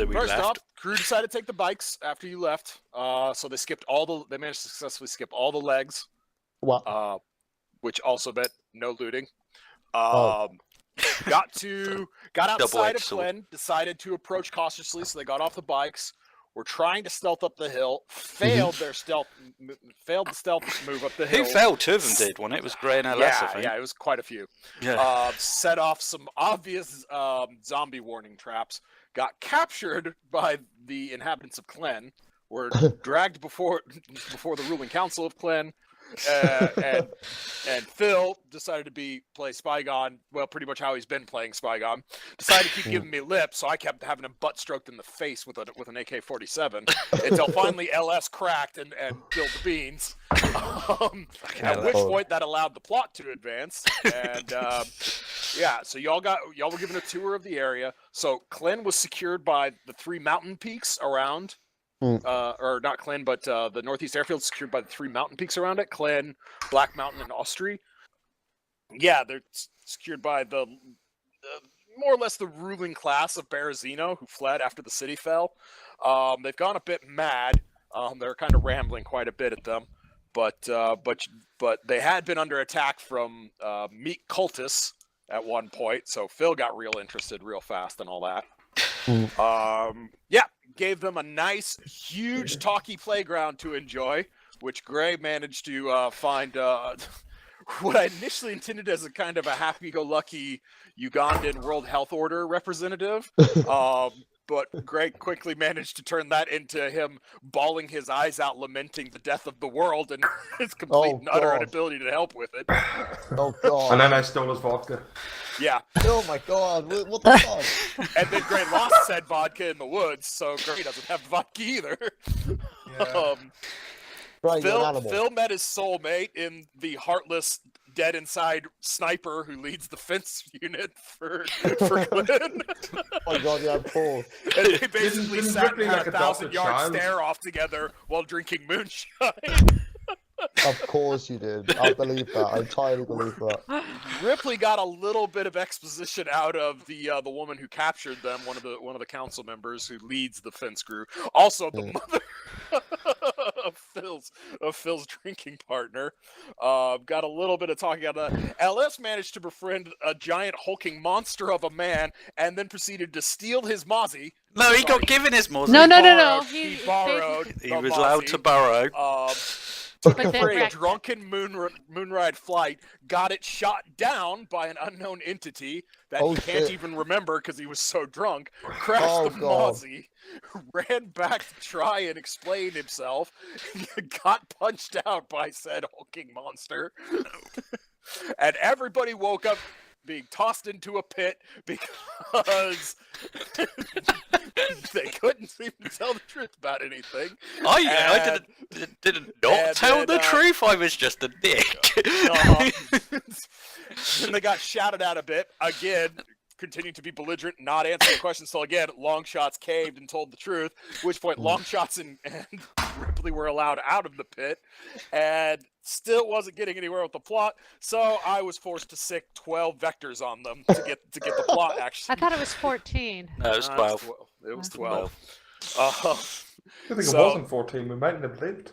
So we First left. off, crew decided to take the bikes after you left. So they skipped they managed to successfully skip all the legs. What? Which also meant no looting. Oh. Got outside of sword. Klen, decided to approach cautiously, so they got off the bikes. Were trying to stealth up the hill, failed the stealth move up the hill. Who fell? Two of them did, wasn't it? It was Grey and LS, I think. Yeah, it was quite a few. Yeah. Set off some obvious zombie warning traps. Got captured by the inhabitants of Klen. Were dragged before the ruling council of Klen. And Phil decided to play Spygon, well, pretty much how he's been playing Spygon. Decided to keep giving me lip, so I kept having him butt stroked in the face with an AK-47 until finally LS cracked and killed the beans. At which point that allowed the plot to advance. And so y'all were given a tour of the area. So Klen was secured by the 3 mountain peaks around. Or not Klen, but the Northeast Airfield is secured by the 3 mountain peaks around it: Klen, Black Mountain, and Austri. Yeah, they're secured by the more or less the ruling class of Berezino, who fled after the city fell. They've gone a bit mad. They're kind of rambling quite a bit at them, but they had been under attack from meat cultists at one point. So Phil got real interested real fast and all that. Gave them a nice, huge, talky playground to enjoy, which Grey managed to find what I initially intended as a kind of a happy-go-lucky Ugandan World Health Order representative. But Grey quickly managed to turn that into him bawling his eyes out, lamenting the death of the world and his complete and utter inability to help with it. Oh, God. And then I stole his vodka. Yeah. Oh, my God. What the fuck? And then Grey lost said vodka in the woods, so Grey doesn't have vodka either. Yeah. Phil met his soulmate in the heartless, dead inside sniper who leads the fence unit for Klen. Oh my God, yeah, Paul. And they basically Didn't sat Ripley and had like a adopt a 1,000-yard child? stare off together while drinking moonshine. Of course you did. I believe that. I entirely believe that. Ripley got a little bit of exposition out of the woman who captured them, one of the council members who leads the fence crew. Also, the mother of Phil's drinking partner. Got a little bit of talking about that. LS managed to befriend a giant hulking monster of a man, and then proceeded to steal his Mozzie. No, he got given his Mozzie. No. He borrowed. He was allowed to borrow. Took it for a drunken moonride flight, got it shot down by an unknown entity that he can't even remember because he was so drunk, crashed the Mozzie, ran back to try and explain himself, got punched out by said hulking monster, and everybody woke up being tossed into a pit because they couldn't even tell the truth about anything. I didn't tell the truth. I was just a dick. Then they got shouted at a bit again. Continued to be belligerent, not answering questions. So again, Longshots caved and told the truth. At which point, Longshots and Ripley were allowed out of the pit, and still wasn't getting anywhere with the plot. So I was forced to sick 12 vectors on them to get the plot. Actually, I thought it was 14. No, it was 12. It was 12. I think it wasn't 14. We mightn't have lived.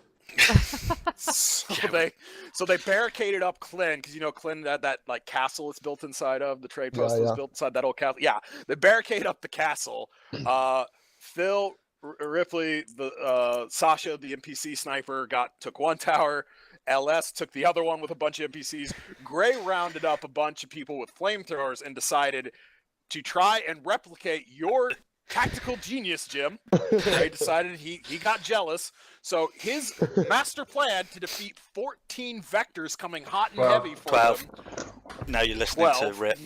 So they barricaded up Klen, because Klen had that like castle it's built inside of the trade post was built inside that old castle. Yeah, they barricade up the castle. Phil, Ripley, Sasha, the NPC sniper, took one tower. LS took the other one with a bunch of NPCs. Grey rounded up a bunch of people with flamethrowers and decided to try and replicate your tactical genius, Jim. Grey decided he got jealous. So his master plan to defeat 14 vectors coming hot and heavy for 12. him. Now you're listening to Rip.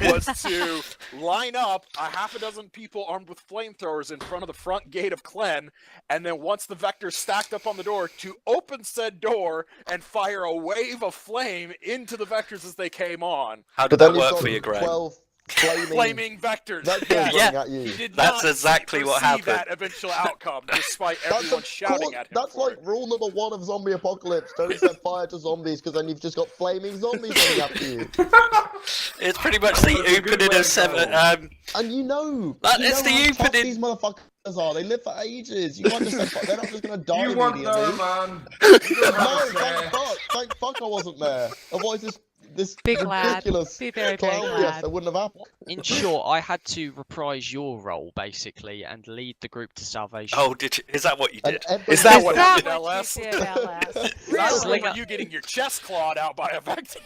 Was to line up a half a dozen people armed with flamethrowers in front of the front gate of Klen, and then once the vectors stacked up on the door, to open said door and fire a wave of flame into the vectors as they came on. How did that work for you, Greg? flaming vectors. Vectors Yeah. running at you. He did That's not exactly what foresee happened. that eventual outcome, despite everyone shouting at him. That's for like it. rule number 1 of zombie apocalypse. Don't set fire to zombies because then you've just got flaming zombies running after you. It's pretty much the That's a good opening way of to 7. go. And you know It's the how tough opening. these motherfuckers are. They live for ages. You can't just say they're not just gonna die You weren't immediately. there, man. You don't No, have a thank say. fuck. Thank fuck I wasn't there. Otherwise this Be glad. ridiculous Be very, very clown yes, glad. that wouldn't have happened. In short, I had to reprise your role basically and lead the group to salvation. Oh, is that what you And did? every- Is that Is what that happened, what LS? you did, LS? I Really? remember you getting your chest clawed out by a vector.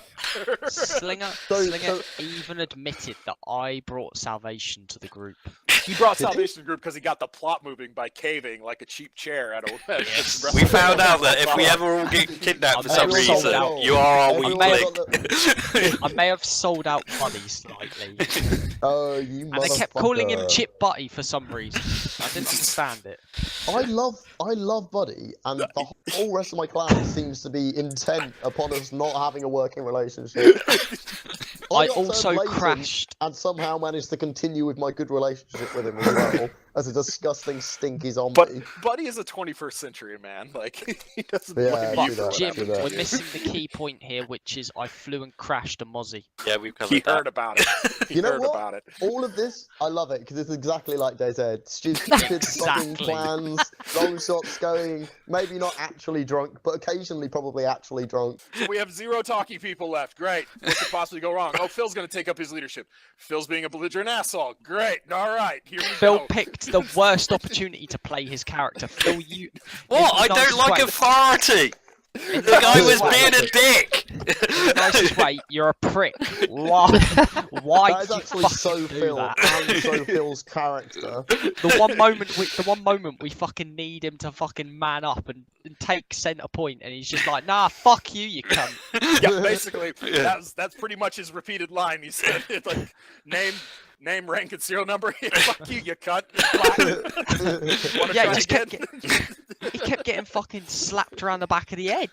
Slinger, So- Slinger even admitted that I brought salvation to the group. He brought Did he? Salvation to the group because he got the plot moving by caving like a cheap chair at a Yes. We found out that if we ever all get kidnapped for some Everyone sold reason, out. you are our weak Everyone link. got the- I may have sold out Buddy slightly. Oh, you And they kept calling him motherfucker. Chip Buddy for some reason. I didn't understand it. I love Buddy, and the whole rest of my clan seems to be intent upon us not having a working relationship. I got also turned lazy crashed. and somehow managed to continue with my good relationship with him as well as a disgusting, stinky zombie. But Buddy is a 21st century man. Like he doesn't Yeah, blame true you for that, what Jim, true happened. that. we're missing the key point here, which is I flew and crashed a Mozzie. Yeah, we've covered He that. heard about it. He You know heard what? about it. All of this, I love it because it's exactly like DayZ. Stupid fucking Exactly. plans, long shots going, maybe not actually drunk, but occasionally probably actually drunk. So we have 0 talkie people left. Great. What could possibly go wrong? Oh, Phil's going to take up his leadership. Phil's being a belligerent asshole. Great. All right. Here we Phil go. picked the worst opportunity to play his character. Phil, you. What? I in the don't like nicest authority! way- The guy was way- being a dick! in the nicest way, you're a prick. Why? Why That is do you actually fucking so do Phil that? and so Phil's character. The one moment we fucking need him to fucking man up and take centre point, and he's just like, nah, fuck you, you cunt. Yeah, basically, Yeah. that's pretty much his repeated line. He said, it's like, name, rank, and serial number. Yeah, fuck you, you cunt. Wanna Yeah, try he just again? he kept getting fucking slapped around the back of the head,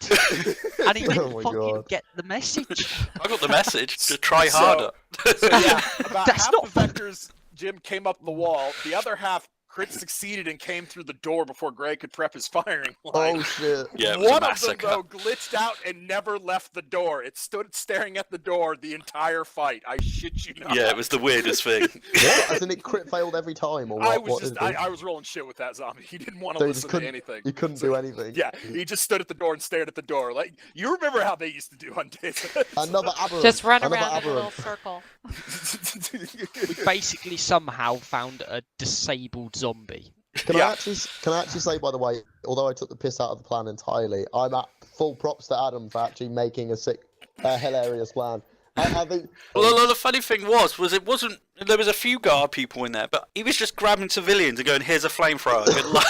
and he Oh didn't my fucking God. get the message. I got the message to try So- harder. So yeah, about That's half not the vectors, Jim came up the wall. The other half, Crit succeeded and came through the door before Gray could prep his firing line. Oh shit. Yeah, it was a One of them, massacre. though, glitched out and never left the door. It stood staring at the door the entire fight. I shit you not. Yeah, it was the weirdest thing. What? As in it crit failed every time, or what? I was what just, did it do? I was rolling shit with that zombie. He didn't want So to you just listen to couldn't- anything. You couldn't do anything. Yeah, he just stood at the door and stared at the door. Like, you remember how they used to do on DayZ. Another aberrant. Just run Another around in a little aberrant. circle. We basically somehow found a disabled zombie. Can Yeah. I actually say, by the way, although I took the piss out of the plan entirely, I'm at full props to Adam for actually making a sick, hilarious plan. I think. Well, the funny thing was it wasn't. There was a few guard people in there, but he was just grabbing civilians and going, "Here's a flamethrower. Good luck."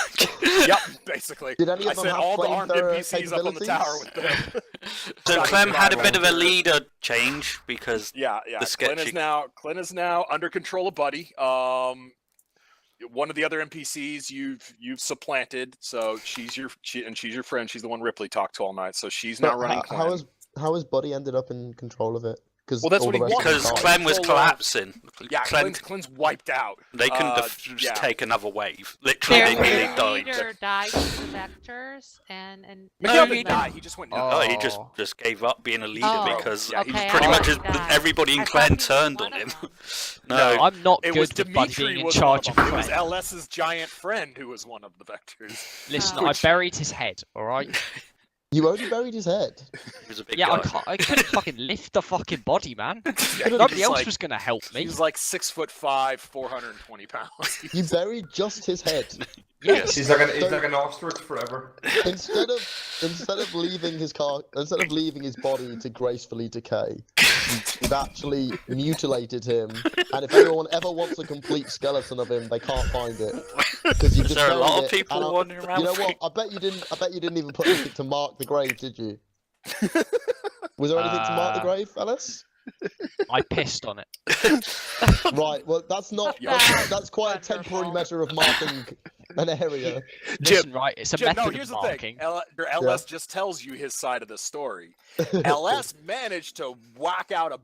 Yep, basically. Did any of I them sent have all the armed flamethrower NPCs up on the tower with them. So Right, Clem had a right, bit of a right. leader change because Yeah. The sketchy- Klen is now under control of Buddy. One of the other NPCs you've supplanted, so she's your friend. She's the one Ripley talked to all night, so she's now But running Clen. how has Buddy ended up in control of it? Because Well, that's what he wanted. because Control Clem was of- collapsing. Yeah, Clem, Clen's wiped out. they couldn't yeah. just take another wave. Literally, Their they nearly died. leader died to the vectors, and Miguel he didn't die. He just went. Oh, he Oh. just gave up being a leader Oh, because yeah, he okay, pretty I much thought he died. everybody in I thought Clan he was turned one on of him. them. No, I'm not It good was with Buddy Dimitri being in was charge one of of them. It was Clem. LS's giant friend who was one of the vectors. Listen, Oh. I buried his head, alright? You only buried his head. he was a big Yeah, guy. I couldn't fucking lift the fucking body, man. Yeah, he Nobody was else like- was gonna help me. He was like 6'5", 420 pounds. You buried just his head. Yes. He's like an ostrich forever. Instead of leaving his body to gracefully decay, you've actually mutilated him. And if anyone ever wants a complete skeleton of him, they can't find it. Because you Is just there a lot buried of it, people and wandering around? You know what? I bet you didn't even put anything to mark the grave, did you? Was there anything to mark the grave, Alice? I pissed on it. Right. Well, that's not. That's quite a That's her temporary fault. measure of marking an area. Listen, right, it's a Jim, method no, of here's the marking. thing. Your LS just tells you his side of the story. LS managed to whack out a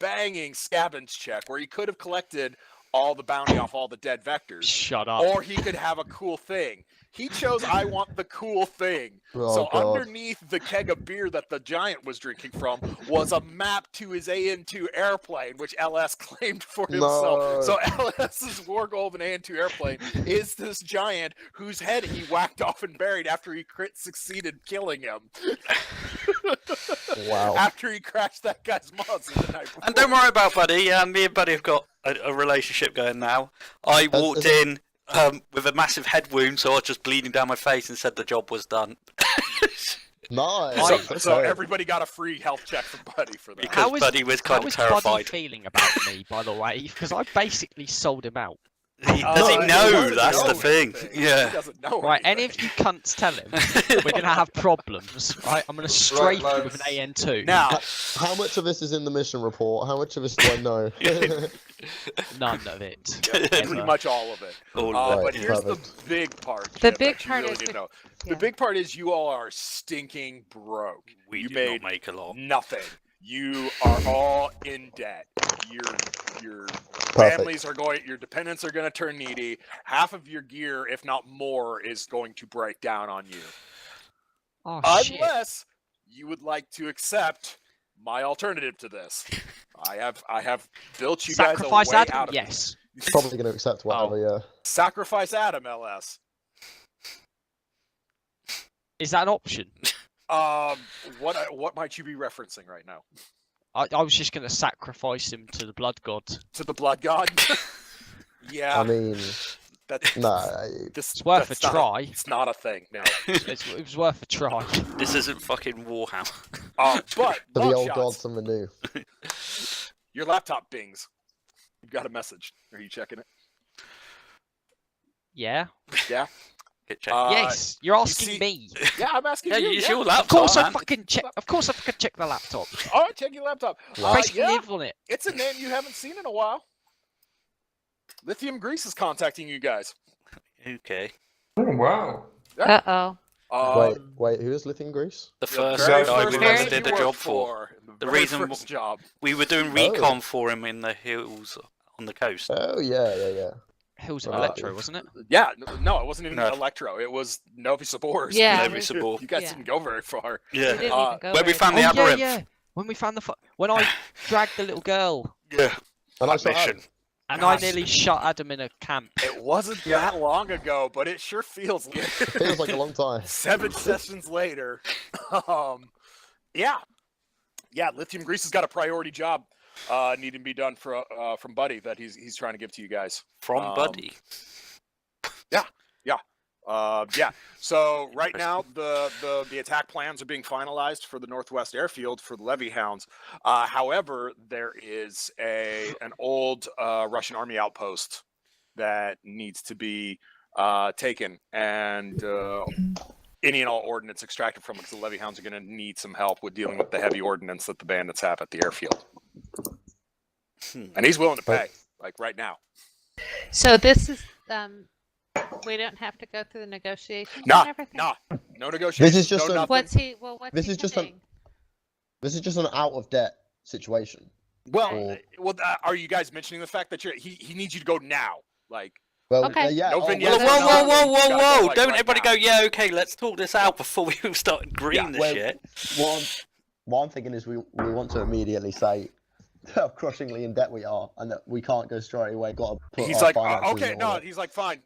banging scavenge check where he could have collected all the bounty off all the dead vectors, Shut up. or he could have a cool thing. He chose I want the cool thing. Oh, So God. underneath the keg of beer that the giant was drinking from was a map to his AN2 airplane, which LS claimed for himself. No. So LS's War Golden AN2 airplane is this giant whose head he whacked off and buried after he succeeded killing him. Wow. After he crashed that guy's muzzle the night before. And don't worry about Buddy. Me and Buddy have got a relationship going now. I walked in with a massive head wound, so I was just bleeding down my face and said the job was done. Nice. So Okay. everybody got a free health check from Buddy for that. Because Buddy was kind of How is Buddy terrified. feeling about me, by the way? Because I basically sold him out. Does he know? doesn't That's know the thing. anything. Yeah. He doesn't know Right, any anything. of you cunts tell him we're gonna have problems. Right, I'm gonna strafe you with an AN2. Now, How much of this is in the mission report? How much of this do I know? None of it. pretty Ever. much all of it. All Right, But here's perfect. the big part. The Chip, big that you part really is need to the- know. yeah. The big part is you all are stinking broke. We You did made not make a lot. nothing. You are all in debt. Your Perfect. families are going. Your dependents are going to turn needy. Half of your gear, if not more, is going to break down on you. Oh shit. Unless you would like to accept my alternative to this. I have built you Sacrifice guys a way Adam? out of Yes. Probably going to accept whatever, yeah. Sacrifice Adam, LS. Is that an option? What might you be referencing right now? I was just gonna sacrifice him to the blood god. To the blood god? Yeah, I mean, that's no. It's worth a that's not try. It's not a thing. No. It was worth a try. This isn't fucking Warhammer. But For the love old shots, gods and the new. your laptop bings. You've got a message. Are you checking it? Yeah. Yeah. Get checked. Yes. You're asking see- me. Yeah, I'm asking Yeah, you. use yeah. your Of laptop, course I man. fucking check. Of course I fucking check the laptop. All right, check your laptop. I basically Yeah, live on it. it's a name you haven't seen in a while. Lithium Grease is contacting you guys. Okay. Oh, wow. Uh-oh. Wait, who is Lithium Grease? The the first very guy first we person ever you did the worked job for. The The very reason first job. We were doing recon for him in the hills on the coast. Oh, yeah. Hills of Uh, Electro, wasn't it? Yeah, no, it wasn't even No. Electro. It was Novi Sabors. Yeah. Novi we- Sabor. You guys Yeah. didn't go very far. We Yeah. didn't even Uh, go Where we very found far. the Oh yeah, Aberynth. yeah. When we found when I dragged the little girl Yeah. And I That shot mission. Adam. and I Gosh. nearly shot Adam in a camp. It wasn't that long ago, but it sure feels like Feels like a long time. 7 sessions later. Yeah. Lithium Grease has got a priority job needing to be done from Buddy that he's trying to give to you guys. From Buddy. Yeah. So right now the attack plans are being finalized for the Northwest Airfield for the Levy Hounds. However, there is an old Russian army outpost that needs to be taken and any and all ordnance extracted from it, because the Levy Hounds are going to need some help with dealing with the heavy ordnance that the bandits have at the airfield. And he's willing to pay, like right now. So this is we don't have to go through the negotiations Nah, and everything. no negotiations. This is just no a- nothing. What's This he is just saying? This is just an out of debt situation. Well, are you guys mentioning the fact that he needs you to go now? Like, Well, Okay. yeah. No oh, vignettes, Whoa, well, no whoa, nothing. whoa, You whoa, gotta go, whoa! like, Don't right everybody now. go, yeah, okay, let's talk this out before we start agreeing Yeah, this well, shit. what I'm thinking is we want to immediately say how crushingly in debt we are, and that we can't go straight away. Got to put he's our like, finances okay, in no, order. he's like, fine.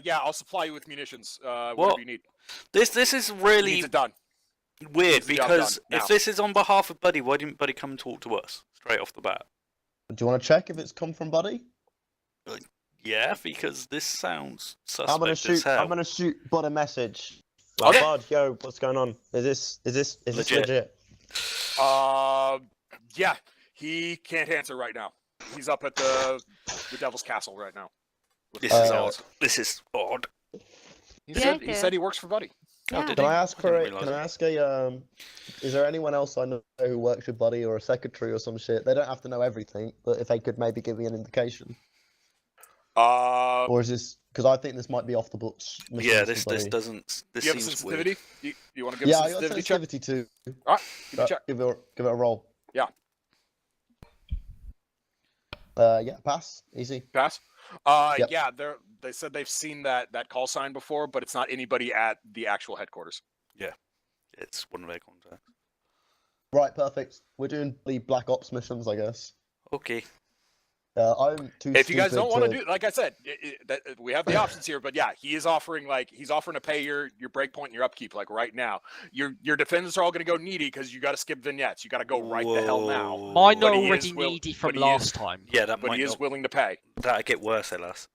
Yeah, I'll supply you with munitions. Well, Whatever you need. This is He needs really it done. weird needs the job because done if now. this is on behalf of Buddy, why didn't Buddy come and talk to us straight off the bat? Do you want to check if it's come from Buddy? Yeah, because this sounds I'm gonna suspect as shoot. hell. I'm gonna shoot Bud a message. Like, Okay. Bud, yo, what's going on? Is this Legit. legit? Yeah, he can't answer right now. He's up at the Devil's Castle right now. with This the is fellas. odd. This is odd. He Yeah, said he he did. said he works for Buddy. Yeah. did Can he? I ask I for didn't a? realise Can I it. ask a? Is there anyone else I know who works with Buddy or a secretary or some shit? They don't have to know everything, but if they could maybe give me an indication, or is this? Because I think this might be off the books. Yeah, missions this for this Buddy. doesn't. This Do you have a seems weird. sensitivity? You want to give Yeah, a I got sensitivity check? sensitivity too. All right, give me a Uh, check. give it a roll. Yeah, pass. Easy. Pass. Yep. Yeah, they said they've seen that call sign before, but it's not anybody at the actual headquarters. It's one of their contacts. Right, perfect. We're doing the Black Ops missions, I guess. Okay. I'm too If you guys don't want to to do, like I said, we have the options here. But yeah, he's offering to pay your breakpoint and your upkeep like right now. Your defenders are all going to go needy because you got to skip vignettes. You got to go right the hell now. Whoa. Mine But are he already is will- needy from but he last is- time. Yeah, that But might he is not. willing to pay. That'd get worse, Elas.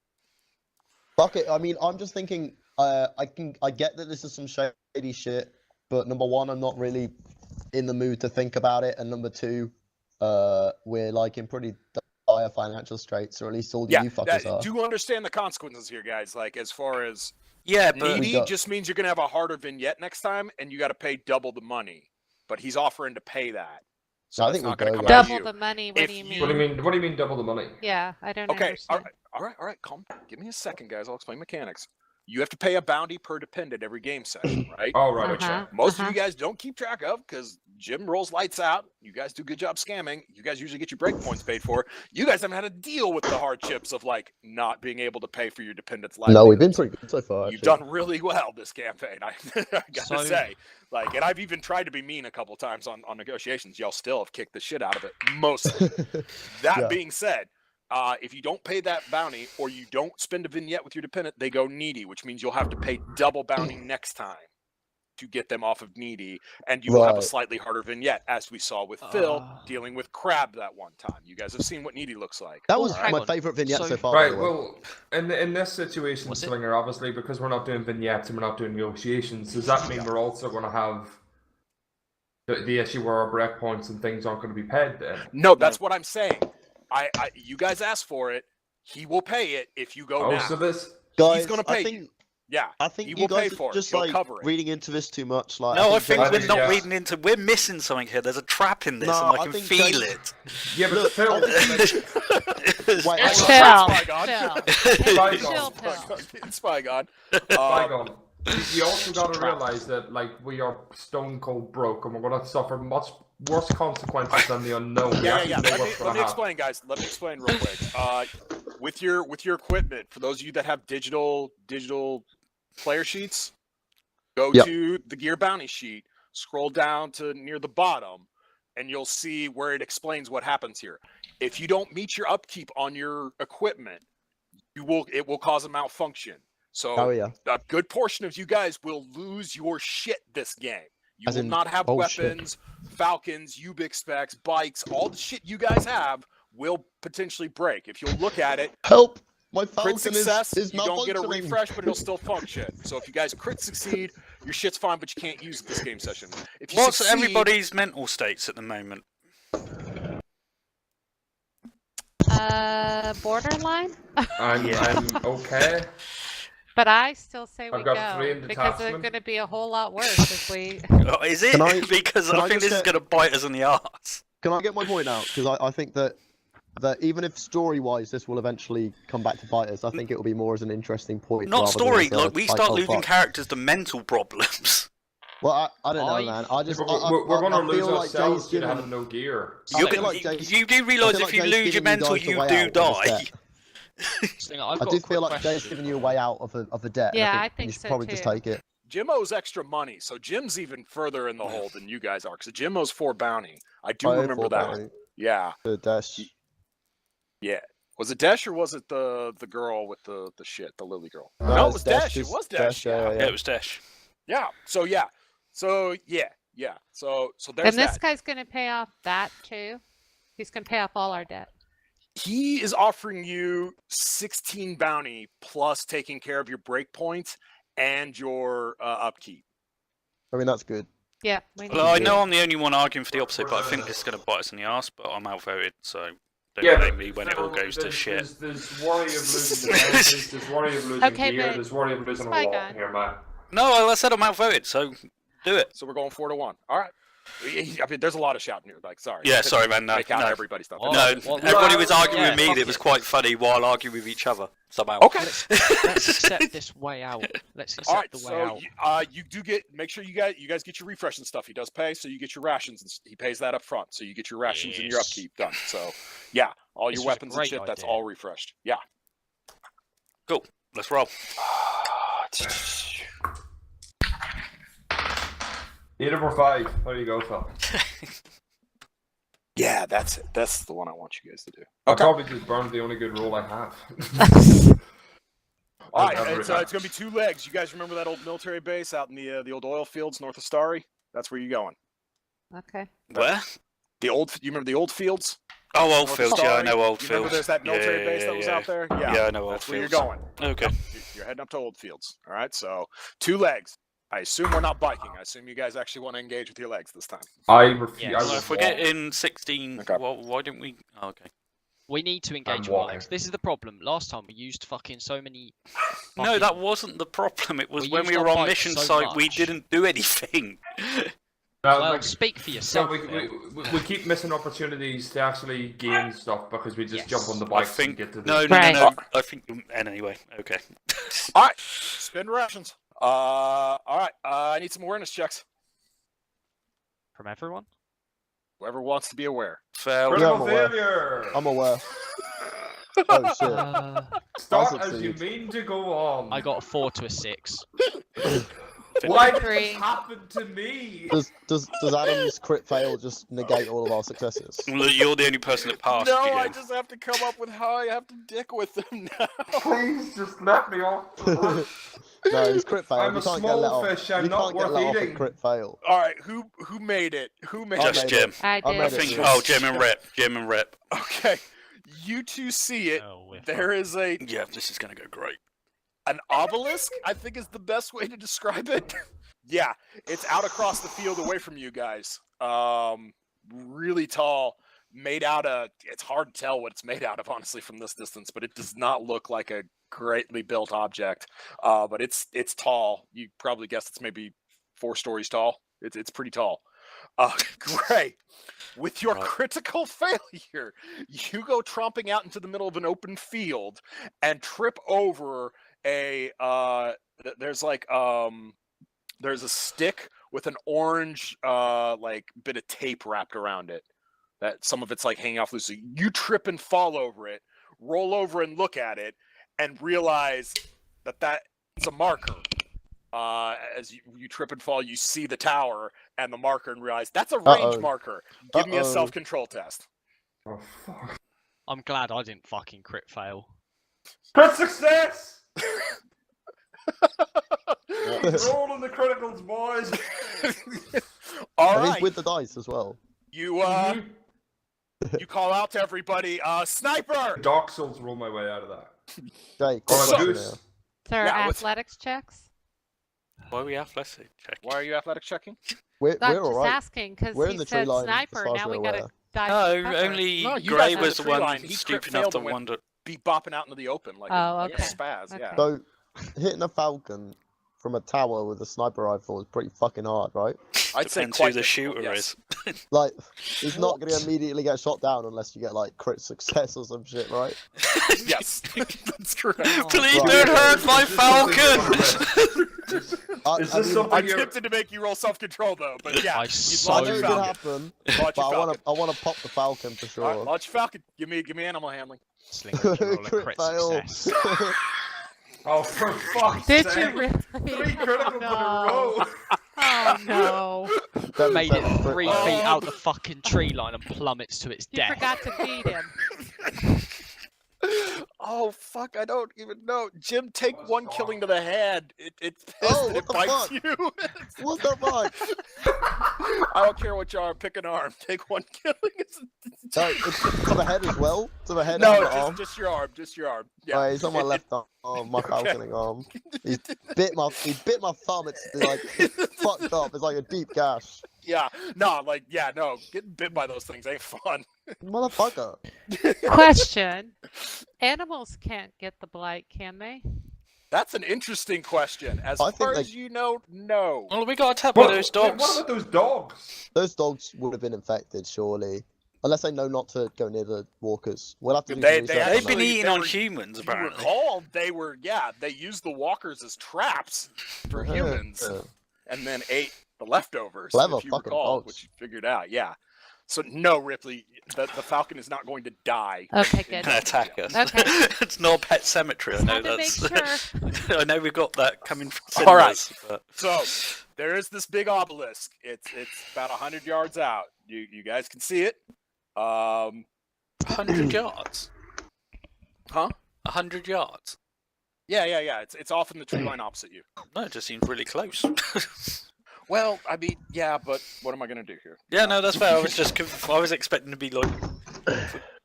Fuck it. I mean, I'm just thinking. I get that this is some shady shit, but number one, I'm not really in the mood to think about it, and number two, we're like in pretty dire financial straits, or at least all Yeah, you fuckers are. do understand the consequences here, guys. Like as far as Yeah, but needy got- just means you're going to have a harder vignette next time, and you got to pay double the money. But he's offering to pay that, so I that's think we not going to go, come guys. out of Double you. the money. What If do you you- mean? What do you mean? What do you mean double the money? Yeah, I don't Okay, understand. all right. Calm. Give me a second, guys. I'll explain mechanics. You have to pay a bounty per dependent every game session, right? Oh right, Which Uh-huh. most of you guys don't keep track of because Jim rolls lights out. You guys do a good job scamming. You guys usually get your breakpoints paid for. You guys haven't had to deal with the hardships of like not being able to pay for your dependents' No, we've been livelihoods. pretty good so far. You've Actually. done really well this campaign. I gotta So- say, like, and I've even tried to be mean a couple times on negotiations. Y'all still have kicked the shit out of it mostly. That Yeah. being said, if you don't pay that bounty or you don't spend a vignette with your dependent, they go needy, which means you'll have to pay double bounty next time to get them off of needy, and you will have a Right. slightly harder vignette, as we saw with Phil Ah. dealing with Crab that one time. You guys have seen what needy looks like. That was Hang my on. favorite vignette So- so far. by Right. the way. Well, in this situation, Was it? Slinger, obviously, because we're not doing vignettes and we're not doing negotiations, does that mean we're also going to have the issue where our breakpoints and things aren't going to be paid then? No, that's what I'm saying. You guys asked for it. He will pay it if you go Oh, now. so this. Guys, gonna pay I you. think Yeah. I think He you will pay guys for are it. just He'll like cover it. reading into this too much. Like, no, I think Jay's- we're not yeah. reading into. We're missing something here. There's a trap in this, No, and I I can think feel Jay's- it. Yeah, but Look, Phil. Wait, hold on. Chill. Spygon. Chill. Spygon. Chill. Spygon. Spygon. You also got to realize that like we are stone cold broke, and we're going to suffer much worse consequences than the unknown. We Yeah. actually know Let what's me gonna happen. explain, guys. Let me explain real quick. With your equipment, for those of you that have digital player sheets, go Yep. to the gear bounty sheet, scroll down to near the bottom, and you'll see where it explains what happens here. If you don't meet your upkeep on your equipment, it will cause a malfunction. So Oh yeah. a good portion of you guys will lose your shit this game. You As will in, not have oh, shit. weapons, Falcons, Ubix specs, bikes, all the shit you guys have will potentially break. If you'll look at it, Help! My crit Falcon success, is you don't get a malfunctioning. refresh, but it'll still function. So if you guys crit succeed, your shit's fine, but you can't use it this game session. If you What's succeed, everybody's mental states at the moment? Borderline. I'm okay. But I still say we I've got 3 go in because it's detachment. going to be a whole lot worse if we. Oh, is it? Can I- Because can I I think just this is get- going to bite us in the arse. Can I get my point out? Because I think that even if story-wise this will eventually come back to bite us, I think it will be more as an interesting point. Not rather story. than as a, Like we start oh, losing fuck. characters to mental problems. Well, I don't know, I- man. I just We're going to lose feel like ourselves Jay's due to giving. having no gear. I You, feel like Jay's- you do I realise feel if like you Jay's lose your giving mental, guys the you way do out of die. this debt. Slinger, I've I got do a feel quick like Jay's question. giving you a way out of the debt. and Yeah, I you think should so probably just too. take it. Jim owes extra money, so Jim's even further in the hole than you guys are. Because Jim owes 4 bounty. I do remember that. Yeah. The dash. Yeah. Was it Desh or was it the girl with the shit, the Lily girl? No, No, it it's was Desh, Desh. It it's was Desh, Desh. yeah, Yeah, it was Dash. Yeah. So yeah. So there's And this that. guy's going to pay off that too. He's going to pay off all our debt. He is offering you 16 bounty plus taking care of your breakpoints and your upkeep. I mean, that's good. Yeah. We Well, I need know to. I'm the only one arguing for the opposite, but I think this is going to bite us in the arse. But I'm outvoted, so don't Yeah, blame but me when it all goes to there's- shit. There's worry of losing defenses, there's worry of losing Okay, gear, but there's worry of losing a Spygon. lot here, man. No, I said I'm outvoted, so do it. So we're going 4-1. All right. I mean, there's a lot of shouting here. Like, sorry. Yeah, I sorry, couldn't man. No, make out no. everybody's stuff. Oh, No, well, everybody no, was arguing yeah, with me fuck that it it. was quite funny while arguing with each other somehow. Okay. Let's accept this way out. Let's All right. accept the way So out. you do get. Make sure you guys get your refresh and stuff. He does pay, so you get your rations. And he pays that up front, so you get your rations and your Yes. upkeep done. So yeah. All This your was a weapons and great shit, that's idea. all refreshed. Yeah. Cool. Let's roll. 8 over 5. There you go, Phil. Yeah, that's it. That's the one I want you guys to do. I Okay. probably just burned the only good roll I have. All right, I've it's going to be 2 legs. You guys remember that old military base out in the old oil fields north of Stary? That's where you're going. Okay. Where? You remember the old fields? Oh, North of Oldfields. Yeah, I Stary? know You Oldfields. remember there's that military base that was out there? Yeah, I know That's where you're Oldfields. going. Okay. You're heading up to Oldfields. All right, so 2 legs. I assume we're not biking. I assume you guys actually want to engage with your legs this time. I refuse. Yeah, I Well, will if we're walk. getting 16, Okay. why didn't we? Oh, okay. We need to engage with walking. Alex. This is the problem. Last time we used fucking so many. No, fucking- that wasn't the problem. It was We when used we our were on bikes mission so site, we much. didn't do anything. No, Well, like, speak for so yourself. we, Phil. we keep missing opportunities to actually gain stuff because we just Yes. jump on the I bikes think and get to the. no. Right. I think anyway. Okay. All right, spin rations. All right, I need some awareness checks. From everyone. Whoever wants to be aware. Fail. Yeah, Critical I'm aware. failure! I'm aware. Oh shit. Start I as you succeed. mean to go on. I got a 4 to a 6. Why did Three. this happen to me? Does Adam's crit fail just negate all of our successes? Well, you're the only person that passed. No, GM. I just have to come up with how I have to dick with them now. Please just let me off. No, he's crit fail. I'm You a can't get let small off. fish, I'm You not can't get worth let off a eating. crit fail. All right, who made it? Who made Just it? Jim. I I did. made I it. think. Jim. Oh, Jim and Rip. Jim and Rip. Okay, you two see it. Oh, we're There is Yeah, this is gonna go great. an obelisk, I think is the best way to describe it. Yeah, it's out across the field away from you guys. Really tall, made out of, it's hard to tell what it's made out of, honestly, from this distance, but it does not look like a greatly built object. But it's tall. You probably guess it's maybe 4 stories tall. It's pretty tall. Great. With your Right. critical failure, you go tromping out into the middle of an open field and trip over a there's a stick with an orange like bit of tape wrapped around it that some of it's like hanging off loosely. You trip and fall over it, roll over and look at it, and realize that it's a marker. As you trip and fall, you see the tower and the marker and realize that's a range Uh-oh. marker. Give me a Uh-oh. self-control test. Oh fuck. I'm glad I didn't fucking crit fail. Crit success! Yeah. Rolling the criticals, boys. All And he's right, with the dice as well. you you call out to everybody, sniper. Dark Souls roll my way out of that. Jake, Or what's a up goose. now? There are Yeah, what's- athletics checks? Why are we athletics check? Why are you athletic checking? We're I'm all just right. asking because We're he in the tree said line, as sniper. far as Now we we're gotta aware. dive. No, for cover. only No, you Gray guys was had the the tree one line. He stupid crit enough failed to and went- wonder. Be bopping out into the open like Oh, a okay. spaz. Yeah. Okay. So, hitting a falcon from a tower with a sniper rifle is pretty fucking hard, right? I'd say Depends quite who the difficult, shooter yes. is. Like, he's not going What? to immediately get shot down unless you get, like, crit success or some shit, right? Yes, that's correct. Please Right. don't hurt my Is this something you wanna falcon! risk? I Is mean, this something I'm you're... tempted to make you roll self-control though, but yeah, I you'd so I launch know your it could falcon. happen, Launch but your I falcon. want to pop the falcon for sure. All right, launch your falcon. Give me animal handling. Slinger, can you roll a Crit crit fail. success. Oh, for fuck's Did sake. you really? 3 criticals in a no. row. Oh no! Don't Made accept it crit 3 fail. feet out the fucking tree line and plummets to its You death. forgot to feed him. Oh fuck! I don't even know. Jim, take 1 killing to the head. It's pissed Oh, and it what the bites fuck? you. What the fuck? I don't care what you are. Pick an arm. Take 1 killing. No, it's to the head as well? To the head No, and the arm? just your arm. Just your arm. Yeah. Alright, he's on my It- left arm, my Okay. falconing arm. He bit my thumb, it's like fucked up, it's like a deep gash. Yeah. No, like no. Getting bit by those things ain't fun. Motherfucker. Question: Animals can't get the blight, can they? That's an interesting question. As I think far they- as you know, no. Well, we got attacked by What, those what dogs. about those dogs? Those dogs would have been infected, surely. Unless they know not to go near the walkers. We'll have to do They- some they research on They've that. been Actually, eating they on were- humans, If you apparently. recall, they used the walkers as traps for humans, Yeah. and then ate the leftovers. Clever if you fucking recall, dogs. which you figured out. Yeah. So no, Ripley, the Falcon is not going to die. Okay, good. And attack us. Okay. It's not Pet Cemetery. I Just know had to make that's. sure. I know we've got that coming from All right. cinemas, but So there is this big obelisk. It's about 100 yards out. You guys can see it. 100 yards. Huh? 100 yards. Yeah. It's off in the tree line opposite you. No, it just seems really close. Well, I mean, yeah, but what am I gonna do here? Yeah, no, that's fair. I was expecting to be like,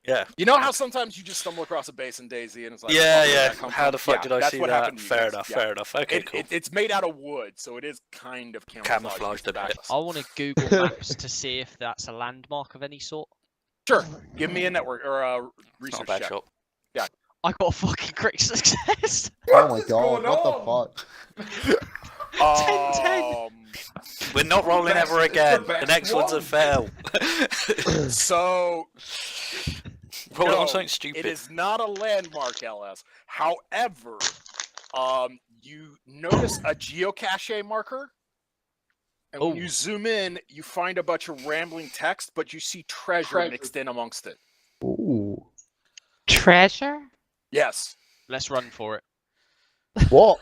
yeah. You know how sometimes you just stumble across a base in DayZ and it's like, Yeah, oh, where'd yeah. that come How from? the fuck Yeah, did I that's see what that? happened to you Fair guys. enough. Yeah. Fair enough. Okay, cool. It's made out of wood, so it is kind of Camouflaged a bit. I want to Google Maps to see if that's a landmark of any sort. Sure. Give me a network or a It's not a research bad check. shot. I got a fucking great success. Oh my is god, going what the fuck? 10-10. We're not rolling best- ever it's the again. The best next one's a one. fail. So Roll no, on something stupid. it is not a landmark, LS. However, you notice a geocache marker, and when Oh. you zoom in, you find a bunch of rambling text, but you see treasure mixed in amongst it. Ooh. Treasure? Yes. Let's run for it. What?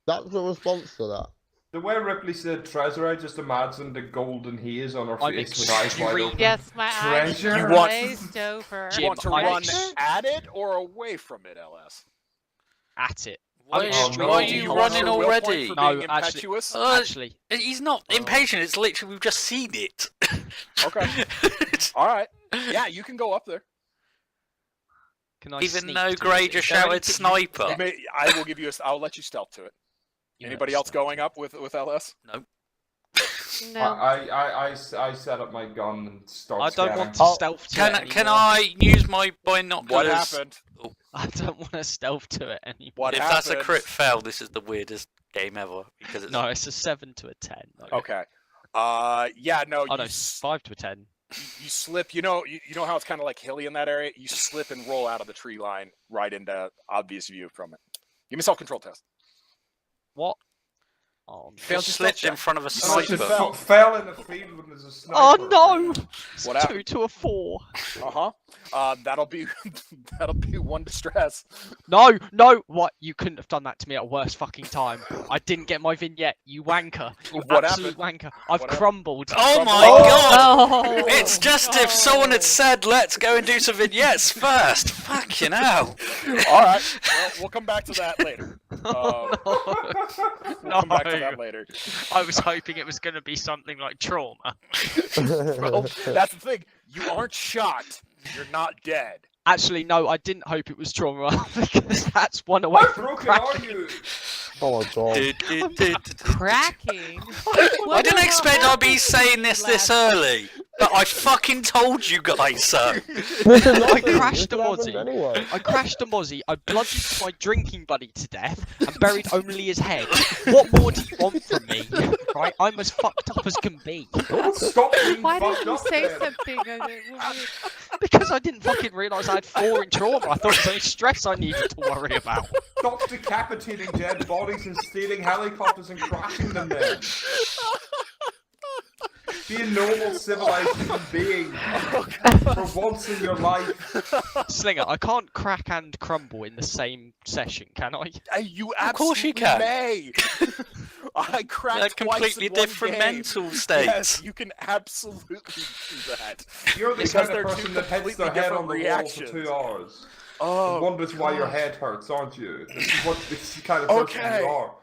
That's the response to that. The way Ripley said treasure, I just imagined the golden haze on her I'm face with eyes wide extremely- open. Yes, my eyes Treasure? are You want- glazed over. Do you want to I'm run ex- at it or away from it, LS? At it. Why, I'm why extremely are Do you confident. running want your will point already? for No, being actually- impetuous? Actually, He's not impatient. It's literally we've just seen it. Okay. All right. Yeah, you can go up there. can I Even sneak though to Gray it? just Is there shouted anything- sniper. You may, I will give you. I'll let you stealth to it. You know Anybody it's else not. going up with LS? No. I set up my gun and start I don't scanning. want to Oh, stealth to Can it can anymore. I use my binoculars? What happened? I don't want to stealth to it anymore. What If happened? that's a crit fail, this is the weirdest game ever because it's No, it's a 7 to a 10. No. Okay. Yeah. No. Oh You, no, 5 to a 10. you slip. You know how it's kind of like hilly in that area. You slip and roll out of the tree line right into obvious view from it. Give me a self-control test. What? Oh, you Failed just your slipped stealth in front of a Oh, I it's a sniper. fell. fell in the field when there's a sniper. oh no! It's What 2 happened? to a 4. That'll be that'll be one distress. No, no! What? You couldn't have done that to me at a worse fucking time. I didn't get my vignette, you wanker. You What absolute wanker. I've What happened? crumbled. Oh my Oh! god! Oh, It's just if someone had said, "Let's go and do some vignettes first." Fucking hell! All right. Well, we'll come back to that later. No. We'll come back to that later. I was hoping it was going to be something like trauma. Well, that's the thing. You aren't shot. You're not dead. Actually, no, I didn't hope it was trauma because that's one away How from broken are cracking. you? Oh my god. cracking. I didn't expect I'd be saying this early, but I fucking told you guys so. I crashed a This happened Mozzie. anyway. I crashed a Mozzie, I bludgeoned my drinking buddy to death, and buried only his head. What more do you want from me? Right? I'm as fucked up as can be. Stop being Why fucked didn't you up say then. something? Because I didn't fucking realise I had 4 in trauma. I thought it was only stress I needed to worry about. Stop decapitating dead bodies and stealing helicopters and crashing them then. Be a normal, civilized human being for once in your life. Slinger, I can't crack and crumble in the same session, can I? You Of course you absolutely can. may. I cracked They're twice completely in one different game. mental states. Yes, you can absolutely do that. You're the Because kind they're of two person that hits completely their head different on the wall reactions. for 2 hours. And Oh, wonders why your head hurts, aren't you? This is the kind of person Okay. you are.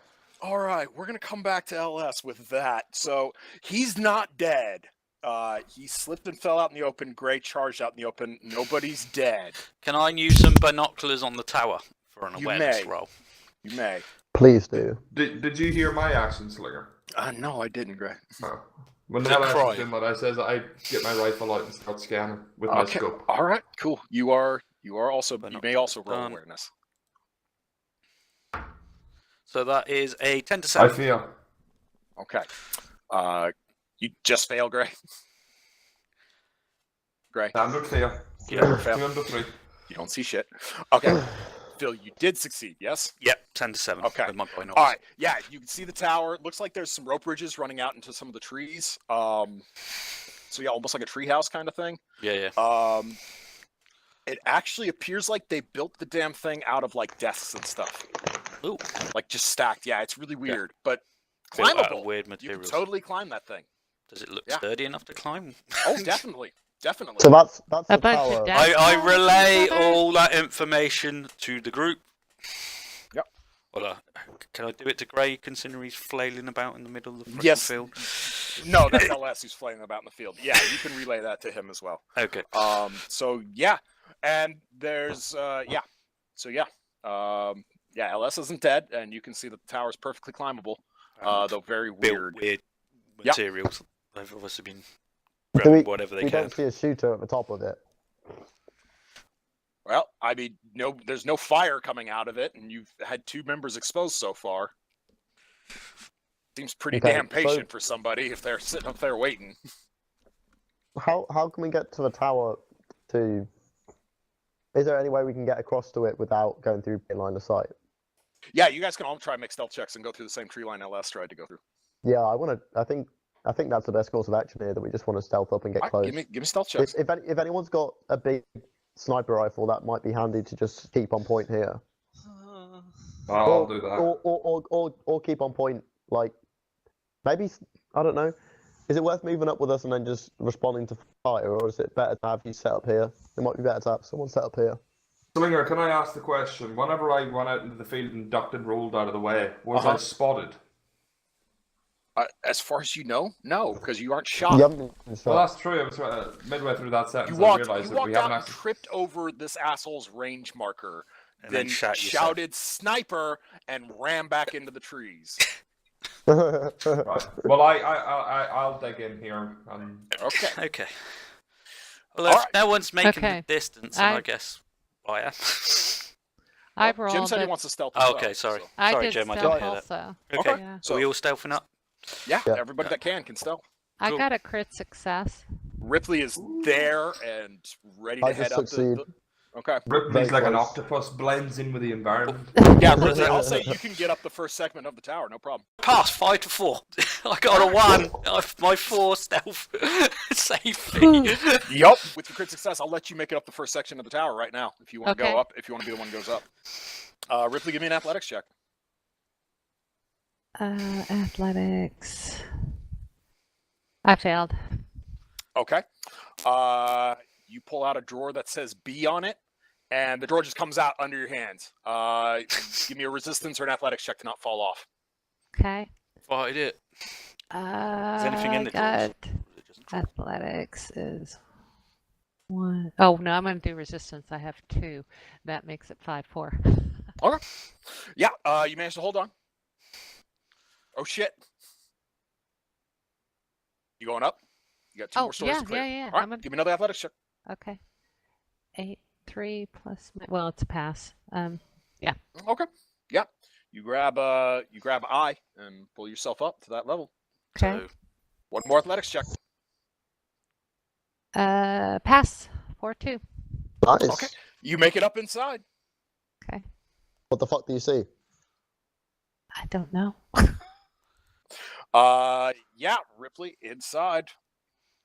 all right. We're gonna come back to LS with that. So he's not dead. He slipped and fell out in the open. Gray charged out in the open. Nobody's dead. Can I use some binoculars on the tower for an You awareness may. roll? You may. Please do. Did you hear my action, Slinger? No, I didn't, Gray. No. When Was it LS was crying? doing that, I says I get my rifle out and start scanning with my Okay. scope. All right. Cool. You are also. You may also roll Done. awareness. So that is a 10 to I 7. feel. Okay. You just fail, Gray. Gray. Standard fail. Yeah. Fail. 2 under 3. You don't see shit. Okay. Phil, you did succeed, yes? Yep, 10 to 7. Okay. With my binoculars. All right. Yeah, you can see the tower. It looks like there's some rope bridges running out into some of the trees. So So yeah, almost like a treehouse kind of thing. Yeah. It actually appears like they built the damn thing out of like desks and stuff, Ooh, like just stacked. Yeah, it's really weird, but built out of climbable. weird You can materials. totally climb that thing. Does it look Yeah. sturdy enough to climb? Oh, definitely. Definitely. So that's A the bunch tower. of desks. I all relay together? all that information to the group. Yep. Well, can I do it to Grey, considering he's flailing about in the middle of the frickin' Yes. field? No, that's LS who's flailing about in the field. Yeah, you can relay that to him as well. Okay. So yeah, and there's so yeah, LS isn't dead, and you can see that the tower is perfectly climbable, though very Built weird. weird Yep. materials. They've obviously been Do grabbing we, whatever they we can. don't see a shooter at the top of it. Well, I mean, there's no fire coming out of it, and you've had 2 members exposed so far. Seems pretty Okay, damn so- patient for somebody if they're sitting up there waiting. How can we get to the tower to... Is there any way we can get across to it without going through line of sight? Yeah, you guys can all try and make stealth checks and go through the same tree line LS tried to go through. Yeah, I think that's the best course of action here, that we just want to stealth up and get All right, close. give me stealth checks. If anyone's got a big sniper rifle, that might be handy to just keep on point here. I'll do that. Or keep on point, like, maybe, I don't know. Is it worth moving up with us and then just responding to fire, or is it better to have you set up here? It might be better to have someone set up here. Slinger, can I ask the question? Whenever I went out into the field and ducked and rolled out of the way, was I spotted? As far as you know, no, because you aren't shot. You haven't been Well, shot. that's true. I was midway through that You sentence, I walked, realised you that walked we out haven't and actually... tripped over this asshole's range marker, And then shot yourself. shouted "sniper" and ran back into the trees. Right. Well, I'll dig in here. Okay. Okay. Well, if Alright. no one's making Okay. the distance, then I I- guess I am. I Jim rolled said he it. wants to stealth. Oh, as well, okay, sorry. so- I Sorry, did Jim, I stealth didn't hear that. also. Okay. Yeah. So we all stealthing up? Yeah, Yeah. everybody that can stealth. I Cool. got a crit success. Ripley is there and ready to I head just up succeed. Okay. Ripley's Very like an close. octopus, blends in with the environment. Yeah, Ripley, I'll say you can get up the first segment of the tower, no problem. Pass 5 to 4. I got a 1. My 4 stealth safety. Yup. With your crit success, I'll let you make it up the first section of the tower right now if you want to Okay. go up. If you want to be the one who goes up. Ripley, give me an athletics check. Athletics. I failed. Okay. You pull out a drawer that says B on it, and the drawer just comes out under your hands. Give me a resistance or an athletics check to not fall off. Okay. Fight it. Is anything in the got drawers? Or is it just drawers? athletics is 1. Oh no, I'm gonna do resistance. I have 2. That makes it 5-4. Okay. Yeah. You managed to hold on. Oh shit. You going up? You got 2 Oh, more stories yeah, to clear. yeah, yeah. All right. I'm a- Give me another athletics check. Okay. 3 plus well, it's a pass. Okay. Yeah. You grab I and pull yourself up to that level. Okay. So, One more athletics check. Pass. 4-2. Nice. Okay. You make it up inside. Okay. What the fuck do you see? I don't know. Yeah, Ripley, inside.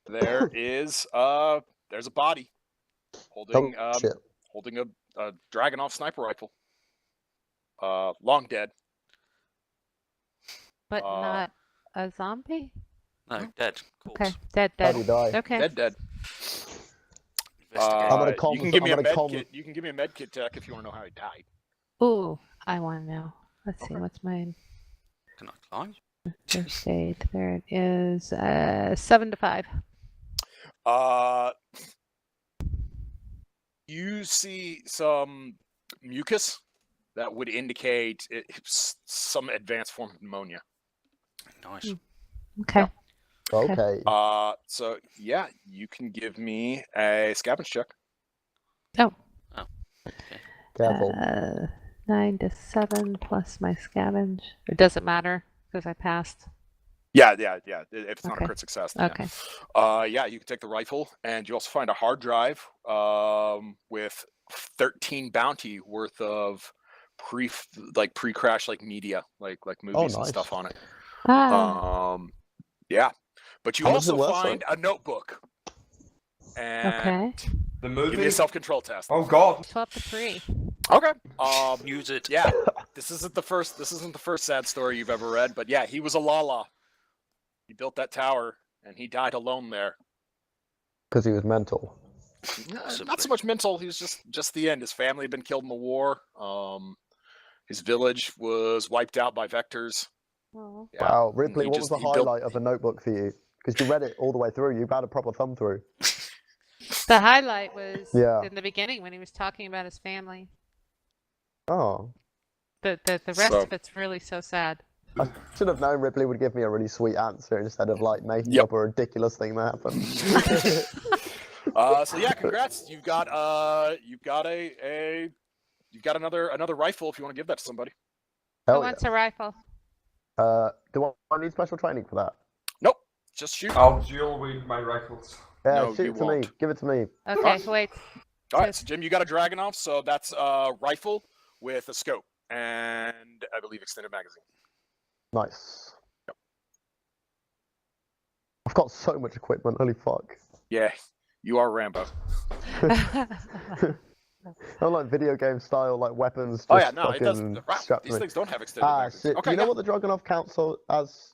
There is there's a body holding Oh, shit. holding a Dragunov sniper rifle. Long dead. But Uh, not a zombie? no, dead. Corpse. Okay. Dead, How do you dead. die? Okay. Dead. Investigate. I'm gonna calm you can the- give me I'm a gonna med calm kit. You can give me a med kit tech if you want to know how he died. Ooh, I want to know. Let's see, Okay. what's my Can I climb? first aid? There it is. 7 to 5. You see some mucus that would indicate it's some advanced form of pneumonia. Nice. Hmm. Okay. Okay. So yeah, you can give me a scavenge check. Careful. 9 to 7 plus my scavenge. It doesn't matter because I passed. Yeah. If it's not a Okay. crit success. Then Okay. yeah, you can take the rifle, and you also find a hard drive with 13 bounty worth of pre-crash media, like movies and nice. stuff on it. Ah, Yeah, But you How much is it also worth, sorry? find a notebook. And Okay. The give me movie. a self-control test. Oh God. 12 to 3. Okay. Use it. Yeah. This isn't the first sad story you've ever read, but yeah, he was a Lala. He built that tower, and he died alone there. Because he was mental. Not so much mental. He was just the end. His family had been killed in the war. His village was wiped out by vectors. Oh. Yeah. Wow, Ripley, He what just- was the he built- highlight of the notebook for you? Because you read it all the way through. You had a proper thumb through. The highlight was Yeah. in the beginning when he was talking about his family. Oh. The rest So- of it's really so sad. I should have known Ripley would give me a really sweet answer instead of like making Yep. up a ridiculous thing that happened. So yeah, congrats. You've got another rifle if you want to give that to somebody. Who Hell yeah. wants a rifle? Do I need special training for that? Nope. Just shoot. I'll dual wield my rifles. Yeah, No, shoot you it to me. won't. Give it to me. Okay, wait. All right, so Jim, you got a Dragunov, so that's a rifle with a scope and I believe extended magazine. Nice. I've got so much equipment. Holy fuck. Yeah, you are Rambo. I'm like video game style, like weapons. Just Oh yeah, no, it fucking doesn't. strapped to These me. things don't have extended Ah, magazines. shit. Okay, Do you know yeah. what the Dragunov counts as?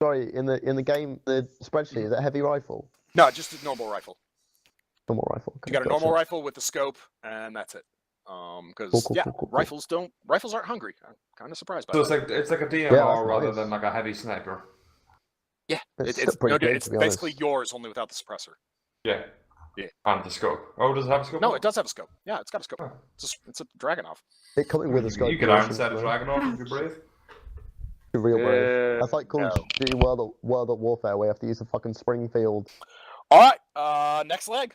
Sorry, in the game, the spreadsheet, is that a heavy rifle? No, just a normal rifle. Normal rifle. You got a normal rifle with the scope, and that's it. Because Cool. rifles aren't hungry. I'm kind of surprised by So that. it's like a DMR that's rather nice. than like a heavy sniper. Yeah, It's it's pretty big, it's to be basically honest. yours, only without the suppressor. Yeah. Yeah. And the scope. Oh, does it have a scope? No, it does have a scope. Yeah, it's got a scope. Oh. It's a Dragunov. It coming with a scope. You could version, instead of so Dragunov if you're brave. you're real brave. That's like Call of no. Duty World at Warfare, where you have to use a fucking Springfield. All right, next leg.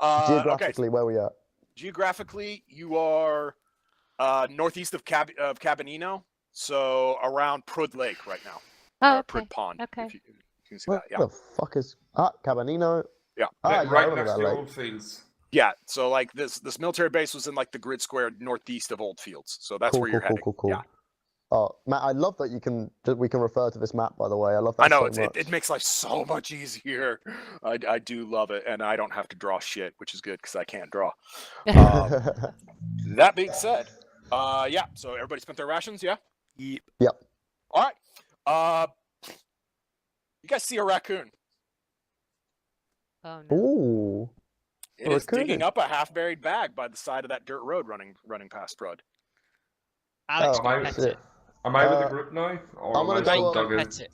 Okay, Geographically, where we at? geographically, you are northeast of Cabanino, so around Prud Lake right now. Oh, Or okay. Prud Pond. Okay. If you can see Where that, yeah. the fuck is Cabanino? Yeah. Ah, yeah, I Right remember next that to the lake. old fields. Yeah, so like this military base was in like the grid square northeast of Old Fields, so that's where you're heading. Cool. Yeah, Oh, Matt, I love that we can refer to this map. By the way, I love that. I know so much. it makes life so much easier. I do love it, and I don't have to draw shit, which is good because I can't draw. That being said, yeah. So everybody spent their rations, yeah. Yep. All right. You guys see a raccoon? Oh no. Ooh. It is digging Raccoon. up a half-buried bag by the side of that dirt road running past Rudd. Alex, Oh, go I- pet shit. it. Am I with Uh, the group now? Or I'm am gonna I go still up- dug in? Pet it.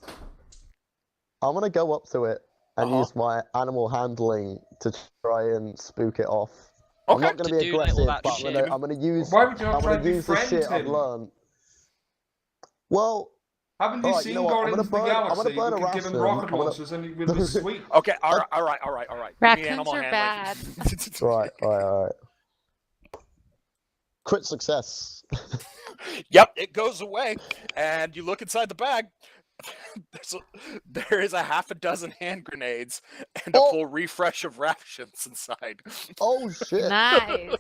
I'm gonna go up to it and Uh-huh. use my animal handling to try and spook it off. I'm Okay. not gonna To be do little aggressive, that but shit. I'm gonna use. Why would you I'm not try gonna to use the befriend shit I've him? learned. Well, Haven't you Alright, seen you know what, I'm Guardians of the I'm gonna Galaxy? burn We a could give him ration, rocket I'm gonna- launchers and he would be sweet. Okay. All right. Give me Raccoons animal are handling. all right. Crit success. Yep, it goes away, and you look inside the bag. There is a half a dozen hand grenades and a Oh. full refresh of rations inside. Oh shit. Nice.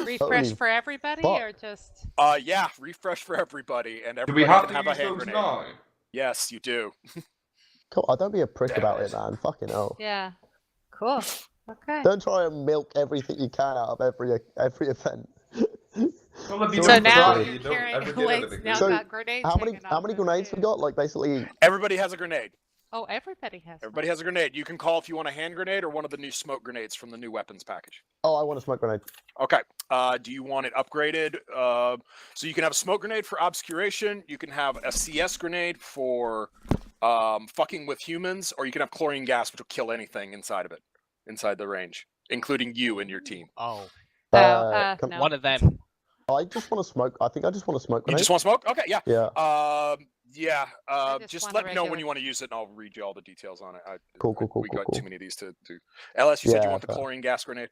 Refresh Holy for everybody fuck. or just? Yeah, refresh for everybody, and Do everybody we have can to have a use hand those grenade. now? Yes, you do. Cool. Oh, don't be a prick Damn about it. it, man. Fucking hell. Yeah. Cool. Okay. Don't try and milk everything you can out of every event. Well, it'd be So So good for now Friday, Friday, you're you don't carrying. ever get it Wait, at a now So, got grenades. How many hanging off them, grenades we too. got? Like basically. Everybody has a grenade. Oh, everybody has. Everybody has a grenade. You can call if you want a hand grenade or one of the new smoke grenades from the new weapons package. Oh, I want a smoke grenade. Okay. Do you want it upgraded? So you can have a smoke grenade for obscuration. You can have a CS grenade for fucking with humans, or you can have chlorine gas, which will kill anything inside of it, inside the range, including you and your team. Oh, Can- one of them. I just want to smoke. I think I just want to smoke You grenade. just want smoke? Okay, yeah. Yeah. Yeah. just Just want let a me know when regular- you want to use it, and I'll read you all the details on it. Cool. We got too many of these to do. LS, you said you Yeah, want the fair. chlorine gas grenade.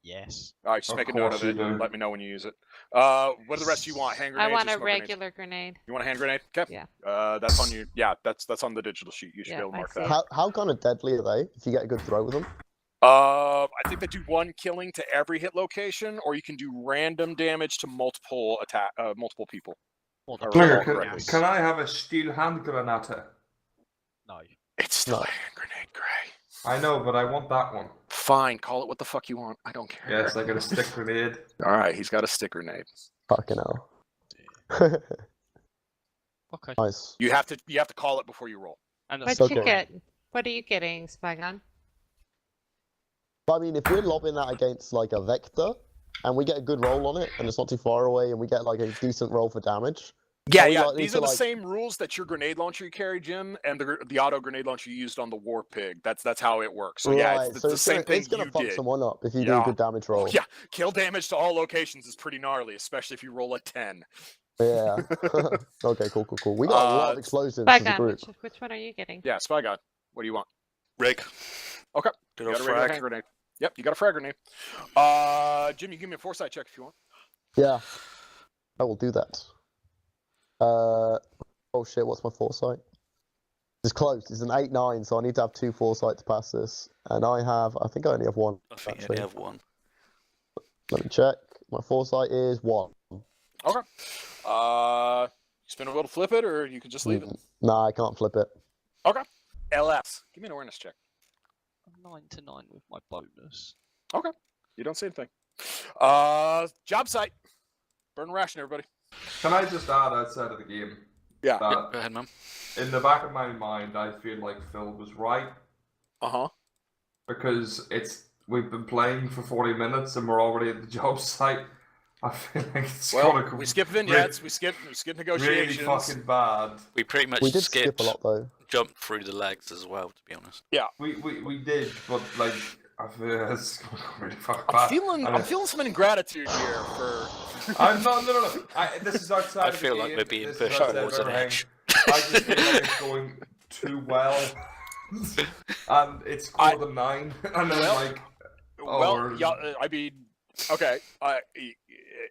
Yes. All right, just Of make a note course of it. you do. Let me know when you use it. What do the rest of you want? Hand I grenades? want or a smoke grenades? regular grenade. You want a hand grenade? Okay. Yeah. That's on you. Yeah, that's on the digital sheet. You should Yeah, be able to I mark see that. it. How kind of deadly are they? If you get a good throw with them. I think they do one killing to every hit location, or you can do random damage to multiple multiple people. Or the Or Klinger, recall chlorine correctly. gas. can I have a steel hand granate? No. It's still No. a hand grenade, Gray. I know, but I want that one. Fine, call it what the fuck you want. I don't care. Yes, I got a stick grenade. All right, he's got a stick grenade. Fucking hell. Okay. Nice. You have to call it before you roll. And a What'd Okay. you get? What are you getting, Spygon? But I mean, if we're lobbing that against like a vector, and we get a good roll on it, and it's not too far away, and we get like a decent roll for damage. Yeah, Are we yeah. likely These to, are the like- same rules that your grenade launcher you carry, Jim, and the auto grenade launcher you used on the War Pig. That's how it works. So yeah, Right, it's so the same gonna, thing it's gonna you fuck did. someone up if you do Yeah. a good damage roll. Yeah, kill damage to all locations is pretty gnarly, especially if you roll a 10. Yeah. Okay, cool. We got a lot of explosives as a Spygon, group. which one are you getting? Yeah, Spygon. What do you want? Rig. Okay. Good You old got a regular frag. hand grenade. Yep, you got a frag grenade. Jim, you give me a foresight check if you want. Yeah, I will do that. Oh shit, what's my foresight? It's close. It's an 8-9, so I need to have 2 foresight to pass this, and I think I only have 1. I think you Actually. only have one. Let me check. My foresight is 1. Okay. Spin a wheel to flip it, or you could just leave it. Nah, I can't flip it. LS. Give me an awareness check. 9 to 9 with my bonus. You don't see anything. Job site. Burn ration, everybody. Can I just add outside of the game? Yeah. That Yeah, go ahead, man. in the back of my mind, I feel like Phil was right Uh-huh. because we've been playing for 40 minutes and we're already at the job site. I feel like it's gonna go We skip vignettes, we skip really negotiations. fucking bad. We pretty much We did skip a lot though. jumped through the legs as well, to be honest. We did, but like I feel it's gonna go really fucking bad. I'm feeling some ingratitude here for. I'm not. No. This is outside. I of the feel like game. we're being This is pushed outside towards of an everything. edge. I just feel like it's going too well, and it's scored a 9, and then Well, like, Well, yeah, I mean, okay.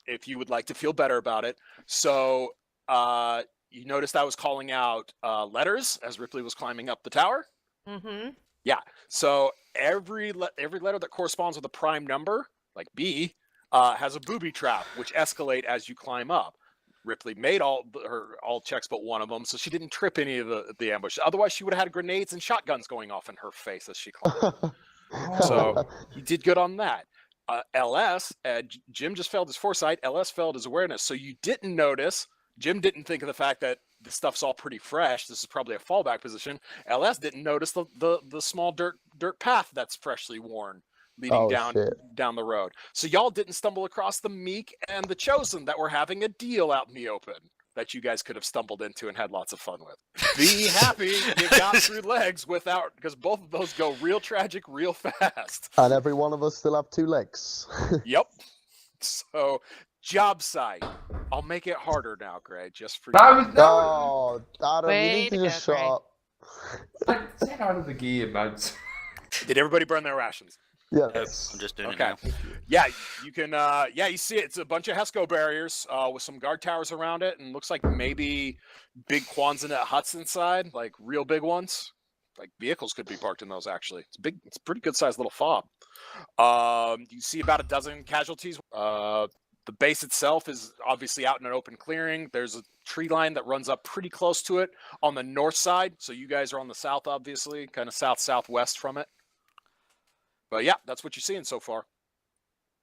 If you would like to feel better about it, so you noticed I was calling out letters as Ripley was climbing up the tower. Mm-hmm. So every letter that corresponds with a prime number, like B, has a booby trap, which escalate as you climb up. Ripley made all checks but one of them, so she didn't trip any of the ambush. Otherwise, she would have had grenades and shotguns going off in her face as she climbed. So you did good on that. LS, Jim just failed his foresight. LS failed his awareness. So you didn't notice. Jim didn't think of the fact that the stuff's all pretty fresh. This is probably a fallback position. LS didn't notice the small dirt path that's freshly worn leading down the road. So y'all didn't stumble across the Meek and the Chosen that were having a deal out in the open that you guys could have stumbled into and had lots of fun with. Be happy you got through legs without, because both of those go real tragic real fast. And every one of us still have 2 legs. Yep. So, job site. I'll make it harder now, Greg, just for that was Oh, Adam, you Way need to to just go, shut Greg. up. Get out of the game, man. Did everybody burn their rations? Yes. I'm just doing Okay. it now. Yeah, you can. You see it. It's a bunch of HESCO barriers with some guard towers around it, and looks like maybe big Quonset huts inside, like real big ones. Like vehicles could be parked in those. Actually, it's big. It's a pretty good sized little fob. You see about a dozen casualties. The base itself is obviously out in an open clearing. There's a tree line that runs up pretty close to it on the north side. So you guys are on the south, obviously, kind of southwest from it. But yeah, that's what you're seeing so far.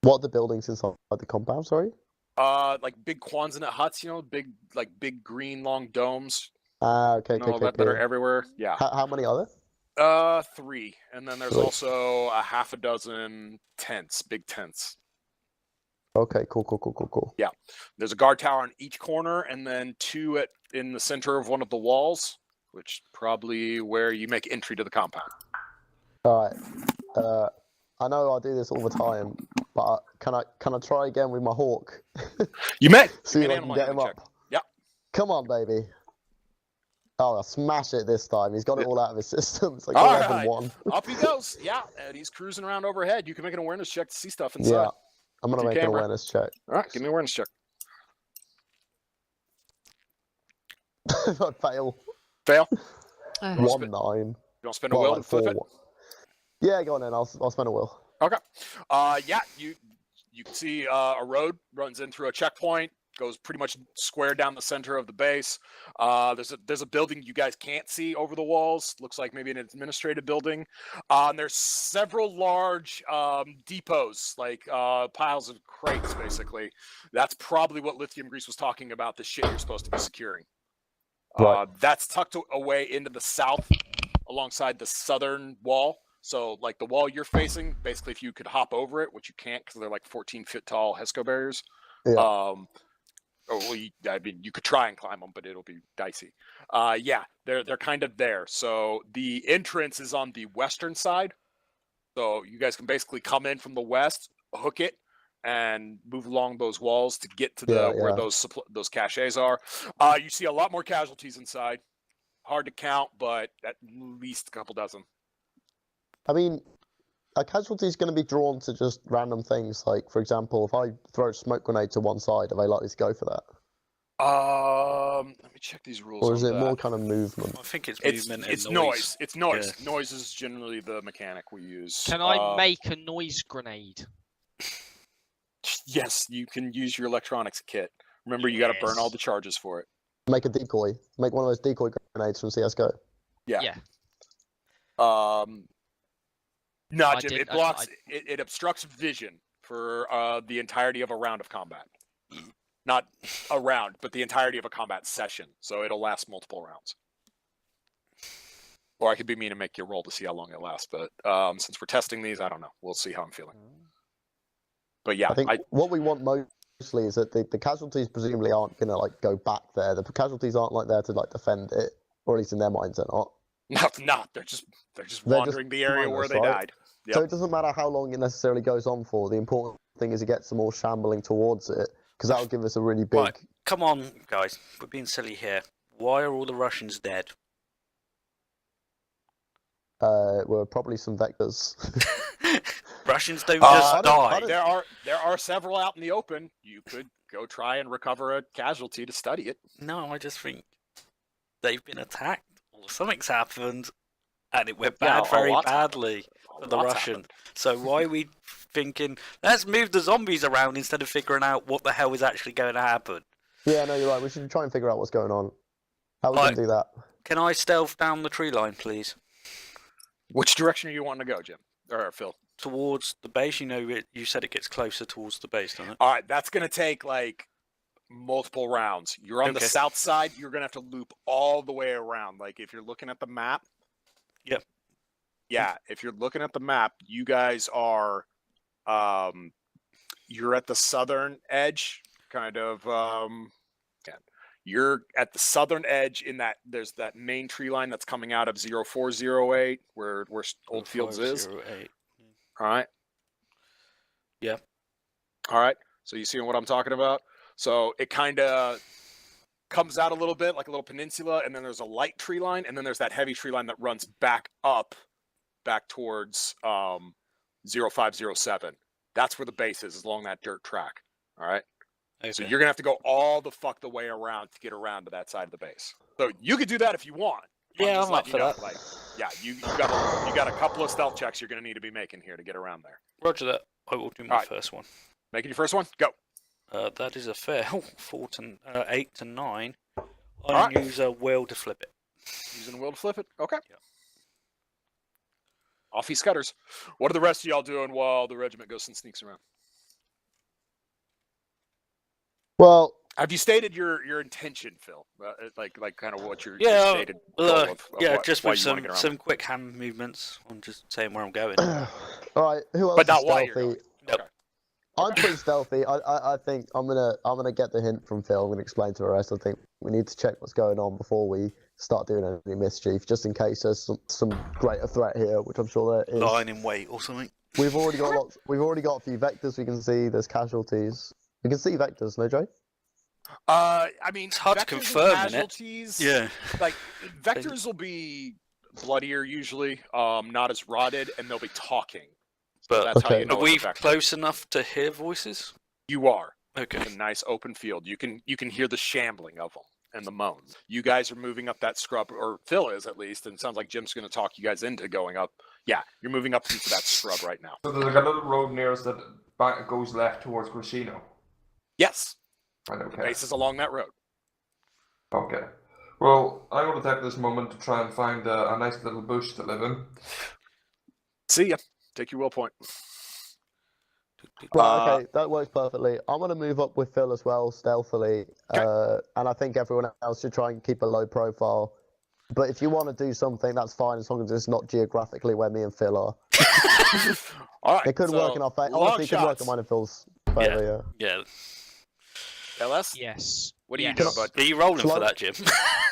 What are the buildings inside the compound, sorry? Like big Quonset huts, big green long domes. Okay, That are everywhere. Yeah. How many are there? 3, and then there's 3. also a half a dozen tents, big tents. Okay, cool. Yeah. There's a guard tower on each corner, and then 2 in the center of one of the walls, which probably where you make entry to the compound. All right. I know I do this all the time, but can I try again with my hawk? You may. See if Give me I an can animal get him handling up. check. Yeah. Come on, baby. Oh, I smash it this time. He's got it all out of his system. So All 11-1. Up he goes. Yeah, and he's cruising around overhead. You can make an awareness check to see stuff inside. Yeah, I'm gonna With make your an camera. awareness check. All right, give me an awareness check. I fail. Fail. 1-9. You don't spend a will to flip it. 4. Yeah, go on then. I'll spend a will. Okay. Yeah, you can see a road runs in through a checkpoint. goes pretty much square down the center of the base. There's a building you guys can't see over the walls. Looks like maybe an administrative building. And there's several large depots, like piles of crates, basically. That's probably what Lithium Grease was talking about, the shit you're supposed to be securing. Right. That's tucked away into the south alongside the southern wall. So, like the wall you're facing, basically, if you could hop over it, which you can't because they're like 14-foot tall HESCO barriers. Yeah. I mean, you could try and climb them, but it'll be dicey. Yeah, they're kind of there. So the entrance is on the western side. So you guys can basically come in from the west, hook it, and move along those walls to get to the where those caches are. You see a lot more casualties inside. Hard to count, but at least a couple dozen. I mean, a casualty is going to be drawn to just random things. Like, for example, if I throw a smoke grenade to one side, are they likely to go for that? Let me check these rules. Or is it more kind of movement? I think it's movement and It's noise. noise. It's noise. Yeah. Noise is generally the mechanic we use. Can I make a noise grenade? Yes, you can use your electronics kit. Remember, you got to burn all the charges for it. Make a decoy. Make one of those decoy grenades from CS:GO. Yeah. Yeah. No, I Jim, did- it blocks. It obstructs vision for the entirety of a round of combat. Not a round, but the entirety of a combat session. So it'll last multiple rounds. Or I could be mean and make you roll to see how long it lasts. But since we're testing these, I don't know. We'll see how I'm feeling. But yeah, I think what we want mostly is that the casualties presumably aren't going to like go back there. The casualties aren't like there to like defend it, or at least in their minds they're not. not. They're just wandering the area where they died. Yep. So it doesn't matter how long it necessarily goes on for. The important thing is to get some more shambling towards it, because that'll give us a really big. Right, come on, guys. We're being silly here. Why are all the Russians dead? Were probably some vectors. Russians don't just die. There are several out in the open. You could go try and recover a casualty to study it. No, I just think they've been attacked or something's happened, and it went bad very badly for the Russian. So why are we thinking, let's move the zombies around instead of figuring out what the hell is actually going to happen? Yeah, no, you're right. We should try and figure out what's going on. How are we going to do that? Can I stealth down the tree line, please? Which direction are you wanting to go, Jim? Or Phil? Towards the base. You know, you said it gets closer towards the base, doesn't it? All right, that's going to take like multiple rounds. You're on the south side. You're going to have to loop all the way around. Like if you're looking at the map. Yep. Yeah, if you're looking at the map, you guys are, you're at the southern edge, kind of. You're at the southern edge in that there's that main tree line that's coming out of 0408 where Old Fields is. 0508. All right. Yeah. All right. So you see what I'm talking about? So it kind of comes out a little bit like a little peninsula, and then there's a light tree line, and then there's that heavy tree line that runs back towards 0507. That's where the base is along that dirt track. All right. Okay. So you're gonna have to go all the fuck the way around to get around to that side of the base. So you could do that if you want. Yeah, I'm up for that. Like, yeah, you got a couple of stealth checks you're gonna need to be making here to get around there. Roger that. I will do my first one. Making your first one. Go. That is a fair 8 to 9. I'll use a will to flip it. Using a will to flip it. Okay. Yeah. Off he scutters. What are the rest of y'all doing while the regiment goes and sneaks around? Well, have you stated your intention, Phil? Like kind of what your stated goal of just with some quick hand movements. I'm just saying where I'm going. All right, who else? But not is why you're stealthy? going. Okay. I'm pretty stealthy. I think I'm gonna get the hint from Phil. I'm gonna explain to the rest. I think we need to check what's going on before we start doing any mischief, just in case there's some greater threat here, which I'm sure there is. Lying in wait or something. We've already got a few vectors we can see. There's casualties. We can see vectors, no, Jay? I mean, it's hard to confirm. Casualties, yeah. Like vectors will be bloodier usually, not as rotted, and they'll be talking. So But that's how you know are we it's a vector. close enough to hear voices? You are. Okay. It's a nice open field. You can hear the shambling of them and the moans. You guys are moving up that scrub, or Phil is at least, and it sounds like Jim's going to talk you guys into going up. Yeah, you're moving up into that scrub right now. So there's like a little road near us that goes left towards Gracino. Yes. Right, okay. Base is along that road. Okay. Well, I want to take this moment to try and find a nice little bush to live in. See ya. Take your will point. Right, okay, that works perfectly. I'm going to move up with Phil as well, stealthily. Okay. And I think everyone else should try and keep a low profile. But if you want to do something, that's fine, as long as it's not geographically where me and Phil are. All right. It could work in our favor. Honestly, it could work in mine and Phil's favor, Yeah. LS? Yes. What are you Yes. doing, bud? Are you rolling Shall for I- that, Jim?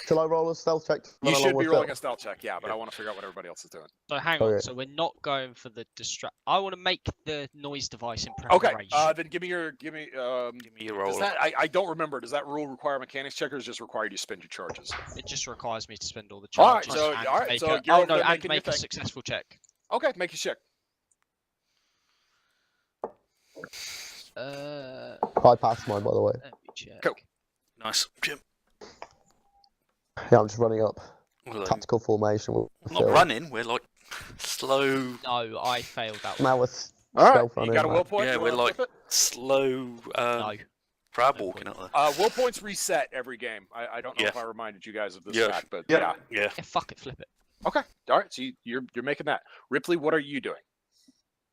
Shall I roll a stealth check to You run along should be with rolling Phil? a stealth check, yeah, but I want to figure out what everybody else is doing. So hang on. Okay. So we're not going for the distract. I want to make the noise device in Okay, preparation. then give me your Give me your does roll. that I don't remember. Does that rule require mechanics check or is it just required you spend your charges? It just requires me to spend all the All right, charges. so- and all right, make so a, you're oh over no, there and making your make a thing. successful check. Okay, make your check. I passed mine, by the way. Let me check. Cool. Nice, Jim. Yeah, I'm just running up. Well, Tactical formation with not Phil. running. We're like slow, No, I failed that one. Now we're All right, stealth you running. got a will point? Yeah, You we're wanna like- flip slow No. crab No walking up there. it? Will points reset every game. I don't know Yeah. if I reminded you guys of this Yeah. fact, but Yeah. yeah. Yeah. Yeah, fuck it, flip it. Okay. All right, so you're making that. Ripley, what are you doing?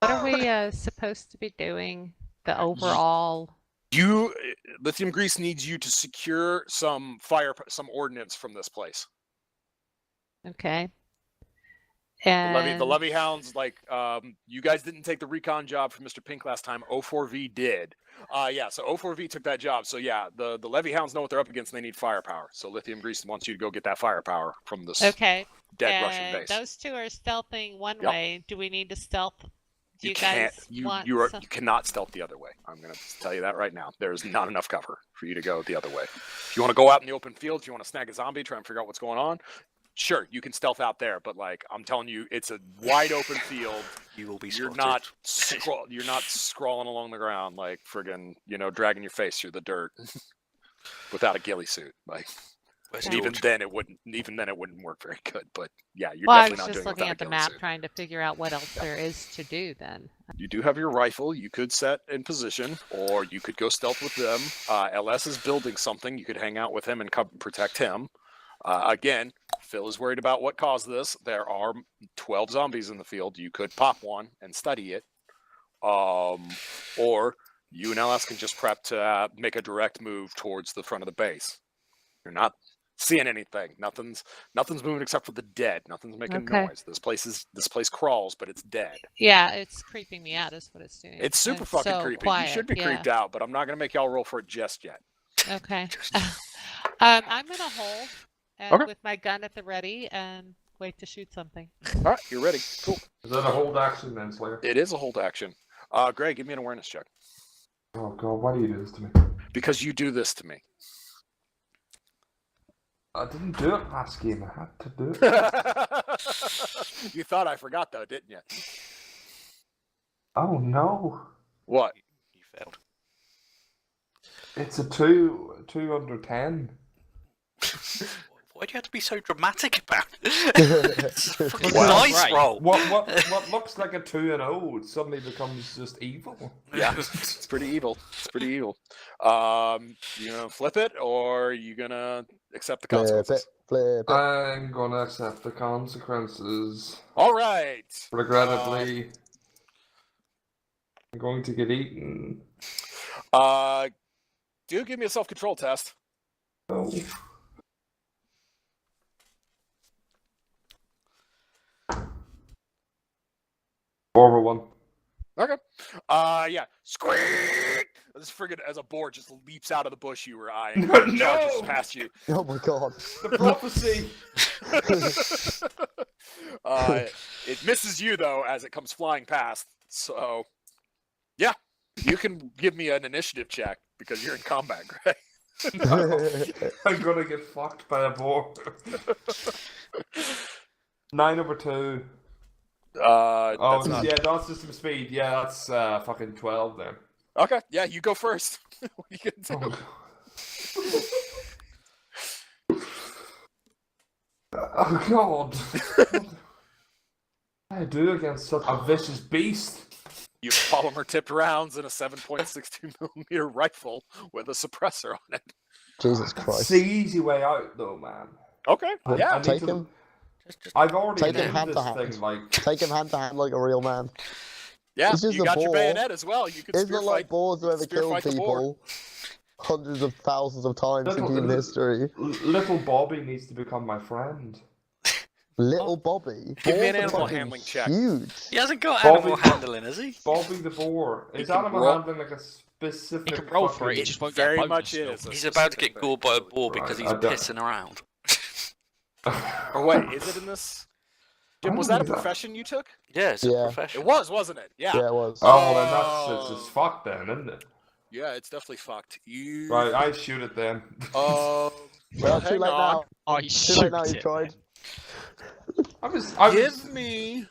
What are we supposed to be doing? The overall. You Lithium Grease needs you to secure some ordnance from this place. Okay. The And levy hounds, like, you guys didn't take the recon job from Mr. Pink last time. O4V did. Yeah, so O4V took that job. So yeah, the levy hounds know what they're up against and they need firepower. So Lithium Grease wants you to go get that firepower from this okay. dead Russian And base. those two are stealthing one Yep. way. Do we need to stealth? Do you can't guys you want you some- cannot stealth the other way. I'm gonna tell you that right now. There's not enough cover for you to go the other way. If you want to go out in the open field, if you want to snag a zombie, try and figure out what's going on, sure, you can stealth out there, but like I'm telling you, it's a wide open field. You will be You're spotted. not you're not scrawling along the ground like friggin', dragging your face through the dirt without a ghillie suit. Like Where's even George? then it wouldn't work very good. But yeah, you're Well, I definitely was not just doing it looking without at the a ghillie map, suit. trying to figure out what else there is to do. Then. You do have your rifle. You could set in position, or you could go stealth with them. LS is building something. You could hang out with him and protect him. Again, Phil is worried about what caused this. There are 12 zombies in the field. You could pop one and study it. Or you and LS can just prep to make a direct move towards the front of the base. You're not seeing anything. Nothing's moving except for the dead. Nothing's making Okay. noise. This place crawls, but it's dead. Yeah, it's creeping me out. Is what it's doing. It's super It's fucking so creepy. Quiet, You should be yeah. creeped out, but I'm not gonna make y'all roll for it just yet. Okay. I'm gonna hold and Okay. with my gun at the ready and wait to shoot something. All right, you're ready. Cool. Is that a hold action then, Slayer? It is a hold action. Greg, give me an awareness check Oh god, why do you do this to me? because you do this to me. I didn't do it last game, I had to do it. You thought I forgot though, didn't you? Oh no. What? You failed. It's a 2 under 10. Why do you have to be so dramatic about it? It's a fucking Well, dice right. roll. What looks like a 2-0 suddenly becomes just evil. Yeah, it's pretty evil. It's pretty evil. You gonna flip it or you gonna accept the Flip it, consequences? flip it. I'm gonna accept the consequences. All right. Regrettably, I'm going to get eaten. Do give me a self-control test. Oh. Over 1. Okay. Yeah. Squeak! This friggin' as a boar just leaps out of the bush you were eyeing. No! and charges past you. Oh my god. The prophecy! It misses you though as it comes flying past. So, yeah, you can give me an initiative check because you're in combat, Greg. I'm gonna get fucked by a boar. 9 over 2. That's not... yeah, that's just some speed. Yeah, that's fucking 12 then. Okay, yeah, you go first. What are you gonna do? Oh god. What do I do against such a vicious beast? You have polymer-tipped rounds and a 7.62mm rifle with a suppressor on it. Jesus It's Christ. the easy way out, though, man. Okay, yeah. I need Take to- him. I've already Take him named hand to this hand. thing like. Take him hand to hand like a real man. Yeah, It's just you a got your boar. bayonet as well. You could Isn't spear it like fight. boars who ever spear killed fight the boar. people hundreds of thousands of times in Little- human history? Little Bobby needs to become my friend. Little Bobby. Give me an Boars are animal fucking handling check. Huge. He hasn't got Bobby- animal handling, has he? Bobby the boar. Is can animal roll- handling like a specific? He can roll for it, he fucking- just won't Very get a much bonus. is. a He's about to get specific gored by a boar Right, because he's I don't- pissing around. Or wait, is it in this? Jim, was that a profession you took? Yeah, it's a Yeah. profession. It was, wasn't it? Yeah. Yeah, it was. Oh, then that's it's fucked then, isn't it? Yeah, it's definitely fucked. You. Right, I shoot it then. Well, Well, too hang late on. now. I Too shoot late now, you it. tried. I was. Give me.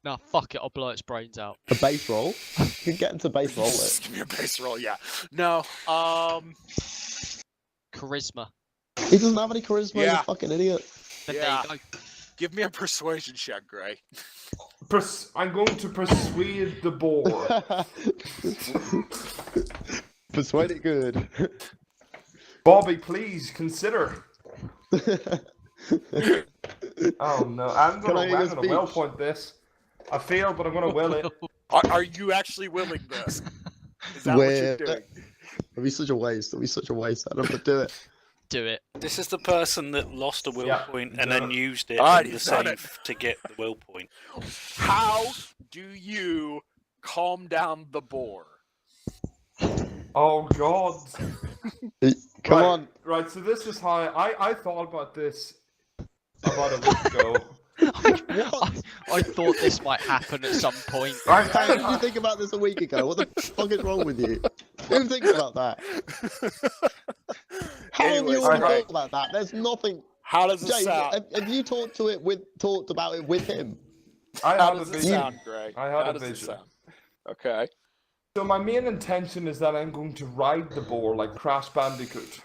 Nah, fuck it, I'll blow its brains out. A base roll? You can get into base roll Just it. give me a base roll. Yeah. No. Charisma. He doesn't have any charisma, he's Yeah. a fucking idiot. Then Yeah. there you go. Give me a persuasion check, Gray. I'm going to persuade the boar. Persuade it good. Bobby, please consider. Oh no, I'm Can I hear your gonna well speech? point this. I failed, but I'm gonna will it. Are you actually willing this? Is that what you're doing? It'd be such a waste. It'd be such a waste. I don't know, but do it. Do it. This is the person that lost a will Yeah, point he's and done then it. used it Alright, in the he's done save it. to get the will point. How do you calm down the boar? Oh god. Come Right. on. Right, so this is how I thought about this about a week ago. I thought this might happen at some point. How did you think about this a week ago? What the fuck is wrong with you? Who thinks about that? How have Anyways, you already alright. thought about that? There's nothing. How does it Jay, sound? have you talked about it with him? I How had a does it vision. sound, Greg? I had How a does it vision. sound? Okay. So my main intention is that I'm going to ride the boar like Crash Bandicoot.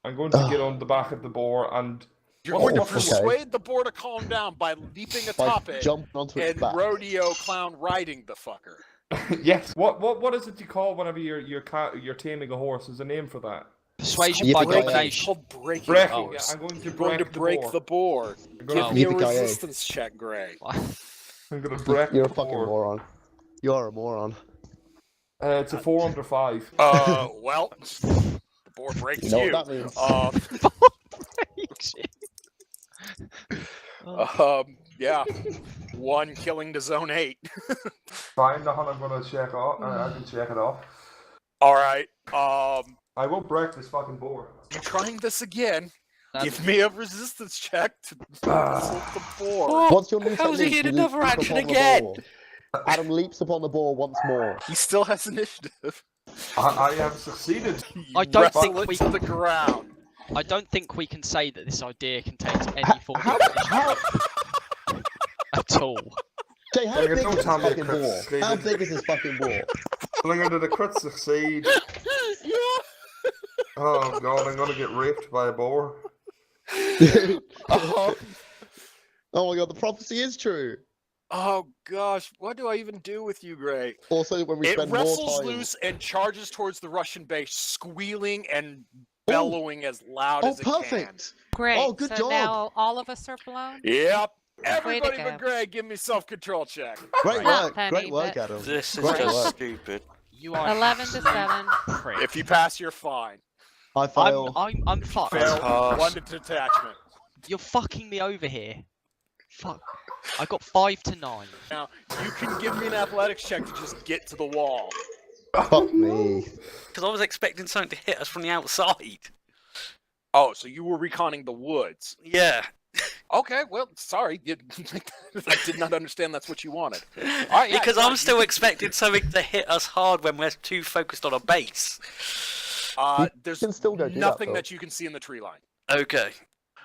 I'm going to get on the back of the boar and You're going to okay. persuade the boar to calm down by leaping atop it Jumping onto its and back. rodeo clown riding the fucker. yes. What is it you call whenever you're taming a horse? There's a name for that. Persuasion Yippee-ki-yay. by It's domination. called breaking Breaking. the Yeah, horse. I'm going to You're going to break the the boar. I'm Give gonna, me a Yippee-ki-yay. resistance check, Gray. I'm gonna break You're a the fucking boar. moron. You're a moron. It's a 4 under 5. Well, the boar breaks You know what that means? Yeah. 1 killing to zone 8. Fine, nothing I'm gonna check off. I can check it off. All right. I won't break this fucking boar. I'm trying this again. That's- Give me a resistance check to insult the boar. Oh, What's your new how's he technique? hit You another leap action upon the again? ball. Adam leaps upon the ball once more. He still has initiative. I have succeeded. You I don't wrestle think it we- to the ground. I don't think we can say that this idea contains any form of How, at all. Jay, how Like, big don't is this tell me it fucking crits ball? succeeded. How big is this fucking ball? Slinger, did a crit succeed? Oh god, I'm gonna get raped by a boar. Oh, Oh my god, the prophecy is true. oh gosh, what do I even do with you, Gray? Also, when we It spend more wrestles time... loose and charges towards the Russian base, squealing and bellowing as loud Oh, as it can. perfect! Great. Oh, good so job. now all of us are blown? Yep. Way to Everybody go. but Greg, give me self-control check. Great Not work, funny, great work, but- Adam. This is Great just work. stupid. You are 11 to 7. prick. If you pass, you're fine. I fail. I'm fucked. Fail, pass. 1 to detachment. You're fucking me over here. Fuck. I got 5 to 9. Now, you can give me an athletics check to just get to the wall. Fuck me. Because I was expecting something to hit us from the outside. Oh, so you were reconning the woods. Yeah. Okay, well, sorry. I did not understand that's what you wanted. Alright, yeah, Because yeah, I'm you still expecting something to hit us hard when we're too focused on a base. There's can still go do that, nothing though. that you can see in the tree line. Okay.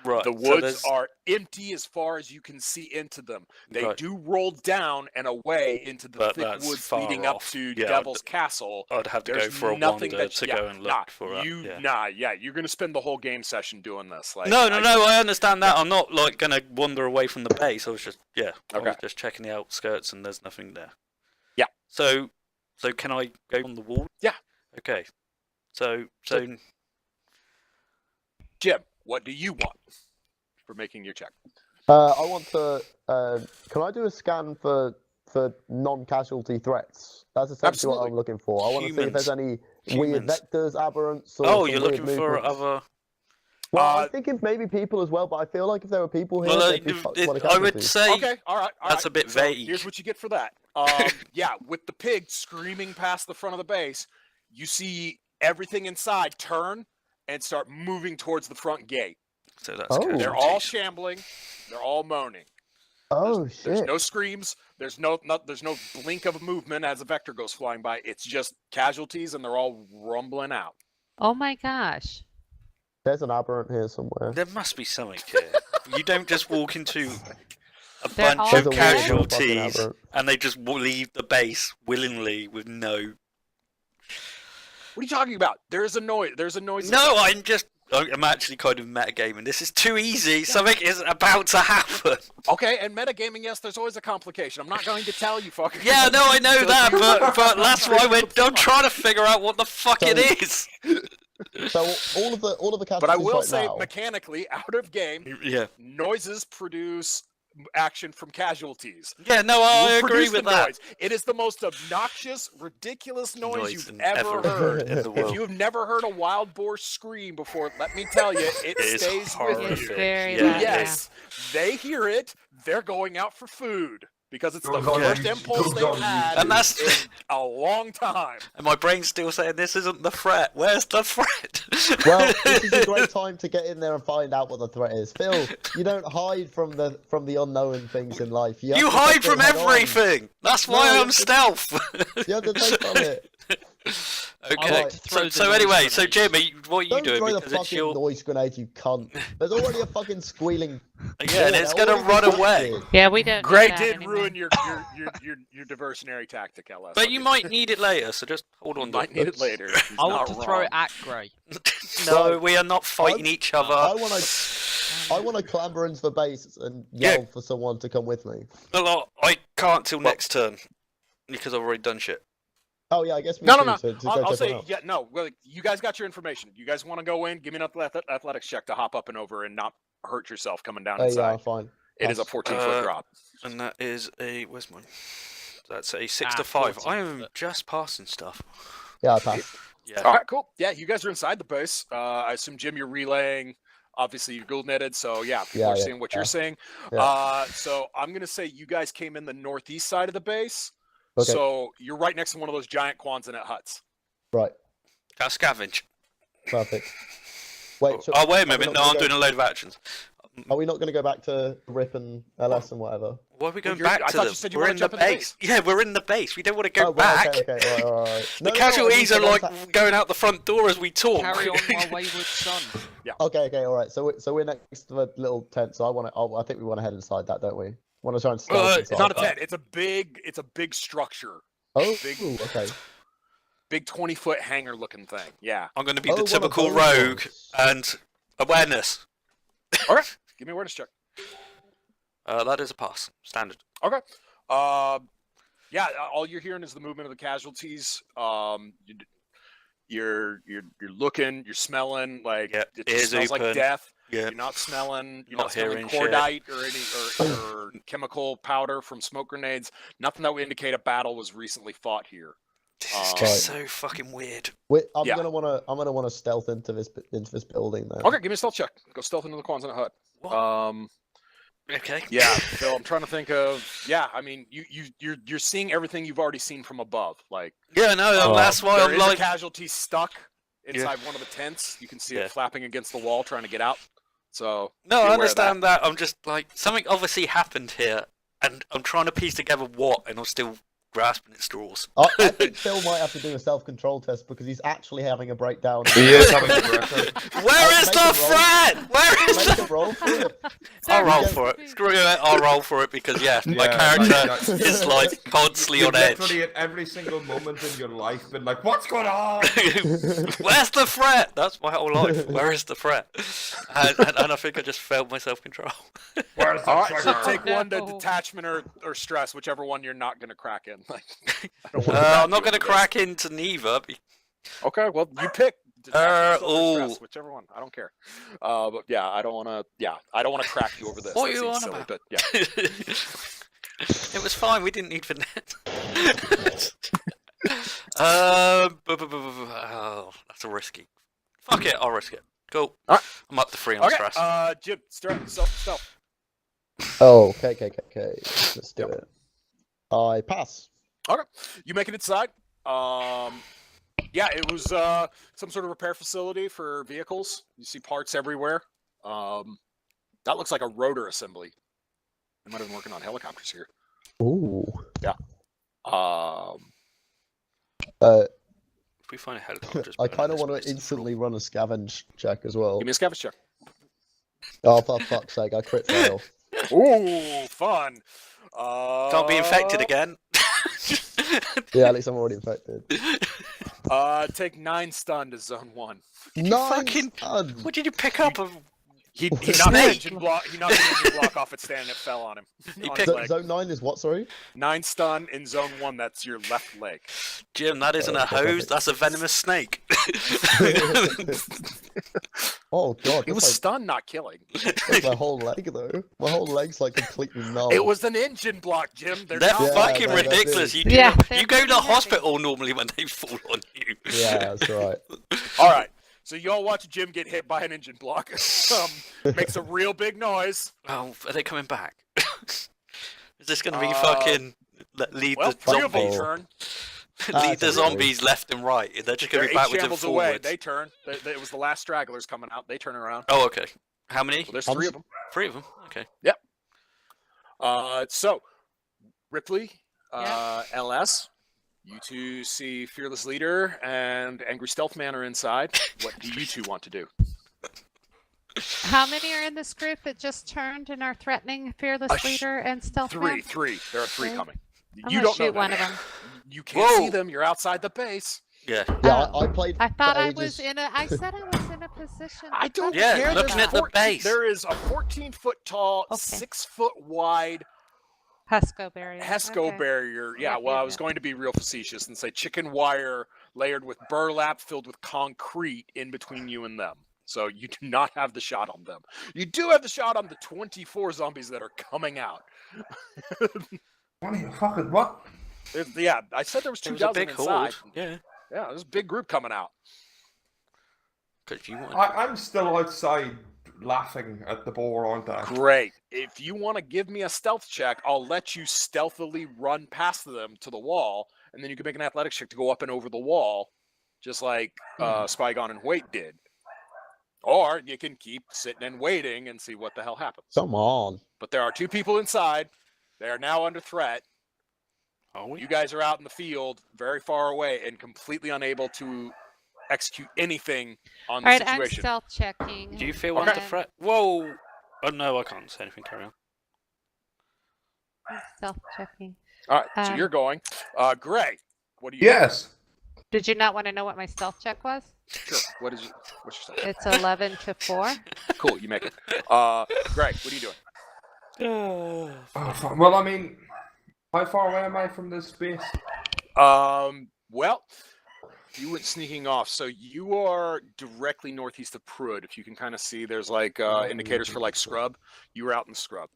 Right. The woods are empty as far as you can see into them. They do roll down and away into the thick woods leading up to Devil's Castle. I'd have to go for a wander to go and look for it. You're going to spend the whole game session doing this. Like, no, I understand that. I'm not like going to wander away from the base. I was just, I was just checking the outskirts and there's nothing there. Yeah. So can I go on the wall? Yeah. Okay. So Jim, what do you want for making your check? I want to. Can I do a scan for non-casualty threats? That's essentially what I'm looking for. I want to see if there's any weird vectors, aberrants, or you're looking for other. Well, I'm thinking maybe people as well, but I feel like if there were people here, I would say okay, all right, that's a bit vague. So here's what you get for that. With the pig screaming past the front of the base, you see everything inside turn and start moving towards the front gate. So that's they're all shambling, they're all moaning. Shit! There's no screams. There's no blink of movement as a vector goes flying by. It's just casualties, and they're all rumbling out. Oh my gosh! There's an aberrant here somewhere. There must be something here. You don't just walk into a They're bunch all of dead? casualties and they just leave the base willingly with no. What are you talking about? There's a noise. There's a noise. No, I'm actually kind of metagaming. This is too easy. Yeah. Something is about to happen. Okay, and metagaming, yes, there's always a complication. I'm not going to tell you, fucker. Yeah, no, I know that, but that's why I'm trying to figure out what the fuck it is. So all of the casualties. But I will say, now, mechanically, out of game, noises produce action from casualties. Yeah, no, I agree with that. Noise. It is the most obnoxious, ridiculous noise you've ever heard. If you have never heard a wild boar scream before, let me tell you, it stays with you. It's very yes, they hear it. They're going out for food. Because it's the first impulse they've had in a long time. And my brain's still saying, this isn't the threat. Where's the threat? Well, this is a great time to get in there and find out what the threat is. Phil, you don't hide from the unknown things in life. You hide from everything! That's why I'm stealth! You have to take on it. Okay, so anyway, so Jimmy, what are you Don't doing? throw the Because it's fucking your... noise grenade, you cunt. There's already a fucking squealing... Yeah, and it's gonna run away. Yeah, we don't. Gray did ruin your diversionary tactic, LS. But you might need it later, so just hold on. You might need it later. I want to throw it at Gray. No, we are not fighting each other. I want to clamber into the base and yell for someone to come with me. Alot, I can't till next turn because I've already done shit. Oh yeah, I guess. No. I'll say no. Well, you guys got your information. You guys want to go in? Give me an athletics check to hop up and over and not hurt yourself coming down inside. Yeah, fine. It is a 14-foot drop. And that is a where's mine? That's a 6 to 5. I am just passing stuff. Yeah, I passed. Yeah. All right, cool. Yeah, you guys are inside the base. I assume Jim, you're relaying. Obviously, you're gold netted, so people are seeing what you're seeing. Yeah. So I'm gonna say you guys came in the northeast side of the base. Okay. So you're right next to one of those giant Quonset huts. Right. Can I scavenge? Perfect. Wait. So wait a minute. No, I'm doing a load of actions. Are we not going to go back to Rip and LS and whatever? Why are we going back to them? You said you we're wanted in to the jump in the base. Yeah, we're in the base. We don't want to go Right, back. Okay. All right. The casualties are like going out the front door as we talk. Carry on, my wayward son. Yeah. Okay. All right. So we're next to the little tent. So I think we want to head inside that, don't we? Want to try and stealth It's not a tent. It's a big structure. Oh. Big, okay. Big 20-foot hangar-looking thing. Yeah. I'm going to be the typical rogue and awareness. All right. Give me an awareness check. That is a pass. Standard. Okay. Yeah. All you're hearing is the movement of the casualties. You're looking. You're smelling. Like it just smells like death. Yeah. You're not smelling. You're not hearing smelling cordite or any or chemical powder from smoke grenades. Nothing that would indicate a battle was recently fought here. This is just so fucking weird. I'm gonna wanna stealth into this building then. Okay, give me a stealth check. Go stealth into the Quonset hut. What? Okay. Yeah, Phil. I'm trying to think of. Yeah, I mean, you're seeing everything you've already seen from above. Like. Yeah, no, that's why I'm like. A casualty stuck inside one of the tents. You can see it flapping against the wall, trying to get out. So. No, I understand that. I'm just like something obviously happened here, and I'm trying to piece together what, and I'm still grasping at straws. I think Phil might have to do a self-control test because he's actually having a breakdown. He is having a breakdown. Where is make the him roll. threat? Where is Make the... a roll for it. I'll roll Yes. for it. Screw it, I'll roll for it because, yeah, my Yeah, character like, is, like, constantly You've on edge. literally at every single moment in your life been like, what's going on? Where's the threat? That's my whole life. Where is the threat? And I think I just failed my self-control. Where's the All right, so trigger? take one to No. detachment or stress, whichever one you're not gonna crack in. Like, I don't I'm wanna not you going to over this. crack into neither. Okay, well you pick. Detachment or stress, ooh. whichever one. I don't care. But yeah, I don't want to. Yeah, I don't want to crack you over this. What That are you seems on silly, about? but yeah. It was fine. We didn't need the net. Oh, that's a risky. Fuck it, I'll risk it. Cool. Alright. I'm up to 3 on Okay, stress. Jim, stealth. Oh, okay. Let's do it. I pass. Okay, you make it inside. Yeah, it was some sort of repair facility for vehicles. You see parts everywhere. That looks like a rotor assembly. They might have been working on helicopters here. Ooh. If we find a helicopter, just I burn kind of this want place to to the instantly run a scavenge check as well. Give me a scavenge check. Oh, for fuck's sake, I crit fail. Ooh, fun. Can't be infected again. Yeah, at least I'm already infected. Take 9 stun to zone 1. fucking- stun. What did you pick up? He knocked the Snake. engine block. He knocked the engine block off its stand and it fell on him. He On picked- his leg. Zone 9 is what, sorry? 9 stun in zone 1. That's your left leg. Jim, that isn't a hose. That's a venomous snake. Oh god, It was that's stun, not killing. like my whole leg though. My whole leg's like completely numb. It was an engine block, Jim. They're They're not Yeah, fucking no, that's ridiculous. it. You, Yeah, you they're go to pretty heavy. hospital normally when they fall on you. Yeah, that's right. All right. So y'all watch Jim get hit by an engine block. Makes a real big noise. Oh, are they coming back? Is this going to be Uh, fucking lead Well, the 3 of them zombies? turn. Lead the That's zombies left and right. They're just going They're to be 8 backwards and shambles away. forwards. They turn. It was the last stragglers coming out. They turn around. Oh, okay. How many? Well, there's I'm 3 s- of them. 3 of them. Okay. So, Ripley, Yeah. LS, you two see Fearless Leader and Angry Stealth Man are inside. What do you two want to do? How many are in this group that just turned and are threatening Fearless Leader and Stealth Man? 3. There are 3 Okay. coming. I'm You gonna don't know shoot one of them. them. You can't see Whoa. them. You're outside the base. Yeah. Yeah, Oh. I played. I thought for I ages. was in a. I said I was in a position. I don't Yeah, care. looking There's at the 14 base. There is a 14-foot tall, Okay. 6-foot wide Pesco barrier. HESCO okay. barrier. Yeah, well, I was going to be real facetious and say chicken wire layered with burlap filled with concrete in between you and them. So you do not have the shot on them. You do have the shot on the 24 zombies that are coming out. What are you fucking what? Yeah, I said there was It was a 2,000 big inside. horde. Yeah. Yeah, there's a big group coming out. Because you want. I'm still outside laughing at the boar, aren't I? Great. If you want to give me a stealth check, I'll let you stealthily run past them to the wall, and then you can make an athletics check to go up and over the wall, just like Spygon and Huate did. Or you can keep sitting and waiting and see what the hell happens. Come on. But there are 2 people inside. They are now under threat. Are we? You guys are out in the field, very far away, and completely unable to execute anything on All the right, I'm situation. stealth checking. Do you feel Okay. under threat? Whoa! Oh no, I can't say anything. Carry on. I'm stealth checking. All right, so Um, you're going. Gray, what do you? Yes. Did you not want to know what my stealth check was? Sure. What's your stealth? It's 11 to 4. Cool, you make it. Gray, what are you doing? Oh, fuck. Well, I mean, how far away am I from this base? Well, you went sneaking off, so you are directly northeast of Prud. If you can kind of see, there's like indicators for like scrub. You were out in the scrub.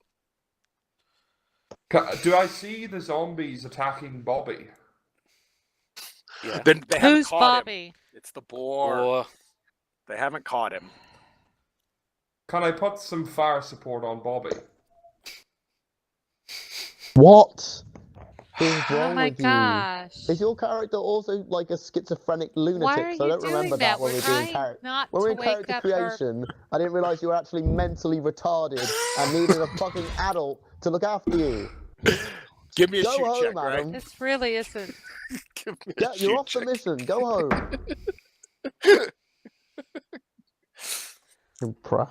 Do I see the zombies attacking Bobby? Yeah. Then they haven't Who's caught him. Bobby? It's the boar. Or They haven't caught him. Can I put some fire support on Bobby? What is Oh wrong my with you? gosh. Is your character also like a schizophrenic Why lunatic? are So I you don't doing remember that? that when We're we were doing trying character. not When we to were in wake character up her. creation, I didn't realise you were actually mentally retarded and needed a fucking adult to look after you. Give me a Go shoot home, check, Greg. Adam. This really isn't. Give me a Yeah, you're shoot off the check. mission. Go home. You Prat.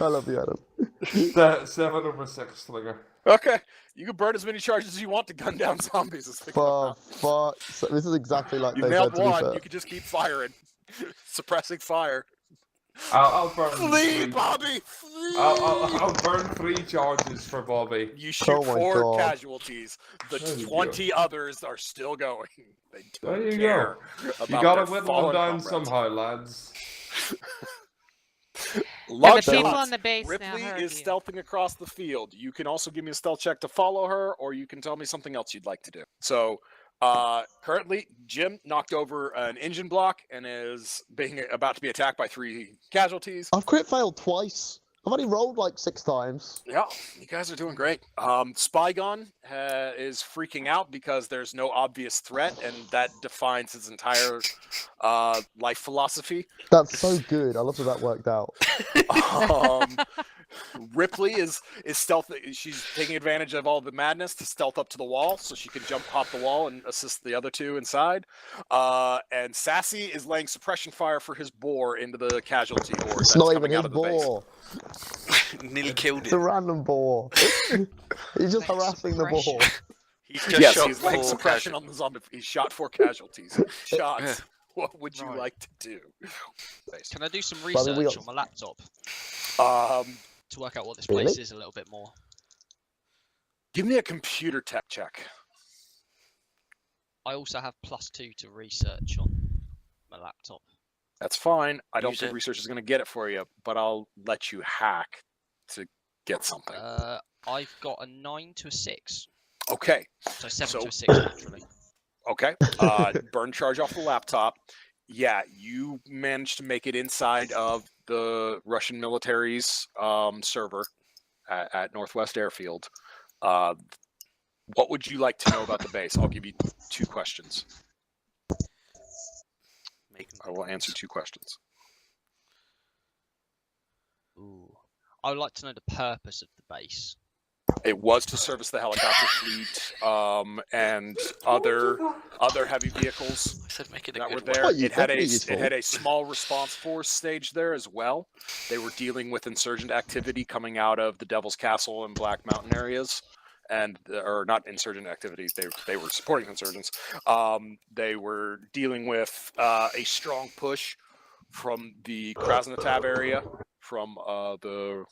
I love you, Adam. 7/6, Slinger. Okay, you can burn as many charges as you want to gun down zombies. As they come out. Fuck. So this is exactly like You they nailed said, to be one. fair. You can just keep firing, suppressing fire. I'll burn Flee, 3. Bobby! Flee! I'll burn 3 charges for Bobby. You shoot Oh my 4 God. casualties. The There you 20 others are still going. They There don't you care You about gotta their whittle fallen them down comrades. somehow, lads. And Log the people shots. on the base now Ripley heard is you. stealthing across the field. You can also give me a stealth check to follow her, or you can tell me something else you'd like to do. So, currently, Jim knocked over an engine block and is about to be attacked by 3 casualties. I've crit failed twice. I've only rolled like 6 times. Yeah, you guys are doing great. Spygon is freaking out because there's no obvious threat, and that defines his entire life philosophy. That's so good. I love that that worked out. Ripley is stealth. She's taking advantage of all the madness to stealth up to the wall, so she can hop the wall and assist the other 2 inside. And Sassy is laying suppression fire for his boar into the casualty horde It's that's not coming even out his of the base. boar. Nearly killed It's a him. random boar. He's just Thanks, harassing the suppression. boar. He's just Yes, shot he's laying 4 suppression on the zombie. He shot 4 casualties. Shots. What would you Right. like to do? Can I do some Well, I mean, research on my laptop to work out what this Really? place is a little bit more? Give me a computer tech check. I also have +2 to research on my laptop. That's fine. I don't Use think it. research is going to get it for you, but I'll let you hack to get something. I've got a 9 to a 6, Okay. so 7 So- to a 6 naturally. Okay. Burn charge off the laptop. Yeah, you managed to make it inside of the Russian military's server at Northwest Airfield. What would you like to know about the base? I'll give you 2 questions. I will answer 2 questions. Ooh. I would like to know the purpose of the base. It was to service the helicopter fleet and other heavy vehicles I said make it a that good were one. there. Oh, It had definitely useful. a small response force stage there as well. They were dealing with insurgent activity coming out of the Devil's Castle and Black Mountain areas, or not insurgent activities. They were supporting insurgents. They were dealing with a strong push from the Krasnotab area, from the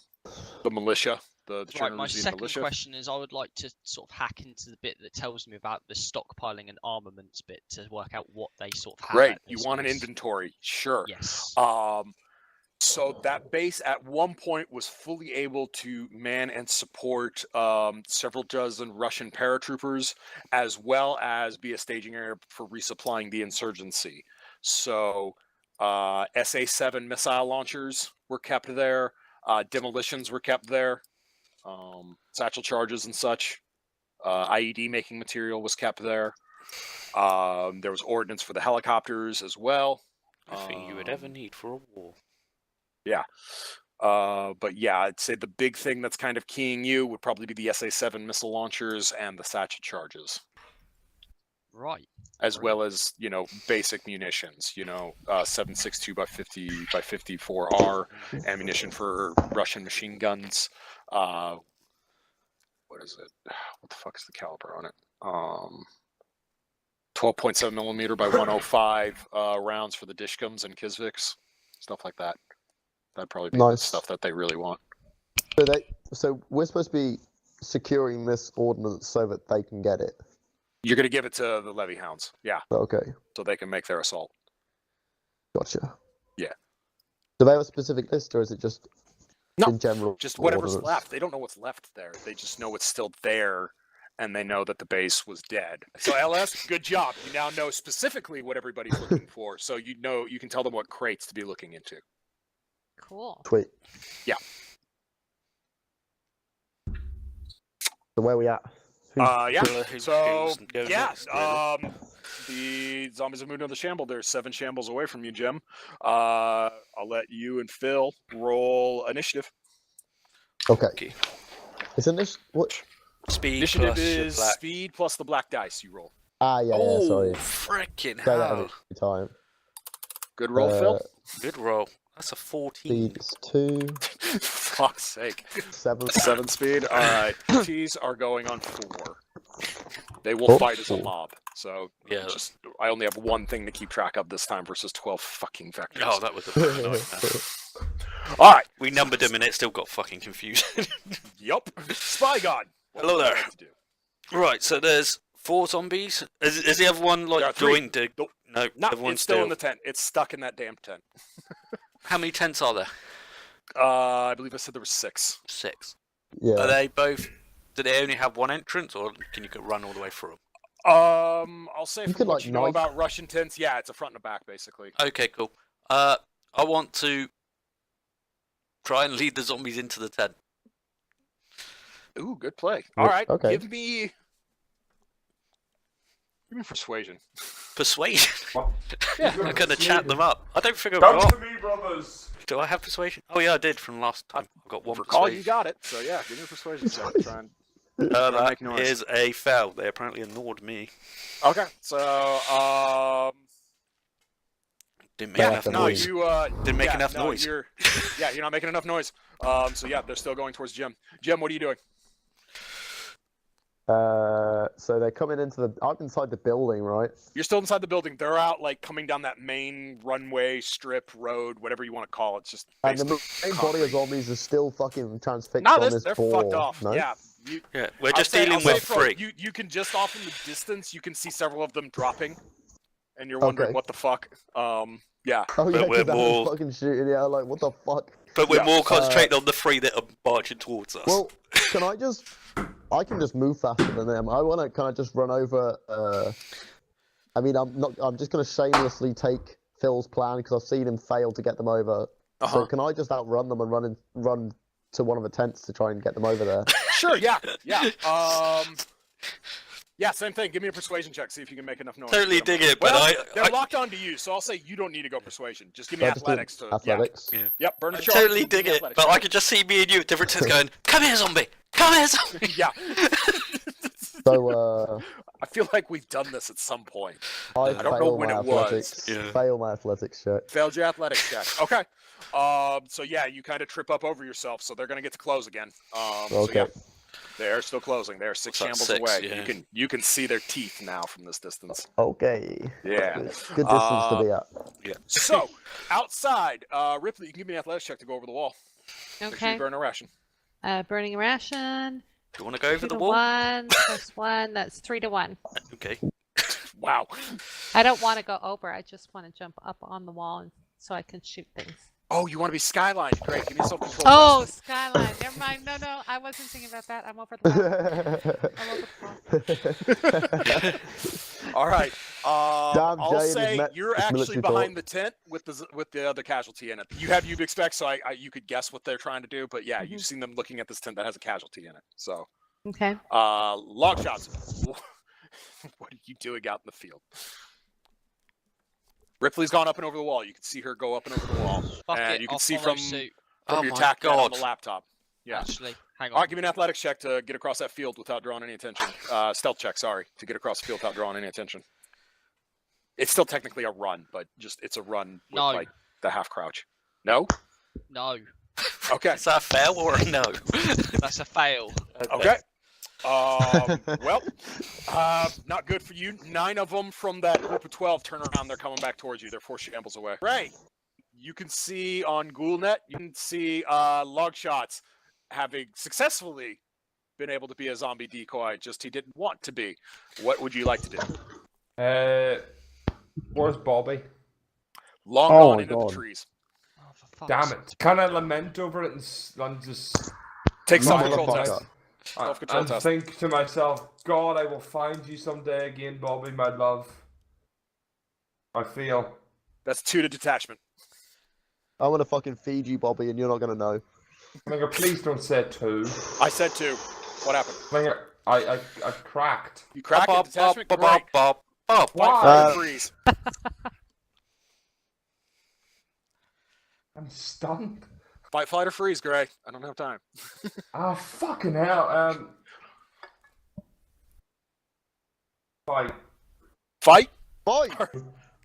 militia. The Right, my Chernobyl second militia. question is I would like to sort of hack into the bit that tells me about the stockpiling and armaments bit to work out what they sort of have. Great. at You this want an base. inventory? Sure. Yes. So that base at one point was fully able to man and support several dozen Russian paratroopers, as well as be a staging area for resupplying the insurgency. So SA-7 missile launchers were kept there. Demolitions were kept there. Satchel charges and such. IED making material was kept there. There was ordnance for the helicopters as well. Everything you would ever need for a war. But yeah, I'd say the big thing that's kind of keying you would probably be the SA-7 missile launchers and the satchel charges, Right. as well as, basic munitions, 7.62 by 54R ammunition for Russian machine guns. What is it? What the fuck is the caliber on it? 12.7 millimeter by 105 rounds for the Dishkums and Kizviks, stuff like that. That'd probably be the Nice. stuff that they really want. So we're supposed to be securing this ordnance so that they can get it. You're going to give it to the Levy Hounds, yeah, Okay, so they can make their assault. gotcha. Yeah. Do they have a specific list, or is it just No, in general? Just whatever's ordnance? left. They don't know what's left there. They just know it's still there, and they know that the base was dead. So LS, good job. You now know specifically what everybody's looking for, so you can tell them what crates to be looking into. Cool. Sweet. Yeah. So where we at? Yeah. Who So goes yeah, next, really? the zombies have moved into the shamble. They're 7 shambles away from you, Jim. I'll let you and Phil roll initiative. Okay. Okay. Isn't this what? Speed Initiative plus your is black. speed plus the black dice you roll. Ah, yeah, Oh, sorry. freaking Say that every hell! time. Good roll, Phil. Good roll. That's a 14. Speed is 2, Fuck's sake. 7. 7 speed. All right. T's are going on 4. They will Oh. fight as a mob. So Yeah. I only have one thing to keep track of this time versus 12 fucking vectors. Oh, that was a bit nightmare. All right. We numbered them and it still got fucking confused. Yup. Spygon. What Hello would you there. like to do? Right, so there's 4 zombies. Is the other one There are like 3. joined? To... Nope. No, No, everyone's it's still in the tent. It's stuck in that damn tent. How many tents are there? I believe I said there was 6. 6. Yeah. Are they both? Do they only have one entrance, or can you run all the way through them? I'll say You from could, what like, you know knife- about Russian tents, yeah, it's a front and a back basically. Okay, cool. I want to try and lead the zombies into the tent. Ooh, good play. Yeah, All right, okay. give me persuasion. Persuasion. What? Yeah, I'm gonna chat them up. I don't think I've Come got. to me, brothers. Do I have persuasion? Oh yeah, I did from last time. I've got 1 Recall you persuasion. got it, so yeah, give me a persuasion check. Try and... That make noise. is a fail. They apparently ignored me. Okay, so Didn't make Yeah, enough the no, noise. you Didn't make yeah, enough no, noise. You're not making enough noise. So yeah, they're still going towards Jim. Jim, what are you doing? So they're coming into the. I'm inside the building, right? You're still inside the building. They're out, like coming down that main runway, strip, road, whatever you want to call it. It's just And the basically main body of concrete. zombies is still fucking transfixed No, on this they're boar. fucked off. No? Yeah, Yeah, we're I'll just say- dealing I'll with say from- 3. You can just off in the distance, you can see several of them dropping, and you're wondering Okay. what the fuck. Yeah. Oh yeah, we're because more- fucking shooting. Yeah, like what the fuck. But we're Yeah, more concentrated on the 3 that are marching towards us. Well, can I just? I can just move faster than them. I want to kind of just run over. I mean, I'm not. I'm just gonna shamelessly take Phil's plan because I've seen him fail to get them over. Uh-huh. So can I just outrun them and run to one of the tents to try and get them over there? Sure. Yeah. Yeah. Yeah. Same thing. Give me a persuasion check. See if you can make enough noise. Totally Get 'em dig it, but Well, I they're locked onto you, so I'll say you don't need to go persuasion. Just give me I'll just do athletics to. athletics. Yeah. Yep. Burn a I charge. totally give me dig it, athletics but check. I could just see me and you at different times going, "Come here, zombie! Come here, zombie!" Yeah. So I feel like we've done this at some point. I don't know fail when my it was. athletics. Yeah. Fail my athletics check. Failed your athletics check. Okay. So yeah, you kind of trip up over yourself, so they're gonna get to close again. So Okay. yeah, they're still closing. They're 6 What's that, shambles 6? away. Yeah. You can see their teeth now from this distance. Okay. Yeah. Good distance to be at. So outside, Ripley, you can give me an athletics check to go over the wall. Make sure you Okay. burn a ration. Burning a ration. Do you want to go over 2 the to wall? 1 plus 1. That's 3 to 1. Okay. Wow. I don't want to go over. I just want to jump up on the wall so I can shoot things. Oh, you want to be skyline? Great. Give me a self-control. Oh, skyline. Never mind. No, I wasn't thinking about that. I'm over the wall. I'm over the wall. All right. Damn, I'll Jay and his say Met- you're his actually military behind talk. the tent with the other casualty in it. You have Ubix spec, so you could guess what they're trying to do. But yeah, you've seen them looking at this tent that has a casualty in it. So, Okay. log shots. What are you doing out in the field? Ripley's gone up and over the wall. You can see her go up and over the wall, Fuck and it, you can I'll see follow from suit. Oh your my tac pad on God. the laptop. Yeah. Actually, hang All on. right, give me an athletics check to get across that field without drawing any attention. Stealth check, sorry, to get across the field without drawing any attention. It's still technically a run, but just it's a run with No. like the half crouch. No? No, Okay. Is that a fail or a no? that's a fail. Okay. Well, not good for you. 9 of them from that group of 12 turn around. They're coming back towards you. They're 4 shambles away. Ray, you can see on GhoulNet, you can see log shots having successfully been able to be a zombie decoy, just he didn't want to be. What would you like to do? Where's Bobby? Long Oh on my into God. the trees. Oh, for fuck's Damn sake. it! Can I lament over it and just Take No, self-control motherfucker. test. Self-control and test. think to myself, God, I will find you someday again, Bobby, my love. I feel. That's 2 to detachment. I'm gonna fucking feed you, Bobby, and you're not gonna know. Flinger, please don't say 2. I said 2. What happened? Flinger, I cracked. You crack it, detachment? Great. Bop. Point Why? for freeze. I'm stunned. Fight, flight, or freeze, Gray. I don't have time. Ah, fucking hell. Fight. Fight. Boy!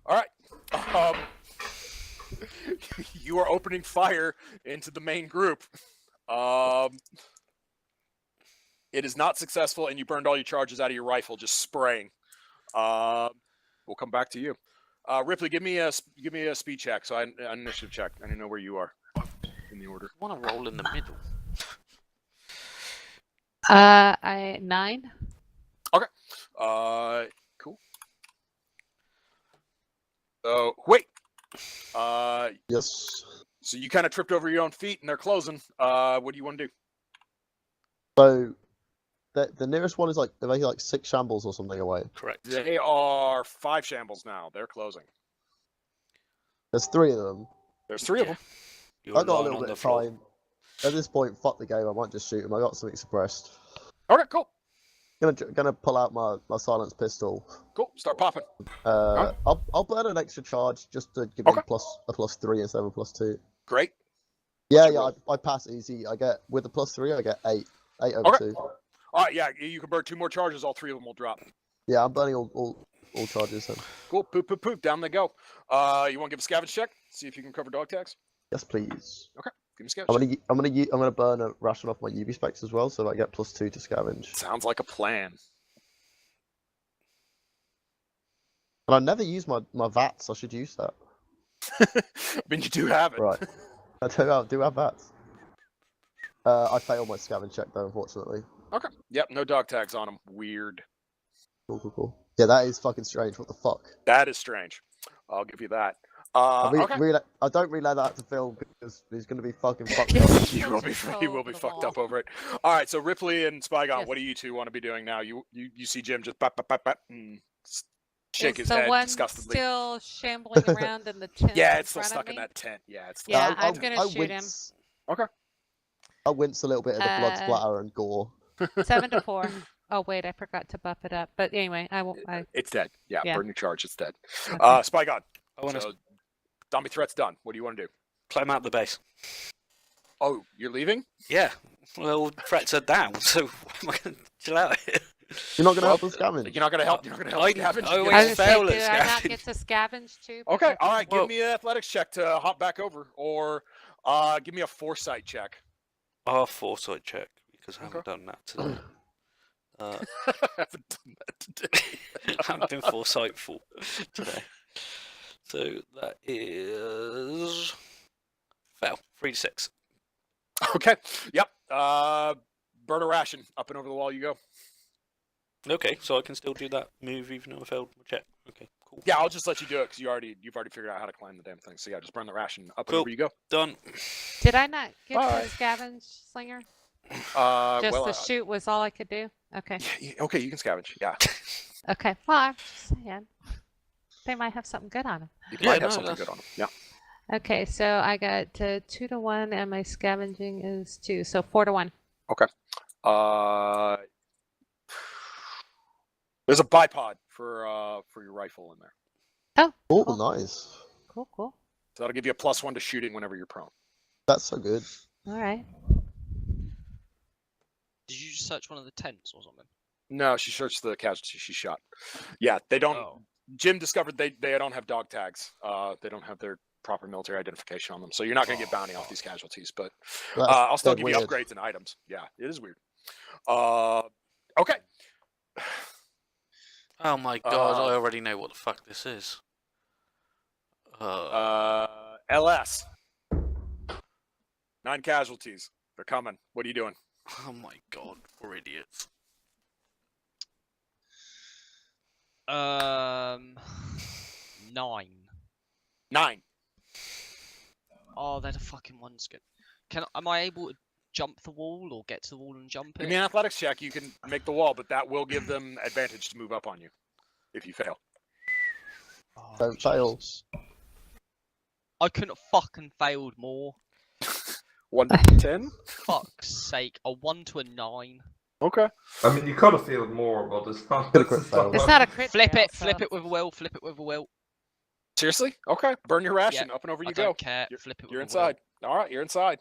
All right. You are opening fire into the main group. It is not successful, and you burned all your charges out of your rifle, just spraying. We'll come back to you. Ripley, give me a speed check. So an initiative check. I don't know where you are in the order. I want to roll in the middle. 9. Okay. Cool. So wait. Yes. So you kind of tripped over your own feet, and they're closing. What do you want to do? So, the nearest one is like, they're making like 6 shambles or something away. Correct. They are 5 shambles now. They're closing. There's 3 of them. There's 3 of them. You're I got a lying little on bit the of floor. time. At this point, fuck the game. I might just shoot him. I got something suppressed. Okay, cool. Gonna pull out my silenced pistol. Cool. Start popping. I'll burn an extra charge just to give me a +3 instead of a +2. Great. Yeah, your roll? I pass easy. I get with the +3, I get 8. 8 over 2. All right, yeah, you can burn 2 more charges. All 3 of them will drop. Yeah, I'm burning all charges then. Cool. Poop, poop, poop. Down they go. You want to give a scavenge check? See if you can cover dog tags. Yes, please. Give me a scavenge. check. I'm gonna burn a ration off my UV specs as well, so I get +2 to scavenge. Sounds like a plan. And I never use my VATs. I should use that. I mean, you do have it. Right. I do have VATs. I failed my scavenge check though, unfortunately. Okay. Yep. No dog tags on them. Weird. Cool. Yeah, that is fucking strange. What the fuck? That is strange. I'll give you that. I Okay. don't relay that to Phil because he's gonna be fucking fucked up. You will be fucked up over it. All right. So Ripley and Spygon, Yes. what do you two want to be doing now? You see Jim just bap, and shake Is his the head one disgustedly. still shambling around in the tent? Yeah, in it's still front stuck of in me? that tent. Yeah, it's. Yeah, I- I'm gonna shoot him. Okay. I wince a little bit of the blood Uh, splatter and gore. 7 to 4. Oh wait, I forgot to buff it up. But anyway, I won't. It's dead. Yeah, Yeah. burn your charge. It's dead. Okay. Spygon. I want to So, zombie threat's done. What do you want to do? climb out the base. Oh, you're leaving? Yeah. Well, threats are down, so am I going to chill out here? You're not gonna Well, help us scavenge. You're not gonna help. You're not gonna help. I scavenge? always You're I gonna- was gonna fail say, at do I not scavenging. get to scavenge too? Okay. Because All right. Well- Give me an athletics check to hop back over, or give me a foresight check. Our foresight check, because I haven't done that today. I haven't done that today. I haven't been foresightful today. So that is... Fail. 3 to 6. Okay. Yep. Burn a ration. Up and over the wall you go. Okay, so I can still do that move even though I failed my check. Okay, cool. Yeah, I'll just let you do it because you've already figured out how to climb the damn thing. So yeah, just burn the ration. Up and Cool. over you go. Done. did I not get All to right. scavenge slinger? Just Well, the shoot was all I could do. Okay. okay, you can scavenge. Yeah, Okay. Well, I'm just saying. They might have something good on them. you Yeah, might have no, something that's- good on them. Yeah. Okay, so I got 2 to 1, and my scavenging is 2, so 4 to 1. There's a bipod for your rifle in there, Oh, Cool. nice. Cool. so that'll give you a +1 to shooting whenever you're prone. That's so good. All right. Did you just search one of the tents or something? No, she searched the casualty she shot. Yeah, they don't. Oh. Jim discovered they don't have dog tags. They don't have their proper military identification on them, so you're not going to get bounty off these casualties. But That's I'll still dead give you weird. upgrades and items. Yeah, it is weird. Okay. Oh my god, Uh, I already know what the fuck this is. LS. 9 casualties. They're coming. What are you doing? Oh my god, we're idiots. 9. 9. Oh, they're the fucking ones. Good. Am I able to jump the wall or get to the wall and jump Give it? me an athletics check. You can make the wall, but that will give them advantage to move up on you if you fail. Oh, Don't fail. I couldn't have fucking failed more. 1 to 10. Fuck's sake. A 1 to a 9. Okay. I mean, you could have failed more, but it's not. Could've crit failed. It's not a crit. Flip fail, it. so- Flip it with a will. Flip it with a will. Seriously? Okay. Burn your ration. Up and over you I go. don't care. You're- Flip it with You're a inside. All right. You're inside.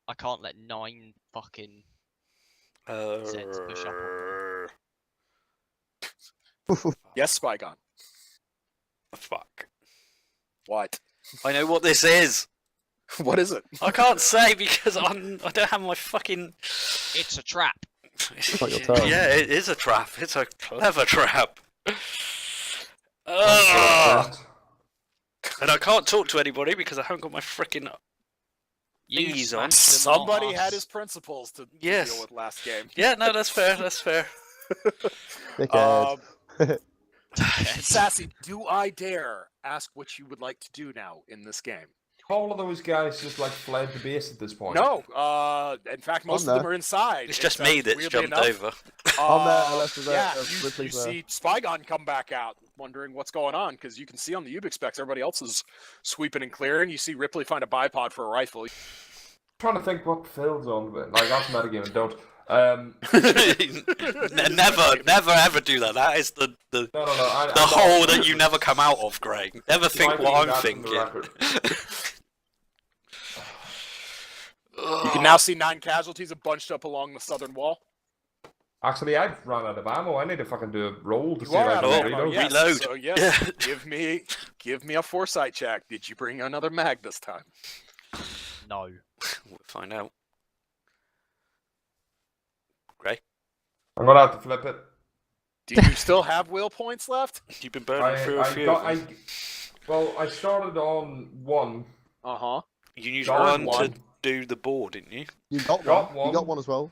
I can't let 9 fucking sets push up on me. Yes, Spygon. Fuck. What? I know what this is. What is it? I can't say because I don't have my fucking. It's a trap. not your turn. Yeah, it is a trap. It's a clever trap. Ugh. And I can't talk to anybody because I haven't got my freaking You thingies on. smashed them, Somebody not had us. his principles to Yes. deal with last game. Yeah, no, that's fair. That's fair. Dickhead. Sassy, do I dare ask what you would like to do now in this game? All of those guys just like fled the base at this point. No. In fact, most of them there. are inside. It's just me that's weirdly jumped enough, over. I'm there, unless there's yeah, you Ripley's there. see Spygon come back out, wondering what's going on, because you can see on the Ubix specs everybody else is sweeping and clearing. You see Ripley find a bipod for a rifle. Trying to think what Phil's on with. Like that's metagame and don't. Never ever do that. That is the No. the hole that you never come out of, Greg. Never think what I'm thinking. You can now see 9 casualties bunched up along the southern wall. Actually, I've run out of ammo. I need to fucking do a roll to You see if are I out of can ammo, reload. yes. Reload. So yes, give me a foresight check. Did you bring another mag this time? No. We'll find out. Greg, I'm gonna have to flip it. Do you still have will points left? you've been burning through a few. Well, I started on 1. Uh-huh. You used got one to do the board, didn't you? You got Got one. You one. got one as well.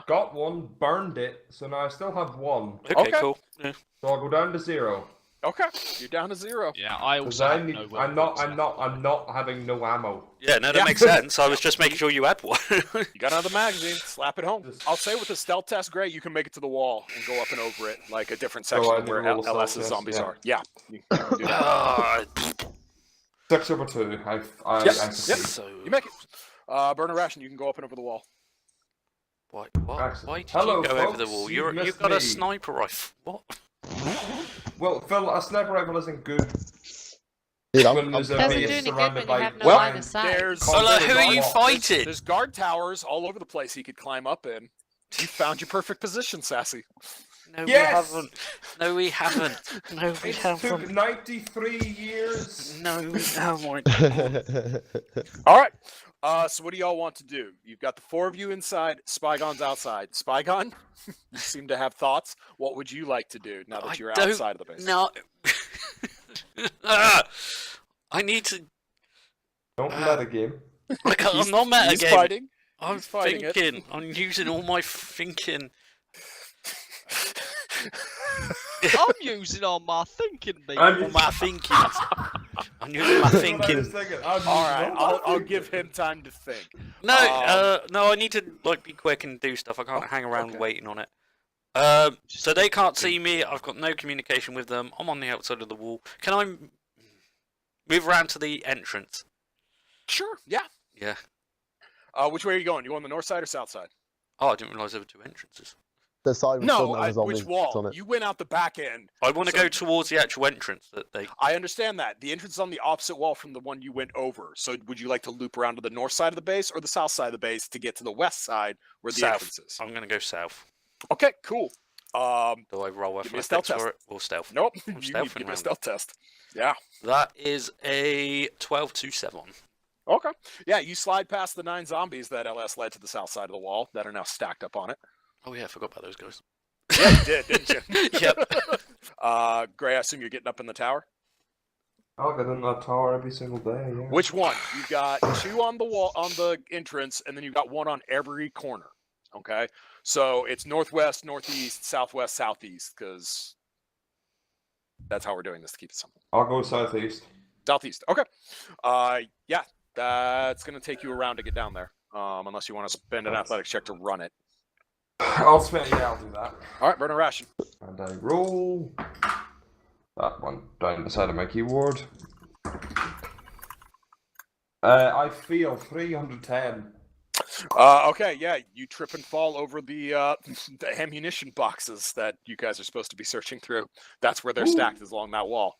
Got 1, burned it, so now I still have 1. Okay, Okay. cool. Yeah. So I'll go down to 0. Okay. You're down to 0. Yeah, I Because also have no I'm not having no ammo. Yeah, no, that Yeah. makes sense. I was just making sure you had one. You got another magazine. Slap it home. I'll say with the stealth test, Gray, you can make it to the wall and go up and over it, like a different So section I of where need to roll a stealth LS's test, zombies yeah. are. Yeah. You can do that. Ah, 6/2. I Yep. succeed. so You make it. Burner ration, you can go up and over the wall. What? Excellent. Why did Hello, you go over the folks. wall? You've You've missed got a me. sniper rifle. What? Well, Phil, a sniper rifle isn't good. Dude, When there's a Doesn't base do any good surrounded when you by have no Well, line of sight. there's Oh, like, who are you There's- fighting? there's guard towers all over the place he could climb up in. You found your perfect position, Sassy. No, Yes! we haven't. No, we haven't. No, we It haven't. took 93 years. No, oh my God. All right. So what do y'all want to do? You've got the 4 of you inside. Spygon's outside. Spygon, you seem to have thoughts. What would you like to do now that I you're don't outside of the base? No. I need to. Don't let a game. I can't, He's- I'm not meta he's game. fighting. I'm he's fighting it. thinking. I'm using all my thinking. I'm using all my thinking, baby. All my thinking. I'm using my thinking. All right. I'll give him time to think. No, no, I need to like be quick and do stuff. I can't hang around okay. waiting on it. So they can't see me. I've got no communication with them. I'm on the outside of the wall. Can I move around to the entrance? Sure. Yeah. Yeah. Which way are you going? You on the north side or south side? Oh, I didn't realise there were 2 entrances. The side with No. doesn't have a Which zombie on wall? it. You went out the back end. I want to So- go towards the actual entrance that they. I understand that. The entrance is on the opposite wall from the one you went over. So would you like to loop around to the north side of the base or the south side of the base to get to the west side where the South. entrance is? I'm going to go south. Okay, cool. Do I roll Give me a athletics stealth for test. it or stealth? Nope. I'm You need to stealthing give me a around. stealth test. Yeah. That is a 12 to 7. Okay. Yeah, you slide past the 9 zombies that LS led to the south side of the wall that are now stacked up on it. Oh yeah, I forgot about those guys. Yeah, you did, didn't you? Yep. Gray, I assume you're getting up in the tower. I'll get in that tower every single day. Yeah. Which one? You've got 2 on the wall on the entrance, and then you've got 1 on every corner. Okay, so it's northwest, northeast, southwest, southeast, because that's how we're doing this to keep it simple. I'll go southeast. Southeast. Okay. Yeah, that's gonna take you around to get down there. Unless you want to spend an athletics check to run it. I'll spend. Yeah, I'll do that. All right, burn a ration. And I roll that one down the side of my keyboard. I feel 310. Okay, yeah, you trip and fall over the the ammunition boxes that you guys are supposed to be searching through. That's where they're stacked, is along that wall.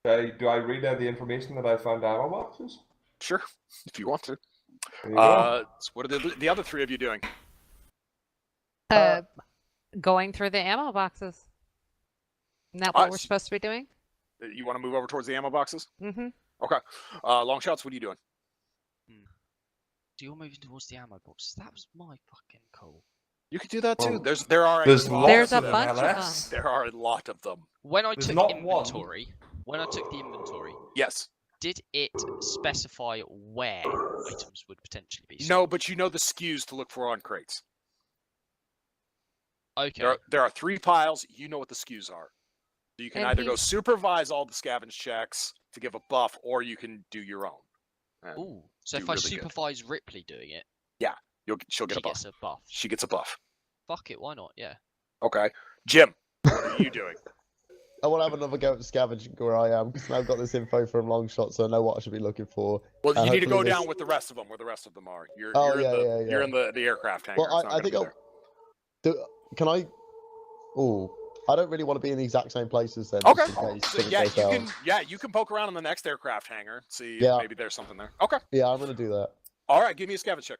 Okay, do I read out the information that I found ammo boxes? Sure, if you want to. There you go. So what are the other three of you doing? Going through the ammo boxes. Isn't that what we're Nice. supposed to be doing? You want to move over towards the ammo boxes? Mm-hmm. Okay. Long shots. What are you doing? So you're moving towards the ammo box. That was my fucking call. You could do that too. Well, There are there's a lot There's a of them. bunch of them. LS. There are a lot of them. When I There's took not inventory, Yes. did it specify where items would potentially be? No, but you know the SKUs to look for on crates. Okay. There are 3 piles. You know what the SKUs are. So you can And either go he's- supervise all the scavenge checks to give a buff, or you can do your own. And Ooh. So do if I really good. supervise Ripley doing it, she'll get she a buff. gets a buff. She gets a buff. Fuck it, why not? Yeah. Okay. Jim, what are you doing? I want to have another go at scavenging where I am, because now I've got this info from long shot, so I know what I should be looking for. Well, you need to go hopefully down this- with the rest of them, where the rest of them are. You're yeah. in the aircraft hangar. Well, It's not I gonna think be I'll... there. Can I... Oh, I don't really want to be in the exact same places then. Okay. Just in case So, things yeah, go you south. can. You can poke around in the next aircraft hangar. See Yeah. if maybe there's something there. Okay. Yeah, I'm going to do that. All right. Give me a scavenge check.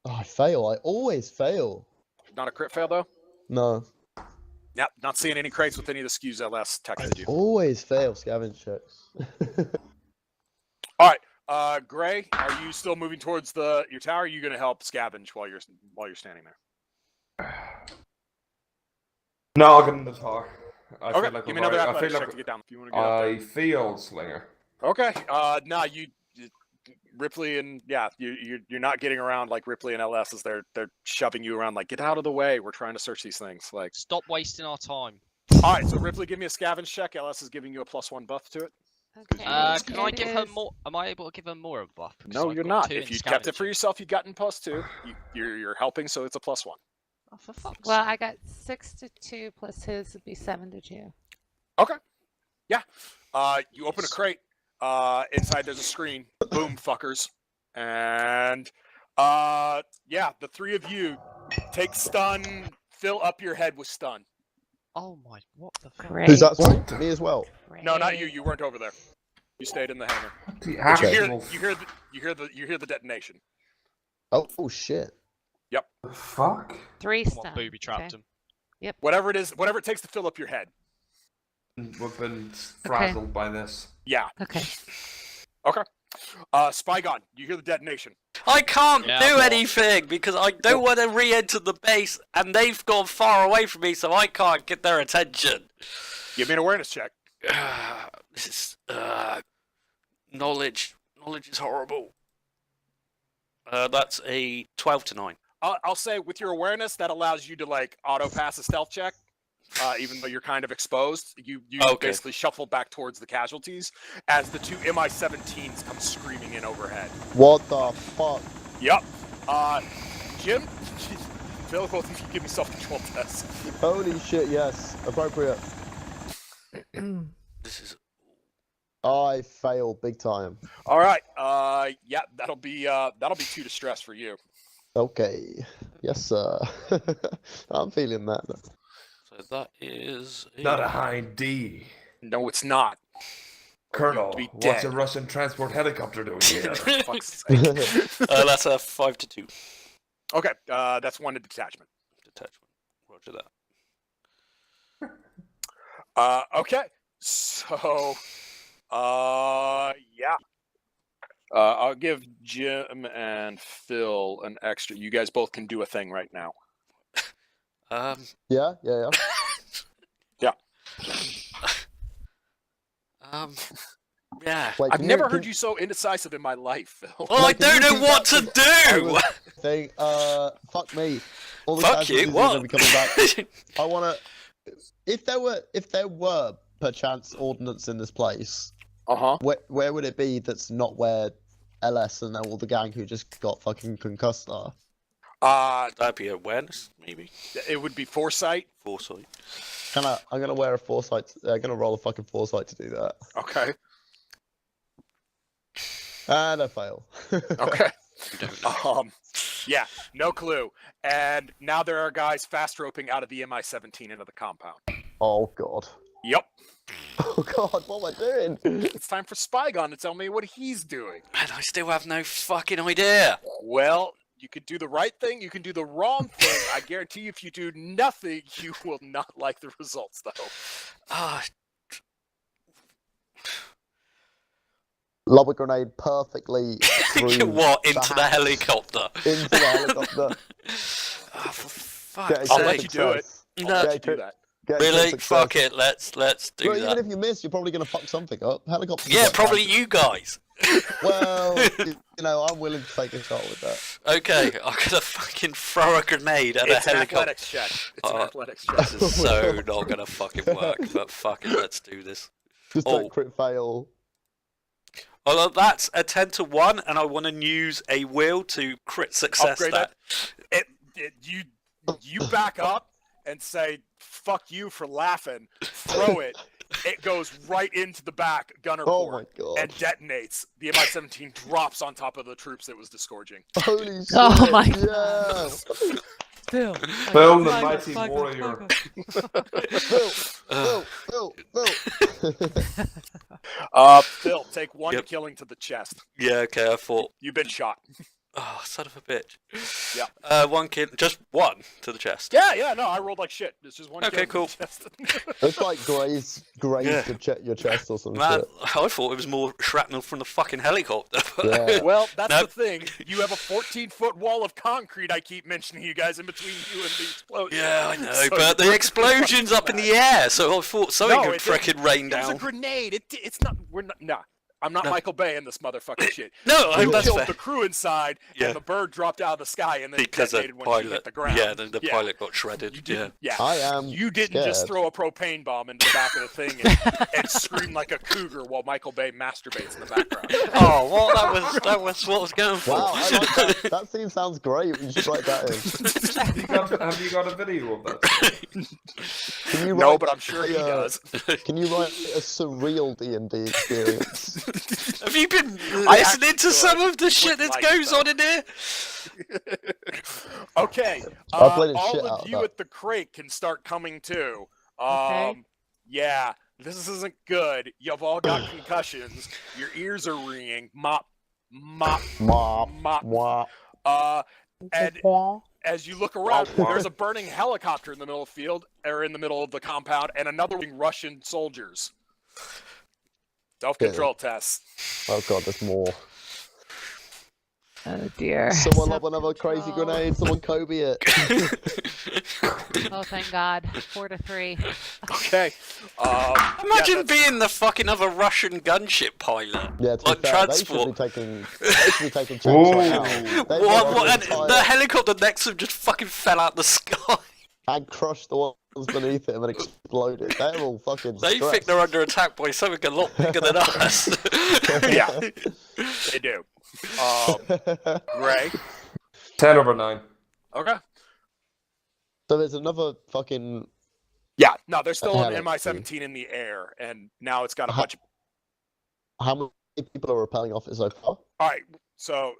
Oh, I fail. I always fail. Not a crit fail though. No. Yep. Not seeing any crates with any of the SKUs LS texted you. Always fail scavenge checks. All right. Gray, are you still moving towards your tower? Or are you going to help scavenge while you're standing there? No, I'll get in the tower. I Okay. feel like Give me we're another right- I athletics feel check like to get down if you want to get up there. I feel Slinger. Okay. Nah, Ripley and you're not getting around like Ripley and LS as they're shoving you around like, get out of the way. We're trying to search these things. Like, Stop wasting our time. all right. So Ripley, give me a scavenge check. LS is giving you a +1 buff to it. Okay. Can I it give her is- more? Am I able to give her more of a buff? Because No, I've you're got not. 2 If in you kept it for scavenging. yourself, you've gotten +2. You're helping, so it's a +1. Oh, for fuck's Well, sake. I got 6 to 2 plus his would be 7 to 2. Okay. Yeah. You open a crate. Inside there's a screen. Boom, fuckers. And the 3 of you take stun, fill up your head with stun. Oh my, what the fuck? Great. Who's that? Sorry? Me as well. No, not you. Great. You weren't over there. You stayed in the hangar. The You actual hear the detonation. Oh shit. fuck? 3 Come on, stun. booby trapped okay. him. Whatever it takes to fill up your head. We've been frazzled by this. Yeah. Okay. Spygon, you hear the detonation. I can't Yeah, do I'm anything because I don't want to re-enter the base, and they've gone far away from me, so I can't get their attention. Give me an awareness check. This is knowledge. Knowledge is horrible. That's a 12 to 9. I'll say with your awareness, that allows you to like auto pass a stealth check. Even though you're kind of exposed, you Okay. basically shuffle back towards the casualties as the 2 Mi-17s come screaming in overhead. What the fuck? Yep. Jim, Phil, both of you give me self-control tests. Holy shit, yes. Appropriate. This is I fail big time. All right. Yeah, that'll be 2 distress for you. Okay. Yes, sir. I'm feeling that. so. That is Not a high D. No, it's not. Colonel, be what's a dead. Russian transport helicopter doing here? Fuck's sake. that's a 5 to 2 Okay, that's 1 to detachment. detachment. Roger that. Okay, so, yeah. I'll give Jim and Phil an extra. You guys both can do a thing right now. Yeah. Yeah. Yeah. Wait, I've can never can- heard you so indecisive in my life, Phil. Well, I Like, can don't you know do what that to with- do. Thing, fuck me. All the Fuck you. casualties are What? gonna be coming back. I wanna. If there were perchance ordnance in this place, where would it be that's not where LS and all the gang who just got fucking concussed are? That'd be awareness, maybe. It would be foresight. Foresight. I'm gonna wear a foresight. I'm gonna roll a fucking foresight to do that. Okay. And I fail. Okay. You don't know. Yeah, no clue. And now there are guys fast roping out of the Mi-17 into the compound. Oh god. Yep. Oh god, what am I doing? It's time for Spygon to tell me what he's doing. And I still have no fucking idea. Well, you could do the right thing, you can do the wrong thing. I guarantee you, if you do nothing, you will not like the results, though. Ah, Lob a grenade perfectly through what? Into the hatch. helicopter? Into the helicopter. Oh, for fuck's Get a I'll crit let you do it. success. I'll No. let Get you a do crit- that. get a crit Really? success. Fuck it. Let's do Well, even that. if you miss, you're probably gonna fuck something up. Helicopters. Yeah, are probably bad. you guys. Well, you know, I'm willing to take a shot with that. Okay, I'm gonna fucking throw a grenade at a It's an helicopter. athletics check. It's an Oh. athletics check. This is so not gonna fucking work, but fuck it, let's do this. Just Oh. don't crit fail. Although that's a 10 to 1, and I want to use a will to crit success Upgrade that. You back up and say, fuck you for laughing. Throw it. It goes right into the back gunner Oh port my god. and detonates. The MI-17 drops on top of the troops it was disgorging. Holy shit. Oh my Yeah. Phil. Phil, the mighty warrior. Phil. Phil, take one Yep. killing to the chest. Yeah, okay, I thought. You've been shot. Oh, son of a bitch. Yeah. One kid, just one to the chest. Yeah, no, I rolled like shit. It's just one Okay, kill cool. to the chest. It's like grazed Yeah. your chest or some Man, shit. I thought it was more shrapnel from the fucking helicopter. Yeah. Well, that's Nope. the thing. You have a 14-foot wall of concrete I keep mentioning you guys in between you and the explosion. Yeah, I know, So but you're the explosion's up in the air, so I thought something No, could it didn't. frickin' rain It was a down. grenade. It's not. We're not. Nah. I'm not No. Michael Bay in this motherfucking shit. No, You that's killed fair. the crew inside, Yeah. and the bird dropped out of the sky and then Because the detonated when she hit pilot, the ground. yeah, then the Yeah. pilot got shredded. You Yeah. didn't, yeah. I am You didn't just scared. throw a propane bomb in the back of the thing and scream like a cougar while Michael Bay masturbates in the background. Oh, well, that was what I was going for. Wow, I like that. That scene sounds great. You should write that in. Have you got a video of that? Can you No, write but I'm sure he does. Can you write a surreal D&D experience? Have you been I listening to actually some of the shit that like goes that. on in here? Okay, I played the all shit out of of you that. at the crate can start coming too. Okay. Yeah, this isn't good. You've all got concussions. Your ears are ringing. Mop, mop, Mop, mop. mop. And as you look around, there's a burning helicopter in the middle of the field, or in the middle of the compound, and another Russian soldiers. Self-control tests. Oh god, there's more. Oh dear. Someone lob another crazy grenade. Someone Kobe it. Oh thank God. 4-3. Okay. Imagine being the fucking other Russian gunship pilot. Yeah, to be Like fair, transport. they should be taking checks right now. Ooh. They What, and entire- the helicopter next to him just fucking fell out the sky. and crushed the ones beneath him and exploded. They're all fucking They think stressed. they're under attack by something a lot bigger than us. Yeah, they do. Gray. 10/9. Okay. So there's another fucking. Yeah, no, there's still an Heli. Mi-17 in the air, and now it's got a Uh-huh. bunch of... How many people are rappelling off it so far? All right, so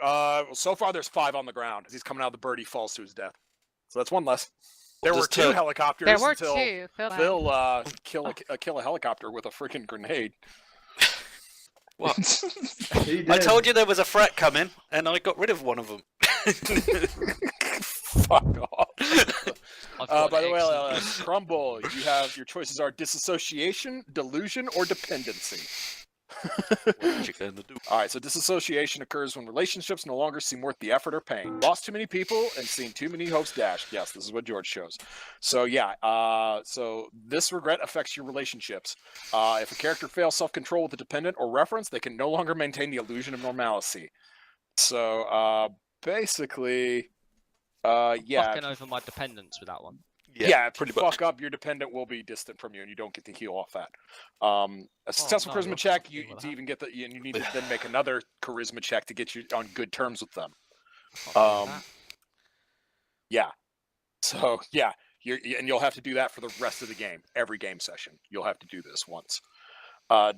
so far there's 5 on the ground. As he's coming out of the bird, he falls to his death. So that's one less. There were Just 2 to- helicopters There were until 2. Phil kill a helicopter with a freaking grenade. What? He I did. told you there was a threat coming, and I got rid of one of them. Fuck off. I've got By the way, excellent- Crumble, you have your choices are disassociation, delusion, or dependency. What you gonna do? All right, so disassociation occurs when relationships no longer seem worth the effort or pain. Lost too many people and seen too many hopes dashed. Yes, this is what George shows. So yeah, so this regret affects your relationships. If a character fails self-control with a dependent or reference, they can no longer maintain the illusion of normalcy. So basically, yeah, Fucking over my dependents with that one. yeah, if pretty you much. fuck up, your dependent will be distant from you, and you don't get to heal off that. A successful no, charisma you're check, fucking you with to that. even get the, and you need to then make another charisma check to get you on good terms with them. Can't do that. Yeah. So yeah, and you'll have to do that for the rest of the game. Every game session, you'll have to do this once.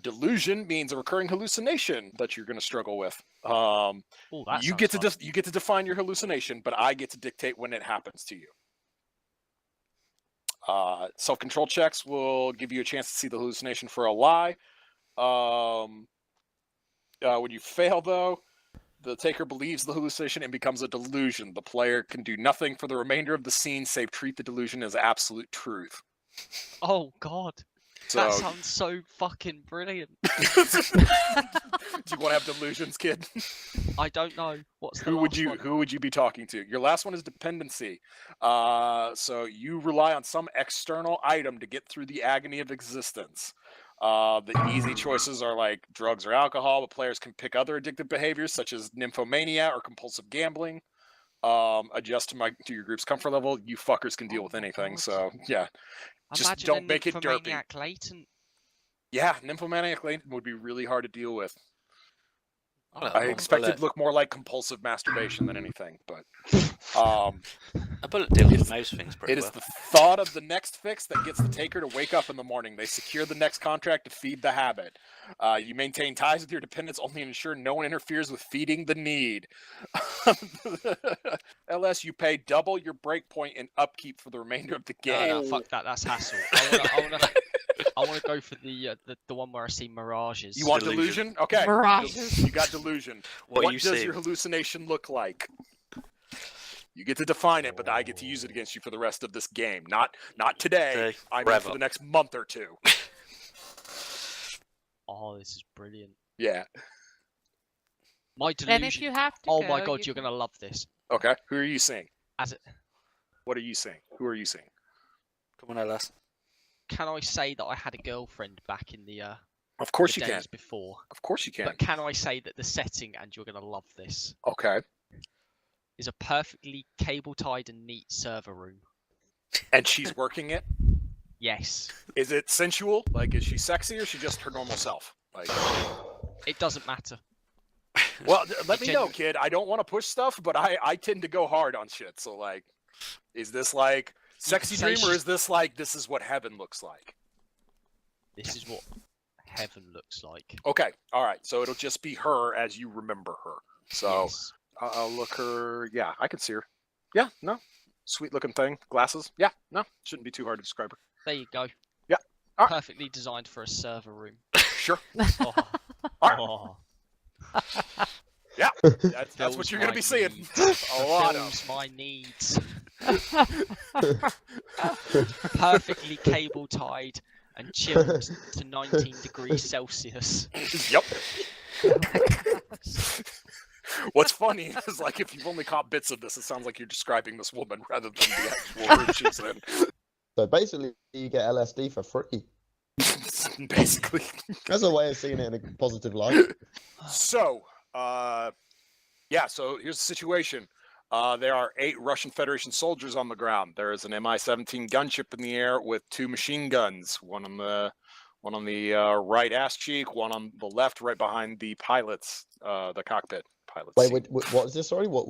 Delusion means a recurring hallucination that you're going to struggle with. Ooh, that You sounds get to fun. you get to define your hallucination, but I get to dictate when it happens to you. Self-control checks will give you a chance to see the hallucination for a lie. When you fail, though, the taker believes the hallucination and becomes a delusion. The player can do nothing for the remainder of the scene save treat the delusion as absolute truth. Oh God, So, that sounds so fucking brilliant. do you want to have delusions, kid? I don't know. What's the Who would last you one? Who would you be talking to? Your last one is dependency. So you rely on some external item to get through the agony of existence. The easy choices are like drugs or alcohol, but players can pick other addictive behaviors such as nymphomania or compulsive gambling. Adjust to your group's comfort level. You fuckers can deal with anything. God. So yeah, just Imagine don't a make it derpy. nymphomaniac latent. Yeah, nymphomaniac latent would be really hard to deal with. Oh, I expect it to look more like compulsive masturbation than anything, but a bullet deals with most things pretty it is well. the thought of the next fix that gets the taker to wake up in the morning. They secure the next contract to feed the habit. You maintain ties with your dependents only to ensure no one interferes with feeding the need. LS, you pay double your breakpoint and upkeep for the remainder of the game. No, fuck that. That's hassle. I want to go for the one where I see mirages. You want Delusion. delusion? Okay. Mirages. You got delusion. What are you does seeing? your hallucination look like? You get to define it, but I get to use it against you for the rest of this game. Not today. Okay, I mean forever. for the next month or two. Oh, this is brilliant. Yeah. My delusion. And if you have to Oh go, my God, you you're can- gonna love this. Okay. Who are you seeing? As it, What are you seeing? Who are you seeing? Come on, LS. can I say that I had a girlfriend back in the Of course the you can. days before? Of course you can. But can I say that the setting, and you're gonna love this, Okay. is a perfectly cable-tied and neat server room. And she's working it. Yes, Is it sensual? Like, is she sexy or is she just her normal self? Like, it doesn't matter. well, let me know, Genuine- kid. I don't want to push stuff, but I tend to go hard on shit. So, like, is this like sexy say dream or she's- is this like this is what heaven looks like? This is what heaven looks like. Okay, all right. So it'll just be her as you remember her. So Yes. I'll look her. Yeah, I can see her. Yeah, no, sweet looking thing. Glasses. Yeah, no, shouldn't be too hard to describe her. There you go. Yeah. All right. Perfectly designed for a server room. Sure. Oh. All right. Oh. Yeah, that's Fills what you're gonna my be seeing. needs. A lot of. Fills my needs. Perfectly cable tied and chilled to 19 degrees Celsius. Yep. What's funny is like if you've only caught bits of this, it sounds like you're describing this woman rather than the actual room she's in. So basically, you get LSD for free. Basically. That's a way of seeing it in a positive light. So, yeah, so here's the situation. There are 8 Russian Federation soldiers on the ground. There is an Mi-17 gunship in the air with 2 machine guns, one on the right ass cheek, one on the left, right behind the pilots, the cockpit pilots. Wait, what is this? Sorry, what?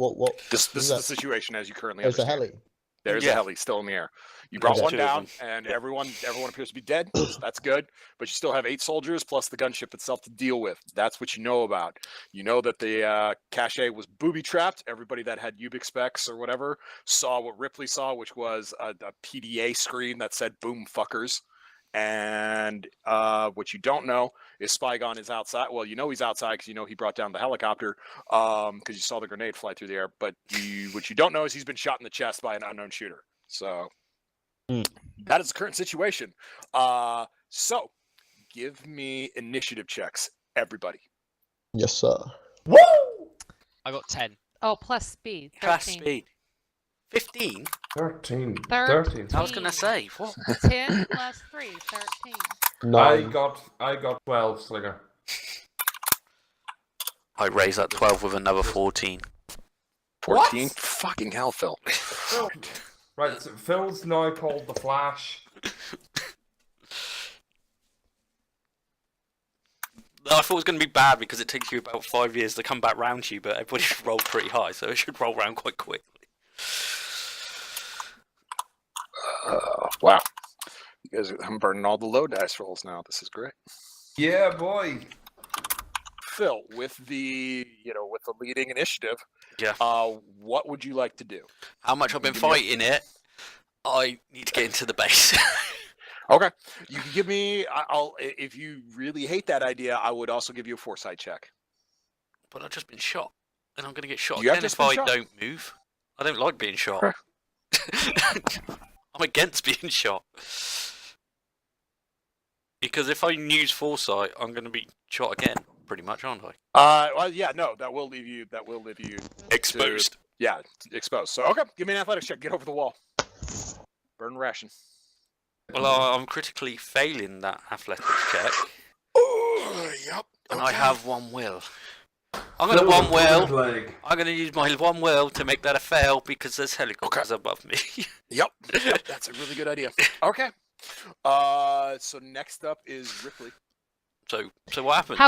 This is is that? the situation as you currently There's a understand. heli. There's Yeah. a heli still in the air. You brought Okay. one Two of down, them. and everyone appears to be dead. So that's good, but you still have 8 soldiers plus the gunship itself to deal with. That's what you know about. You know that the cache was booby trapped. Everybody that had Ubix specs or whatever saw what Ripley saw, which was a PDA screen that said "boom fuckers." And what you don't know is Spygon is outside. Well, you know he's outside because you know he brought down the helicopter because you saw the grenade fly through the air. But what you don't know is he's been shot in the chest by an unknown shooter. So that is the current situation. So give me initiative checks, everybody. Yes, sir. I got 10. Oh, plus speed. Class 13. speed. 15? 13. 13. I was gonna say, what? 10 plus 3, 13. I 9. got 12, Slinger. I raise that 12 with another 14. 14? What? Fucking hell, Phil. Right, so Phil's now called the Flash. No, I thought it was going to be bad because it takes you about 5 years to come back round to you, but everybody should roll pretty high, so it should roll round quite quickly. Wow. You guys, I'm burning all the low dice rolls now. This is great. Yeah, boy. Phil, with the leading initiative, Yeah. what would you like to do? How much I've been Give me a- fighting it? I need to get into the base. Okay. You can give me. I'll. If you really hate that idea, I would also give you a foresight check. But I've just been shot, and I'm going to get shot You have again just if been I shot? don't move. I don't like being shot. I'm against being shot. Because if I use foresight, I'm going to be shot again, pretty much, aren't I? Well, yeah, no, that will leave you. That will leave you Exposed. Yeah, exposed. So okay, give me an athletics check. Get over the wall. Burn ration. Well, I'm critically failing that athletics check, Yep. and I have one will. I'm going to one will. I'm going to use my one will to make that a fail because there's helicopters above me. Yep. That's a really good idea. Okay. So next up is Ripley. So what happened?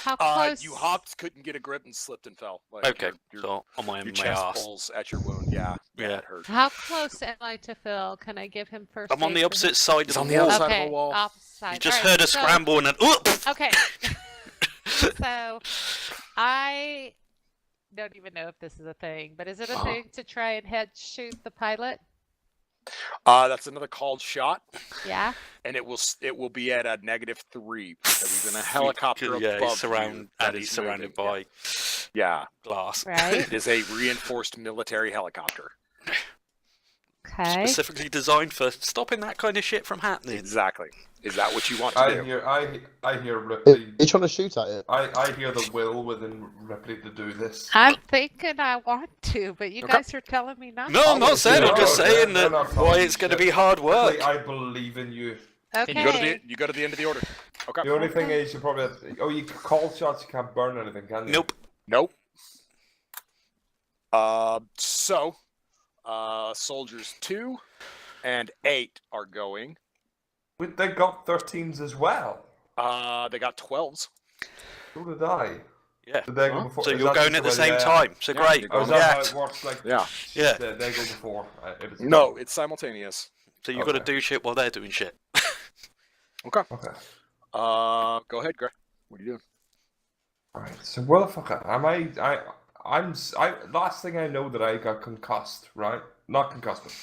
How close? You hopped, couldn't get a grip, and slipped and fell. Like Okay, your so on my chest ass. pulls at your wound. Yeah, Yeah. it hurt. How close am I to Phil? Can I give him first? I'm on aid the for opposite him? side of He's the on the wall. other side of Okay, the wall. opposite side. You just Alright, heard a so- scramble and then. Okay. So, I don't even know if this is a thing, but is it a thing to try and head shoot the pilot? That's another called shot, Yeah. and it will be at a -3 because he's in a helicopter Yeah, above he's you that he's surrounded moving. by Yeah. glass. Right. It is a reinforced military helicopter. Okay. Specifically designed for stopping that kind of shit from happening. Exactly. Is that what you want to I do? hear Are Ripley. you trying to shoot at it? I hear the will within Ripley to do this. I'm thinking I want to, but you Okay. guys are telling me not. No, I'm not saying. I'm just No, saying they're that not why telling it's you going to shit. be hard work. Ripley, I believe in you. Okay. You go to the end of the order. Okay. The only thing Okay. is you probably have to, you can call shots, you can't burn anything, can you? Nope. Nope. Soldiers 2 and 8 are going. They got 13s as well. They got 12s. So did I. Yeah. Did they go before? So is you're that going just at the way same they- time. So Yeah, great. you're Oh, is going that Yeah. how it works? Like, Yeah. Yeah. They go before. No, it's simultaneous. So you've got to Okay. do shit while they're doing shit. Okay. Okay. Go ahead, Greg. What are you doing? Alright, so where the fuck am I? Last thing I know that I got concussed, right? Not concussed, but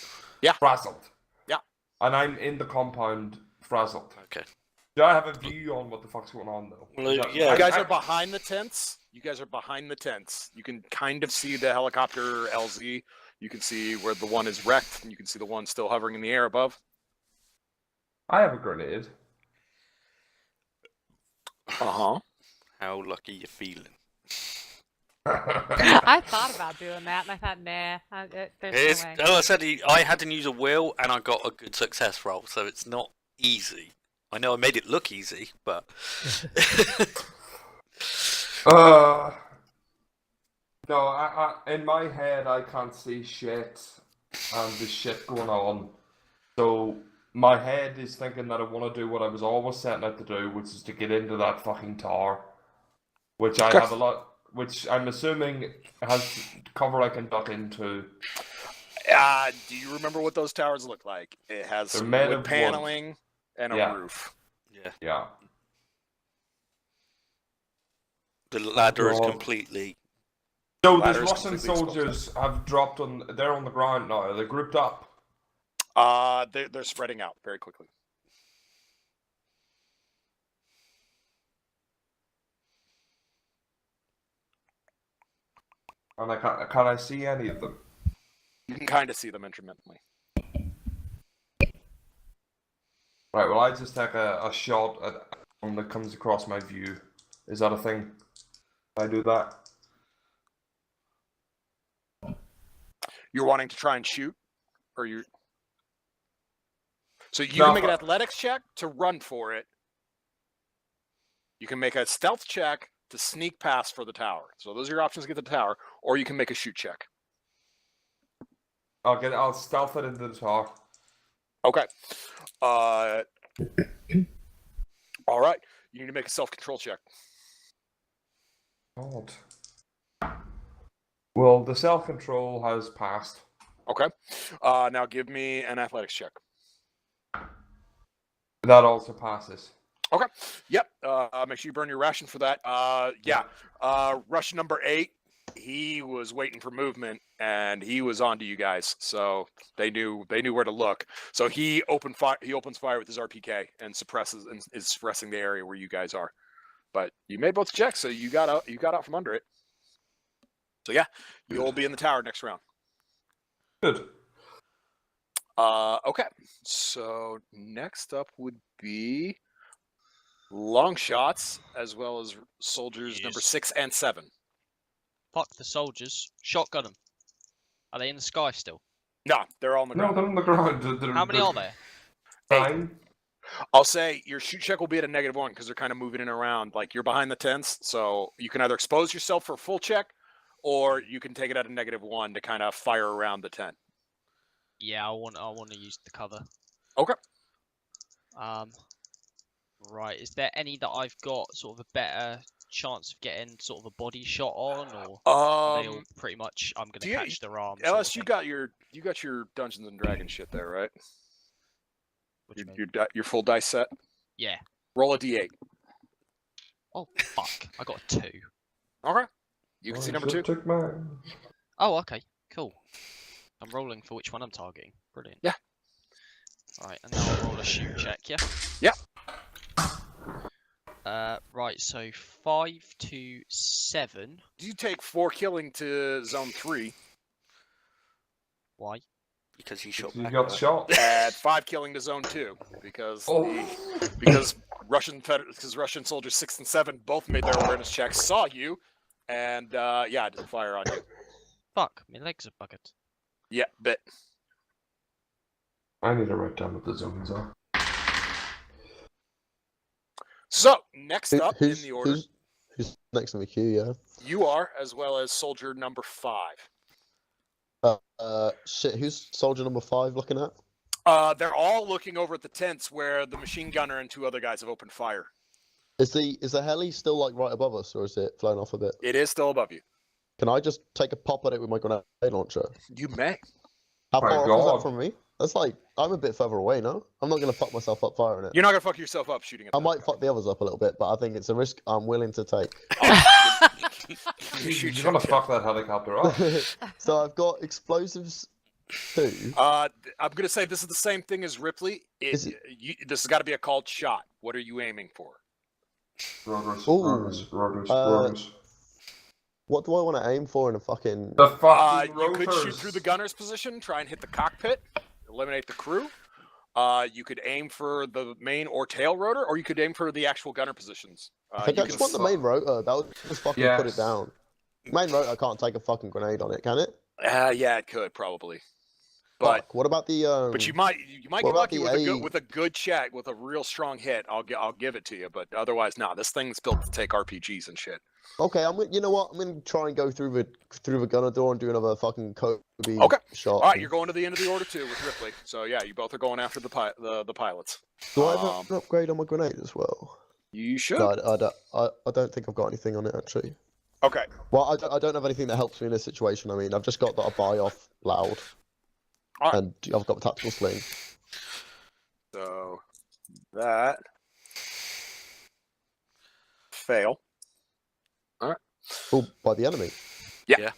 Yeah. frazzled. Yeah. And I'm in the compound, frazzled. Okay. Do I have a view on what the fuck's going on though? Well, Is that- yeah. You guys are behind the tents. You can kind of see the helicopter LZ. You can see where the one is wrecked, and you can see the one still hovering in the air above. I have a grenade. Uh-huh. How lucky you feeling? I thought about doing that, and I thought, nah, there's no way. I said I had to use a wheel, and I got a good success roll, so it's not easy. I know I made it look easy, but No, I in my head I can't see shit, and there's shit going on. So my head is thinking that I want to do what I was always setting out to do, which is to get into that fucking tower, which I Okay. have a lot, which I'm assuming has cover I can duck into. Do you remember what those towers look like? It has They're some made wood of wood. paneling and a Yeah. roof. yeah, Yeah. the ladder is God. completely. So Ladder's these Russian completely exposed. soldiers have dropped on. They're on the ground now. They're grouped up. They're spreading out very quickly. And can I see any of them? You can kind of see them intermittently. Right, well, I just take a shot at one that comes across my view. Is that a thing? I do that? You're wanting to try and shoot, or you? So you No, can make an but- athletics check to run for it. You can make a stealth check to sneak past for the tower. So those are your options to get the tower, or you can make a shoot check. I'll stealth it into the tower. Okay. All right. You need to make a self-control check. God. Well, the self-control has passed. Okay. Now give me an athletics check. That also passes. Okay. Yep. Make sure you burn your ration for that. Yeah. Rush number 8. He was waiting for movement, and he was onto you guys, so they knew where to look. So he opens fire with his RPK and is suppressing the area where you guys are. But you made both checks, so you got out from under it. So yeah, you'll be in the tower next round. Good. Okay, so next up would be long shots, as well as soldiers number 6 and 7. Fuck the soldiers. Shotgun them. Are they in the sky still? No, they're all on the No, ground. they're on the ground. How many are there? Fine. I'll say your shoot check will be at a -1 because they're kind of moving in around. Like, you're behind the tents, so you can either expose yourself for a full check, or you can take it at a -1 to kind of fire around the tent. Yeah, I want to use the cover. Okay. Right. Is there any that I've got sort of a better chance of getting sort of a body shot on, or are they all pretty much I'm gonna catch their arms? Ellis, you got your Dungeons and Dragons shit there, right? Your full dice set. Yeah. Roll a d8. Oh fuck! I got a 2. Okay. You can see number 2. Took mine. Oh, okay, cool. I'm rolling for which one I'm targeting. Brilliant. Yeah. Right, and now I'll roll a shoot check, yeah? Yep. Right, so 5 to 7. You take 4 killing to zone 3. Why? Because he shot You back. got shot. Add 5 killing to zone 2 because Russian soldiers 6 and 7 both made their awareness checks, saw you, and yeah, didn't fire on you. Fuck, my legs are buggered. Yeah, bit. I need to write down what the zones are. So next up in the order, Who's next in the queue? Yeah. you are, as well as soldier number 5. Shit. Who's soldier number 5 looking at? They're all looking over at the tents where the machine gunner and 2 other guys have opened fire. Is the heli still like right above us, or is it flown off a bit? It is still above you. Can I just take a pop at it with my grenade launcher? You may. How My far off is God. that from me? That's like I'm a bit further away now. I'm not gonna fuck myself up firing it. You're not gonna fuck yourself up shooting at I them. might fuck the others up a little bit, but I think it's a risk I'm willing to take. Shoot You're gonna fuck that helicopter up. So I've got explosives 2. I'm gonna say this is the same thing as Ripley. Is it- This has got to be a called shot. What are you aiming for? Rotors, Ooh. rotors. What do I want to aim for in a fucking? The fucking You could shoot rotors. through the gunner's position, try and hit the cockpit, eliminate the crew. You could aim for the main or tail rotor, or you could aim for the actual gunner positions. I think you I can just want the main rotor. That would just fucking put it Yes. down. Main rotor can't take a fucking grenade on it, can it? Yeah, it could probably. But Fuck, what about the? but you might what get about lucky the with a good check with a real strong hit. I'll give it to you. But otherwise, nah. This thing's built to take RPGs and shit. Okay, you know what? I'm gonna try and go through the gunner door and do another fucking Kobe shot. All right, you're going to the end of the order too with Ripley. So yeah, you both are going after the pilots. Do I have an upgrade on my grenade as well? You should. No, I don't think I've got anything on it actually. Okay. Well, I don't have anything that helps me in this situation. I mean, I've just got that I buy off loud, All right. and I've got the tactical sling. So that fail. Oh, by the enemy. Yeah. Yeah.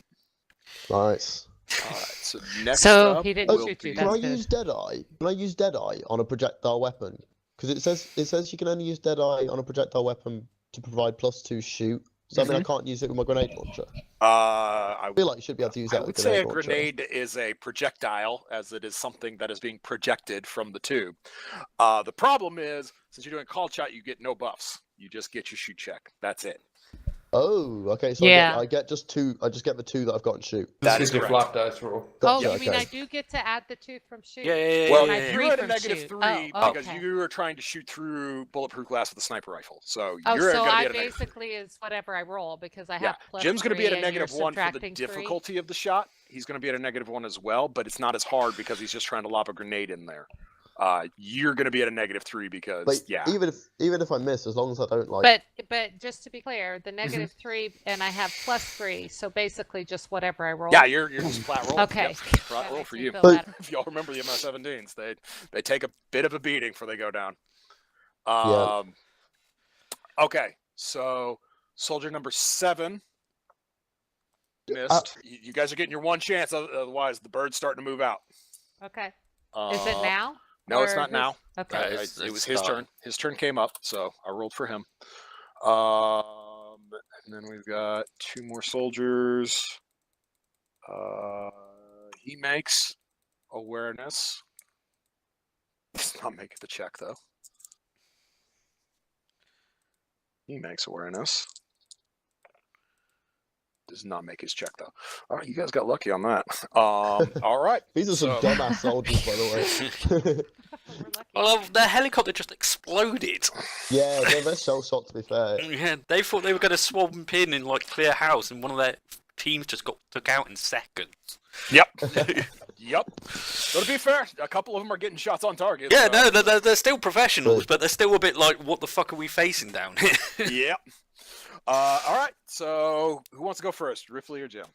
Nice. All right. So next So up he didn't will shoot you, be- Can I That's good. use Deadeye? Can I use Deadeye on a projectile weapon? Because it says you can only use Deadeye on a projectile weapon to provide +2 shoot. Does that mean I can't use it with my grenade launcher? I I feel like you should be able to use that would with a say a grenade launcher. grenade is a projectile, as it is something that is being projected from the tube. The problem is, since you're doing call shot, you get no buffs. You just get your shoot check. That's it. Oh, okay. So Yeah. I get just 2. I just get the 2 that I've got in shoot. That This is is your correct. flat dice roll. Oh, Gotcha, you mean okay. I do get to add the 2 from shoot? Yeah. Well, And I yeah. you're at a from negative shoot. 3 Oh, because okay. you were trying to shoot through bulletproof glass with a sniper rifle. So Oh, you're so going to I be at a negative. basically is whatever I roll because I Yeah, have plus Jim's going to be 3 at a and you're negative 1 for the subtracting 3. difficulty of the shot. He's going to be at a negative 1 as well, but it's not as hard because he's just trying to lob a grenade in there. You're going to be at a negative 3 because But yeah. even if I miss, as long as I don't like. But just to be clear, the negative 3 and I have plus 3, so basically just whatever I roll. Yeah, you're just flat roll. Okay. Yep, flat That roll makes for me you. feel But- better. If y'all remember the MS-17s, they take a bit of a beating before they go down. Yeah. Okay, so soldier number 7 Missed. You guys are getting your one chance. Otherwise, the bird's starting to move out. Okay. Is it now? No, it's Or not who's- now. Okay. It was his turn. His turn came up, so I rolled for him. And then we've got 2 more soldiers. He makes awareness. Does not make the check though. He makes awareness. Does not make his check though. All right, you guys got lucky on that. All right. These are some So- dumbass soldiers, by the way. We're lucky. Well, the helicopter just exploded. Yeah, they're shell shocked, to be fair. Yeah, they thought they were going to swamp in like clear house, and one of their teams just got took out in seconds. Yep. Yep. But to be fair, a couple of them are getting shots on target. Yeah, so- no, they're still professionals, but they're still a bit like, what the fuck are we facing down here? Yep. All right. So who wants to go first, Ripley or Jim?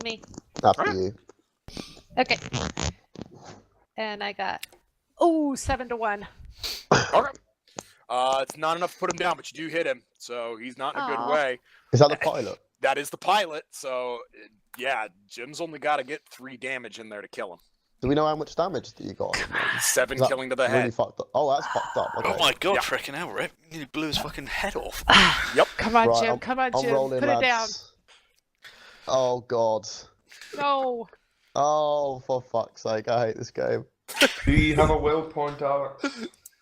Me. After Alright. you. Okay. And I got 7-1. Okay. It's not enough to put him down, but you do hit him, so he's not in a good Aw. way. Is that the pilot? That is the pilot, so yeah, Jim's only got to get 3 damage in there to kill him. Do we know how much damage that you got? 7 Is that killing to the Really head. fucked up. Oh, that's fucked up. Okay. Oh my god, Yeah. freaking hell, Rip. You blew his fucking head off. Come on, Right, Jim. Come on, I'm Jim. rolling, Put it down. lads. Oh god. No. Oh, for fuck's sake, I hate this game. Do you have a will point, Alex?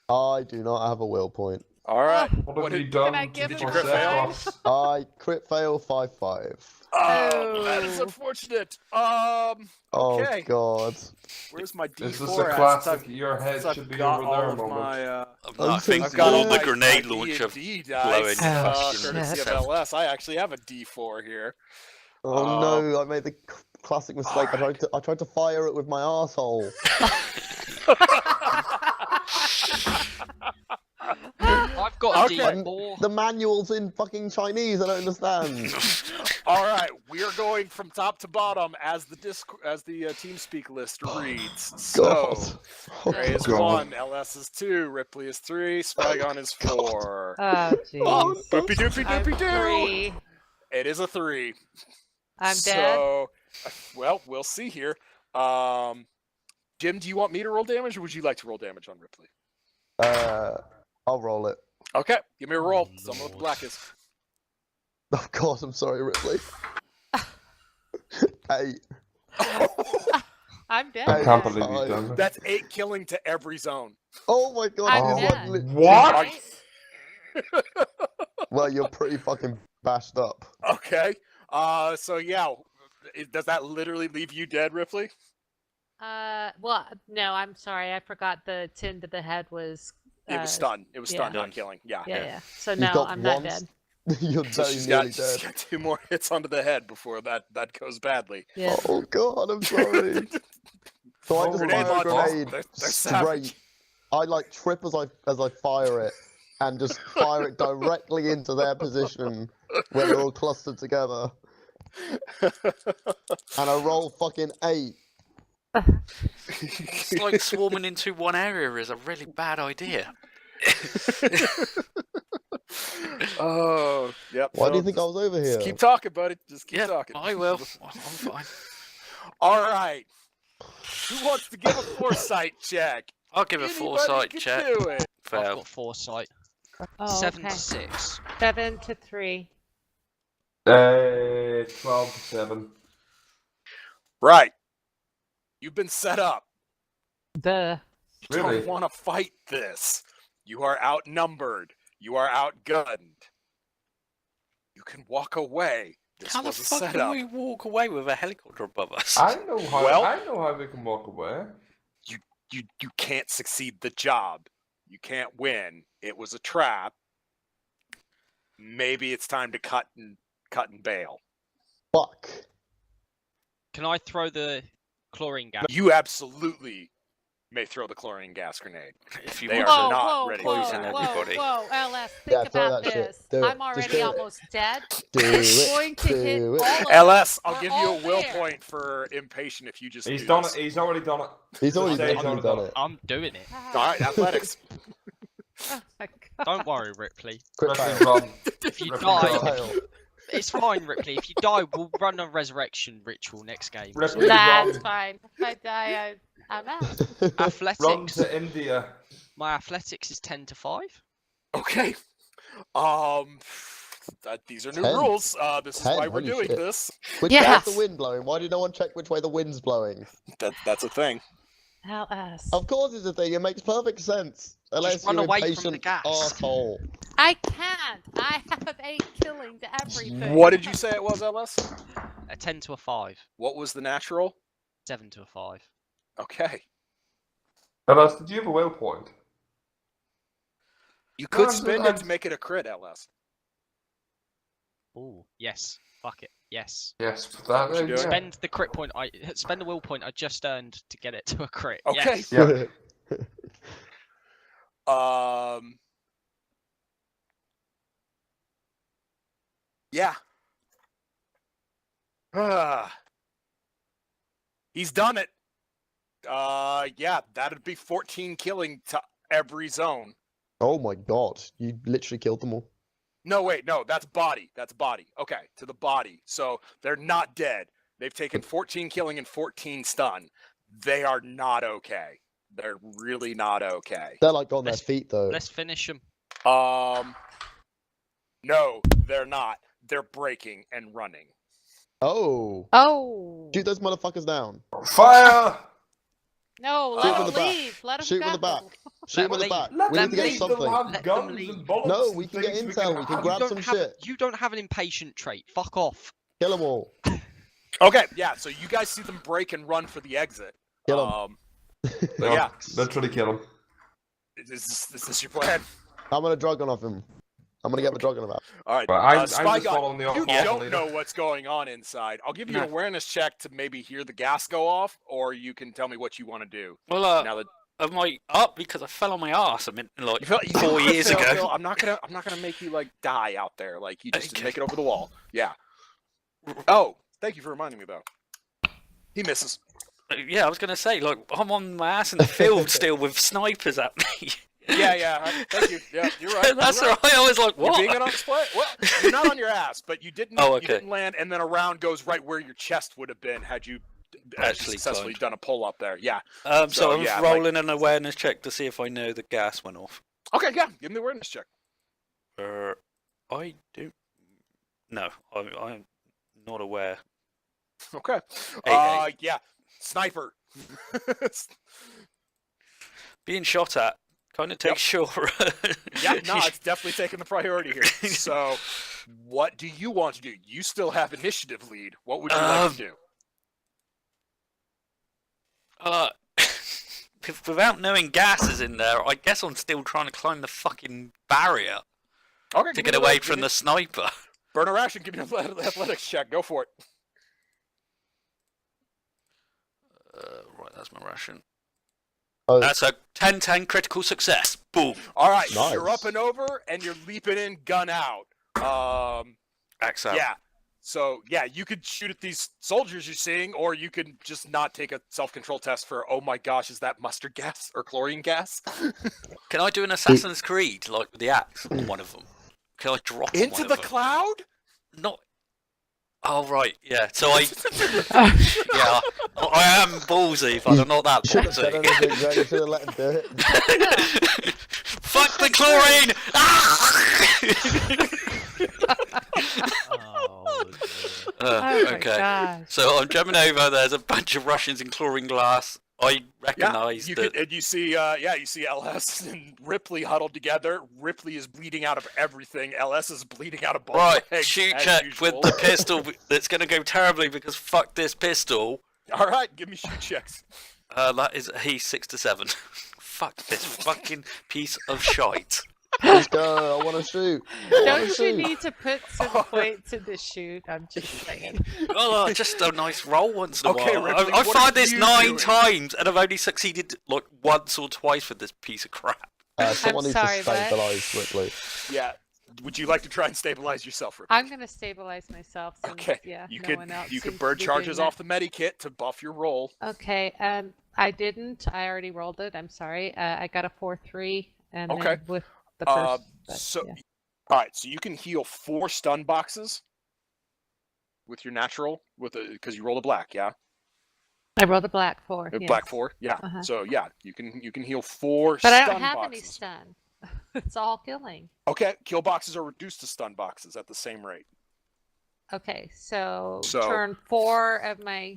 I do not have a will point. All right. What What have you did- done Can I to give him possess a crit fail? us? I crit fail 5-5. Oh, that is Oh. unfortunate. Oh Okay. god. Where's my D4? This is a at? Since classic. I've- Your head since I've should be got over there all a of moment. my, I think I've got all all the my grenade D&D launcher dice, blowing. courtesy of LS. I actually have a D4 here. Oh no, I made the classic mistake. I tried to fire it with my arsehole. I've got a Okay. D4. The manual's in fucking Chinese, I don't understand. All right, we are going from top to bottom as the TeamSpeak list reads. God. So, Oh, Gray is God. 1, LS is 2, Ripley is 3, Spygon is 4. Oh, jeez. Boopy doopy I'm doopy doo. 3. It is a 3. I'm dead. So, well, we'll see here. Jim, do you want me to roll damage, or would you like to roll damage on Ripley? I'll roll it. Okay, give me a roll. Oh, Tell me what the Lord. black is. Of course, I'm sorry, Ripley. 8. I'm dead. I can't believe Five. you've done that. That's 8 killing to every zone. Oh my god, I'm he's dead. What? Well, you're pretty fucking bashed up. Okay. So yeah, does that literally leave you dead, Ripley? Well, no, I'm sorry. I forgot the 10 to the head was. It was stun. It was stun, yeah. not killing. Yeah. Yeah. So You've no, got I'm not one dead. You're So very she's nearly got dead. 2 more hits onto the head before that goes badly. Yeah. Oh god, I'm sorry. So I Oh, just grenade fire a launchers, grenade they're straight. savage. I like trip as I fire it, and just fire it directly into their position where they're all clustered together. And I roll fucking 8. It's like swarming into one area is a really bad idea. Oh, yep. Why do so you think I was over here? just keep talking, buddy. Just keep Yeah, talking. I will. I'm fine. All right. Who wants to give a foresight check? I'll give a Anybody foresight can check. do it. I've Fail. got foresight. Oh, 7 okay. to 6. 7 to 3. 12 to 7. Right. You've been set up. Duh. You Really? don't want to fight this. You are outnumbered. You are outgunned. You can walk away. This How the was a fuck can setup. we walk away with a helicopter above us? I know how. Well- I know how we can walk away. You can't succeed the job. You can't win. It was a trap. Maybe it's time to cut and bail. Fuck. Can I throw the chlorine gas? You absolutely may throw the chlorine gas grenade. If you They want are Whoa, not whoa, ready whoa, for poison that. everybody. whoa, LS, Yeah, think throw about that shit. this. Do it. I'm Just already do it. almost dead. Do It's it. going to hit Do it. all of LS, I'll We're give you all a will there. point for impatient if you just He's do done this. it. He's already done it. He's already Days definitely already done done it. I'm doing it. All right, athletics. Oh my god. Don't worry, Ripley. Crit Ripley, fail. run. If you Ripley, die, Crit run. fail. It's fine, Ripley. If you die, we'll run a resurrection ritual next game. Ripley, That's run. fine. If I die, I'm out. Run Athletics. to India. My athletics is 10 to 5. Okay. These are new 10. rules. This is 10, why we're holy doing shit. this. Which way Yes. is the wind blowing? Why did no one check which way the wind's blowing? That's a thing. LS. Of course it's a thing. It makes perfect sense. Unless run you're away from the impatient gas. arsehole. I can't. I have 8 killing to everything. What did you say it was, LS? A 10 to a 5. What was the natural? 7 to a 5. Okay. LS, did you have a will point? You could No, spend it to make it a crit, LS. Ooh, yes. Fuck it. Yes. Yes, What you that. doing? Yeah. Spend the crit point. Spend the will point I just earned to get it to a crit. Okay. Yes. Yeah. Yeah. He's done it. Yeah, that'd be 14 killing to every zone. Oh my god. You literally killed them all. No, wait, no, that's body. That's body. Okay, to the body. So they're not dead. They've taken 14 killing and 14 stun. They are not okay. They're really not okay. They're like on their Let's- feet though. Let's finish them. No, they're not. They're breaking and running. Oh. Oh. Shoot those motherfuckers down. Fire! No, Shoot let from him the back. leave. Let him Shoot go. from the back. Shoot from the leave. back. Let We them need to get leave. something. Have Let them guns leave. and bullets No, and we can get things intel, we can have. grab You some don't have. shit. You don't have an impatient trait. Fuck off. Kill them all. Okay, yeah, so you guys see them break and run for the exit. Kill 'em. But yeah, Literally kill him. is this your plan? I'm gonna drug on off him. I'm gonna get the drug on him out. All right, But I'm just Spygon, following the you order. don't know what's going on inside. I'll give you an awareness check to maybe hear the gas go off, or you can tell me what you want to do. Well, Now that am I up because I fell on my ass? I mean, like you feel, 4 years Phil, ago. Phil, I'm not gonna make you like die out there. Like you just Okay. make it over the wall. Yeah. Oh, thank you for reminding me though. He misses. Yeah, I was gonna say, like, I'm on my ass in the field still with snipers at me. Yeah. Thank you. Yeah, you're right. That's you're right. I was like, You're what? being an honest player. Well, you're not on your ass, but you didn't. Oh, You okay. didn't land, and then a round goes right where your chest would have been had you Actually successfully climbed. done a pull up there. Yeah. So So, I'm yeah, rolling an awareness check to see if I know the gas went off. Okay. Yeah. Give me the awareness check. I don't. No, I'm not aware. Okay. Hey. Yeah. Sniper. Being shot at kind of takes sure. Yeah. No, it's definitely taking the priority here. So, what do you want to do? You still have initiative lead. What would you like to do? Without knowing gas is in there, I guess I'm still trying to climb the fucking barrier Okay. to get away from the sniper. burn a ration. Give me an athletics check. Go for it. Right, that's my ration. Oh, That's a 10-10 critical success. Boom. All right. Nice. You're up and over, and you're leaping in, gun out. Axe out. Yeah. So yeah, you could shoot at these soldiers you're seeing, or you could just not take a self-control test for, oh my gosh, is that mustard gas or chlorine gas? Can I do an Assassin's Creed, like with the axe on one of them? Can I drop on Into one the of them? cloud? Not. Oh right, yeah. So I, yeah, I am ballsy, but I'm not that should have said ballsy. anything, Greg. You should have let him do it. Fuck the chlorine! Oh, Oh my okay. gosh. So I'm jumping over. There's a bunch of Russians in chlorine glass. I recognise you that. could, and you see, you see LS and Ripley huddled together. Ripley is bleeding out of everything. LS is bleeding out of both Right, legs, shoot as check usual. with the pistol. That's going to go terribly because fuck this pistol. All right, give me shoot checks. That is he's 6 to 7. Fuck this fucking piece of shite. Let's go. I want to shoot. Don't you need to put some points in the shoot? I'm just saying. Well, just a nice roll once in a Okay, while. Ripley, I've what tried are this you 9 doing? times and I've only succeeded like once or twice with this piece of crap. Someone needs sorry, to but- stabilize Ripley. Yeah. Would you like to try and stabilize yourself, Ripley? I'm gonna stabilize myself. Since, Okay. Yeah. You no one else could seems burn to be charges doing off the medikit to buff your roll. that. Okay. I didn't. I already rolled it. I'm sorry. I got a 4-3, and Okay. then with the first. but, So, yeah. all right. So you can heal 4 stun boxes. with your natural because you rolled a black, yeah. I rolled a black 4. Yes. Black 4, yeah. Uh-huh. So yeah, you can heal 4 But I stun don't have any boxes. stun. It's all killing. Okay, kill boxes are reduced to stun boxes at the same rate. Okay, so So- turn 4 of my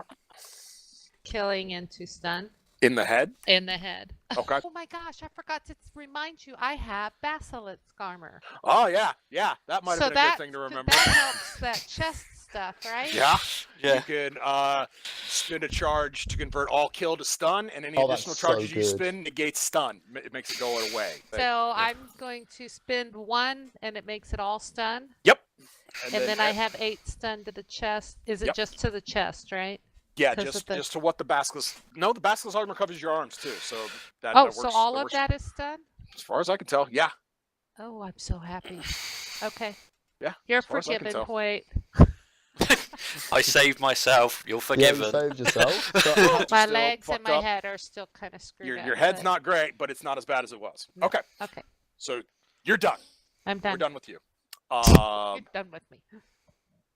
killing into stun In the head. in the head. Okay. Oh my gosh, I forgot to remind you, I have basilisk armor. Oh yeah, that might have So been a that, good thing to remember. that helps that chest stuff, right? Yeah. Yeah. You can spin a charge to convert all kill to stun, and any Oh, that's additional so charges you good. spin negates stun. It makes it go away. So I'm going to spend 1 and it makes it all stun. Yep. And then I have 8 stun to the chest. Is it Yep. just to the chest, right? yeah, 'cause of just the- just to what the basilisk. No, the basilisk armor covers your arms too. So that. Oh, that so works, all that of works. that is stun? As far as I can tell, yeah. Oh, I'm so happy. Okay. Yeah, You're as far as I can forgiven, tell. Hoyt. I saved myself. You're Yeah, forgiven. you saved yourself. So, My Still legs and fucked my up. head are still kind of screwed Your up. head's but- not great, but it's not as bad as it was. No. Okay, Okay, so you're done. I'm done. We're done with you. You're done with me.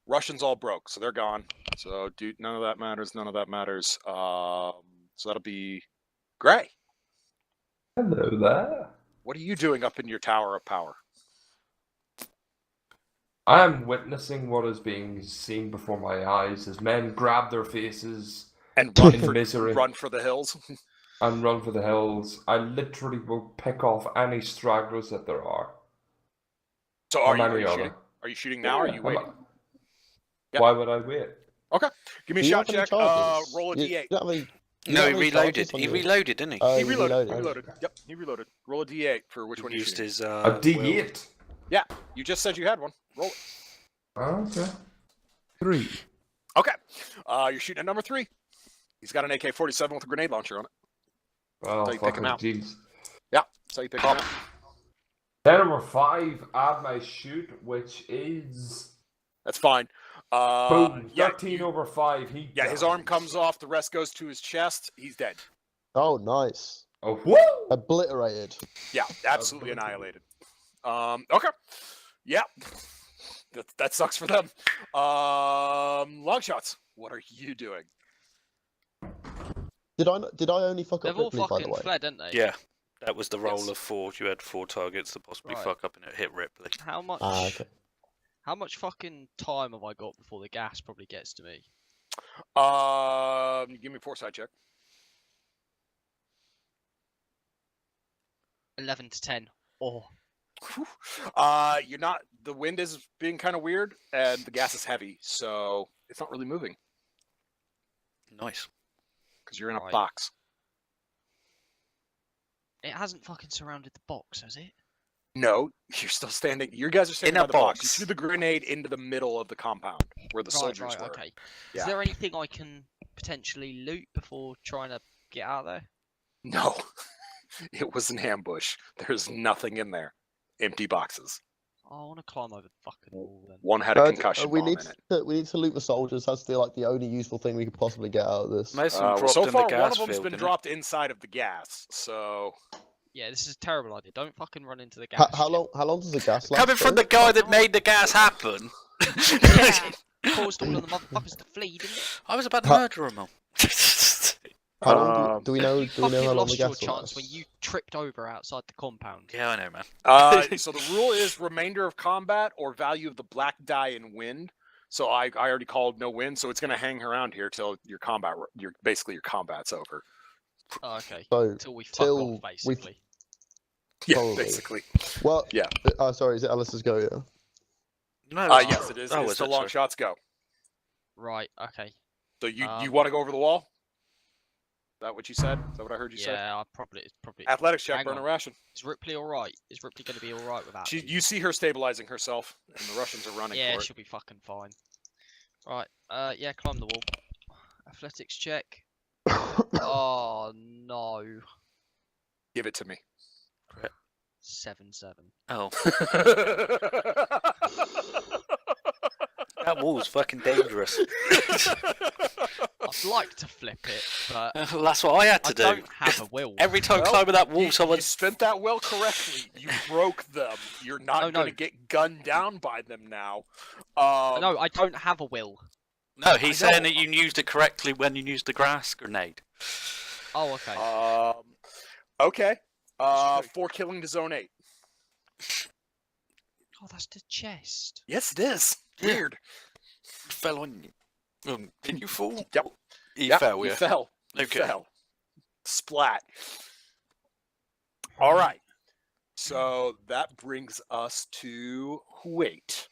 Russians all broke, so they're gone. So none of that matters. None of that matters. So that'll be Gray. Hello there. What are you doing up in your tower of power? I am witnessing what is being seen before my eyes as men grab their faces And run in for misery run for the hills. and run for the hills. I literally will pick off any stragglers that there are. So How are you many are shooting? there? Are you shooting now? Or are you waiting? Yeah. Why would I wait? Give me a do you shot have any check. charges? Roll a You d8. don't have any- you No, don't he have any reloaded. charges on He you? reloaded, didn't he? Oh, He you reloaded. He reloaded. reloaded. Yep, he reloaded. Roll a d8 for which He one you used shooting. his A will. D8. You just said you had one. Roll it. Okay. 3. Okay. You're shooting at number 3. He's got an AK-47 with a grenade launcher on it. Well, So you pick him fucking out. jeez. So you pick him out. Then number 5, add my shoot, which is That's fine. boom, Yeah, 13 over 5. his arm comes off. The rest goes to his chest. He's dead. Oh, nice. Oh, whoa! Obliterated. Yeah, absolutely annihilated. Okay. Yeah. That sucks for them. Long shots. What are you doing? Did I only fuck They've up all Ripley, by the fucking way? fled, didn't they? Yeah, that was the roll Yes. of 4. You had 4 targets to possibly Right. fuck up, and it hit Ripley. How much? Ah, okay. How much fucking time have I got before the gas probably gets to me? Give me a foresight check. 11 to 10. Oh, Whew. You're not. The wind is being kind of weird, and the gas is heavy, so it's not really moving Nice. because you're in a Right. box. it hasn't fucking surrounded the box, has it? No, you're still standing. You guys are standing In a by the box. You box. threw the grenade into the middle of the compound where the soldiers right, were. okay. Yeah. Is there anything I can potentially loot before trying to get out of there? No, it was an ambush. There's nothing in there. Empty boxes. I want to climb over the fucking wall then. One had a concussion we bomb need in it. we need to loot the soldiers. That's like the only useful thing we could possibly get out of this. Most of them Well, dropped so in far, the one gas of them's field, been didn't it? dropped inside of the gas. So Yeah, this is a terrible idea. Don't fucking run into the gas. How shit. long? How long does the gas last? Coming from the for? guy that made the gas happen. Yeah. Caused all of the motherfuckers to flee, didn't it? I was about to Ha- murder them all. How long do we know? Do we Fucking know how long lost the your gas will chance when last? you tripped over outside the compound. Yeah, I know, man. so the rule is remainder of combat or value of the black die in wind. So I already called no wind, so it's gonna hang around here till your combat's over. Oh, okay. So Until we fuck till off, we- basically. Yeah, Probably. basically. well, Yeah. Sorry, is it Alice's go? Yeah. No, Yes, it is. Oh, It's is the it? long Sorry. shots go. Right, okay. So you Um, want to go over the wall? Is that what you said? Is that what I heard you say? Yeah, it's probably. Athletics check, Hang burn a on. ration. Is Ripley alright? Is Ripley going to be alright without me? You see her stabilizing herself, and the Russians are running Yeah, for it. she'll be fucking fine. Right, yeah, climb the wall. Athletics check. Oh, no. Give it to me. 7-7. Oh, that wall's fucking dangerous. I'd like to flip it, but Well, that's what I had to I do. don't have a will. Every time Well, climbing that wall, You someone. spent that well correctly. You broke them. You're not No, going no. to get gunned down by them now. No, I don't have a will. No, he's saying that you used it correctly when you used the grass grenade. Oh, okay. Okay. That's true. 4 killing to zone 8. Oh, that's the chest. Yes, it is. Yeah. Weird. It fell on you. Did you fall? Yep. You fell, You yeah. fell. You Okay. fell. Splat. All right. So that brings us to Huate.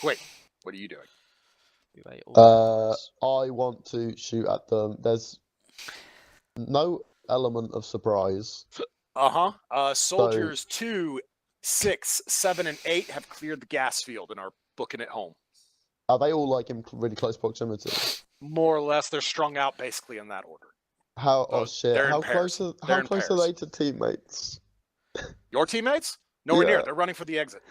Wait, what are you doing? I want to shoot at them. There's no element of surprise. Soldiers 2, 6, 7, and 8 have cleared the gas field and are booking it home. Are they all like in really close proximity? More or less, they're strung out basically in that order. How? Oh, Oh shit! they're in How pairs. close? They're How in close are pairs. they to teammates? Your teammates? Nowhere Yeah. near. They're running for the exit.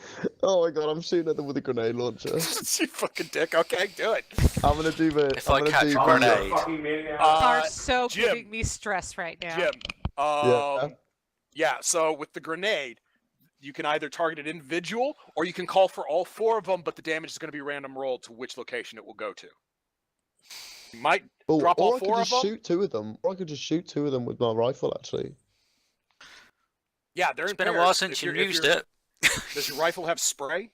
Oh my god! I'm shooting at them with a grenade launcher. You fucking dick. Okay, do it. I'm gonna do the. If I'm I gonna catch do a the- grenade. Fucking maniac. Are so Jim. giving me stress right now. Jim. Yeah. So with the grenade, you can either target an individual or you can call for all 4 of them, but the damage is going to be random rolled to which location it will go to. You might Oh, drop all or I 4 could of just them. shoot 2 of them. Or I could just shoot 2 of them with my rifle. Actually. Yeah, they're It's in been a pairs. while If since you you're- if used you're- it. Does your rifle have spray?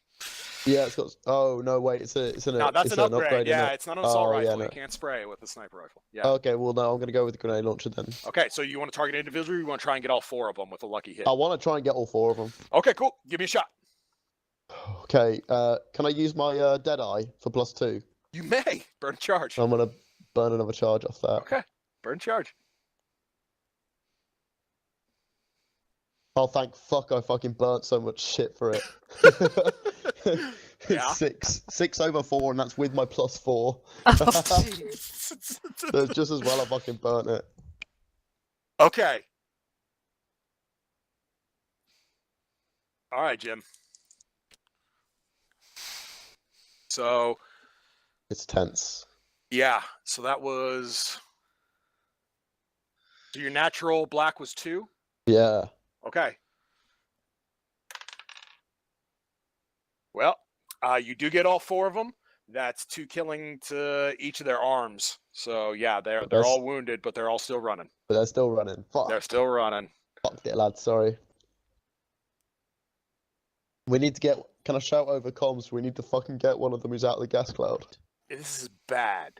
Yeah, it's got. Oh no! Wait, it's an. No, that's it's an upgrade. isn't Yeah, it? it's not an assault Oh, yeah, rifle. no. You can't spray with a sniper rifle. Yeah. Okay, well no, I'm gonna go with the grenade launcher then. Okay, so you want to target an individual, or you want to try and get all 4 of them with a lucky hit? I want to try and get all 4 of them. Okay, cool. Give me a shot. Okay, can I use my Deadeye for +2? You may burn charge. I'm gonna burn another charge off that. Okay, burn charge. Oh, thank fuck! I fucking burnt so much shit for it. Yeah. 6 over 4, and that's with my +4. So it's just as well I fucking burnt it. Okay. All right, Jim. So It's tense. yeah, so that was. So your natural black was 2. Yeah. Okay. Well, you do get all 4 of them. That's 2 killing to each of their arms. So yeah, they're That's- all wounded, but they're all still running. But they're still running. Fuck. They're still running. Fuck it, lads. Sorry. We need to get. Can I shout over comms? We need to fucking get one of them who's out of the gas cloud. This is bad.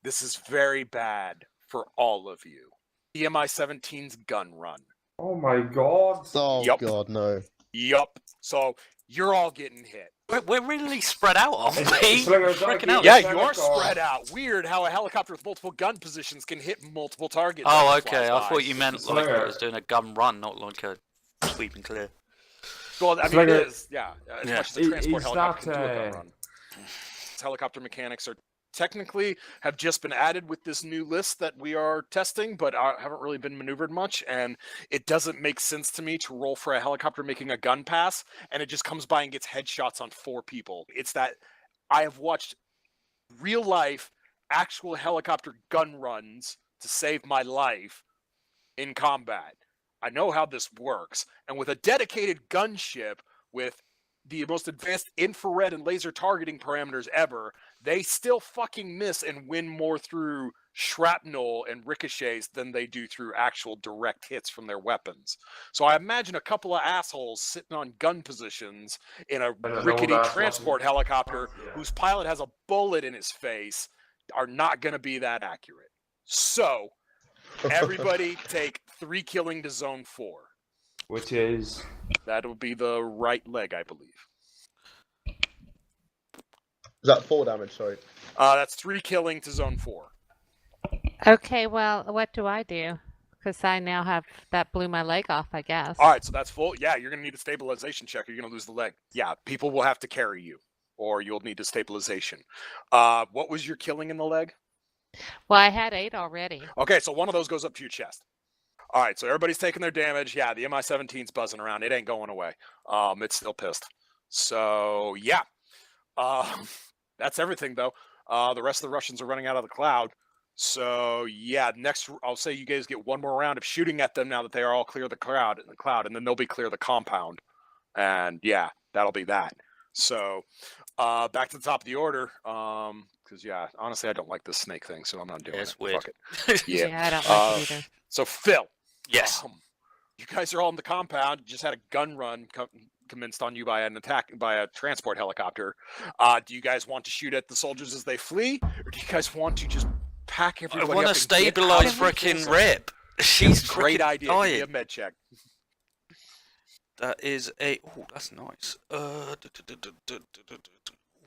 This is very bad for all of you. The MI-17's gun run. Oh my god. Oh Yup. god, no. Yup. So you're all getting hit. We're really spread out, aren't we? Slinger, is that Freaking a out. game? Yeah, It's you like are a- spread out. Weird how a helicopter with multiple gun positions can hit multiple targets. Oh, as it okay. flies I by. thought you meant like Slinger. it was doing a gun run, not like a sweep and clear. Well, I mean, Slinger. it is. Yeah, as Yeah. much as a transport Is helicopter that, can do a gun run. These helicopter mechanics are technically have just been added with this new list that we are testing, but haven't really been maneuvered much, and it doesn't make sense to me to roll for a helicopter making a gun pass, and it just comes by and gets headshots on 4 people. It's that I have watched real life actual helicopter gun runs to save my life in combat. I know how this works, and with a dedicated gunship with the most advanced infrared and laser targeting parameters ever, they still fucking miss and win more through shrapnel and ricochets than they do through actual direct hits from their weapons. So I imagine a couple of assholes sitting on gun positions in a I don't know rickety that transport wasn't- helicopter Yeah. whose pilot has a bullet in his face are not going to be that accurate. So everybody take 3 killing to zone 4. Which is. That'll be the right leg, I believe. Is that 4 damage? Sorry. That's 3 killing to zone 4. Okay, well, what do I do? Because I now have that blew my leg off, I guess. All right, so that's full. Yeah, you're going to need a stabilization check. Or you're going to lose the leg. Yeah, people will have to carry you, or you'll need a stabilization. What was your killing in the leg? Well, I had 8 already. Okay, so one of those goes up to your chest. All right, so everybody's taking their damage. Yeah, the MI-17's buzzing around. It ain't going away. It's still pissed. So, yeah. That's everything, though. The rest of the Russians are running out of the cloud. So, yeah, next, I'll say you guys get one more round of shooting at them now that they are all clear the cloud, and then they'll be clear the compound. And, yeah, that'll be that. So, back to the top of the order. Because yeah, honestly, I don't like this snake thing, so I'm not doing Yeah, it's it. weird. Fuck it. Yeah. I don't like it either. So Phil, Yes. you guys are all in the compound. You just had a gun run commenced on you by an attack by a transport helicopter. Do you guys want to shoot at the soldiers as they flee, or do you guys want to just pack I everybody want up to and get stabilize out of the frickin' kill zone? Rip. She's Great frickin' idea. Give me a dying. med check. That is a. Oh, that's nice.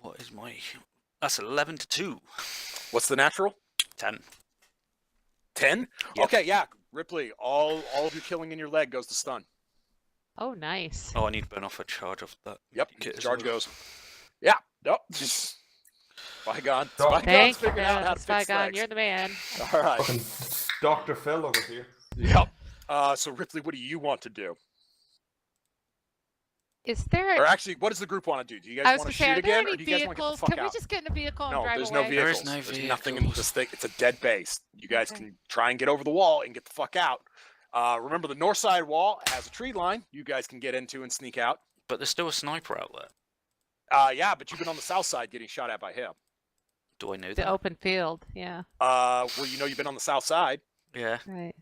What is my? That's 11 to 2. What's the natural? 10. 10? Yep. Okay, yeah. Ripley, all of your killing in your leg goes to stun. Oh, nice. Oh, I need to burn off a charge of that. Yep, kit as charge well. goes. Yeah, nope. Spygon. No. Spygon's Thank you, figuring out how to fix Spygon. things. You're the man. All right. Fucking Dr. Phil over here. Yep. So Ripley, what do you want to do? Is there? Or actually, what does the group want to do? Do you I guys was want to gonna say, shoot are there again, or any do you guys want to get the vehicles? fuck Can we out? just get in a vehicle and No, drive there's away? no There is vehicles. no There's nothing in vehicles. this thing. It's a dead base. You guys Okay. can try and get over the wall and get the fuck out. Remember, the north side wall has a tree line. You guys can get into and sneak out. But there's still a sniper out there. Yeah, but you've been on the south side getting shot at by him. Do I know The that? open field. Yeah. Well, you know you've been on the south side. Yeah. Right.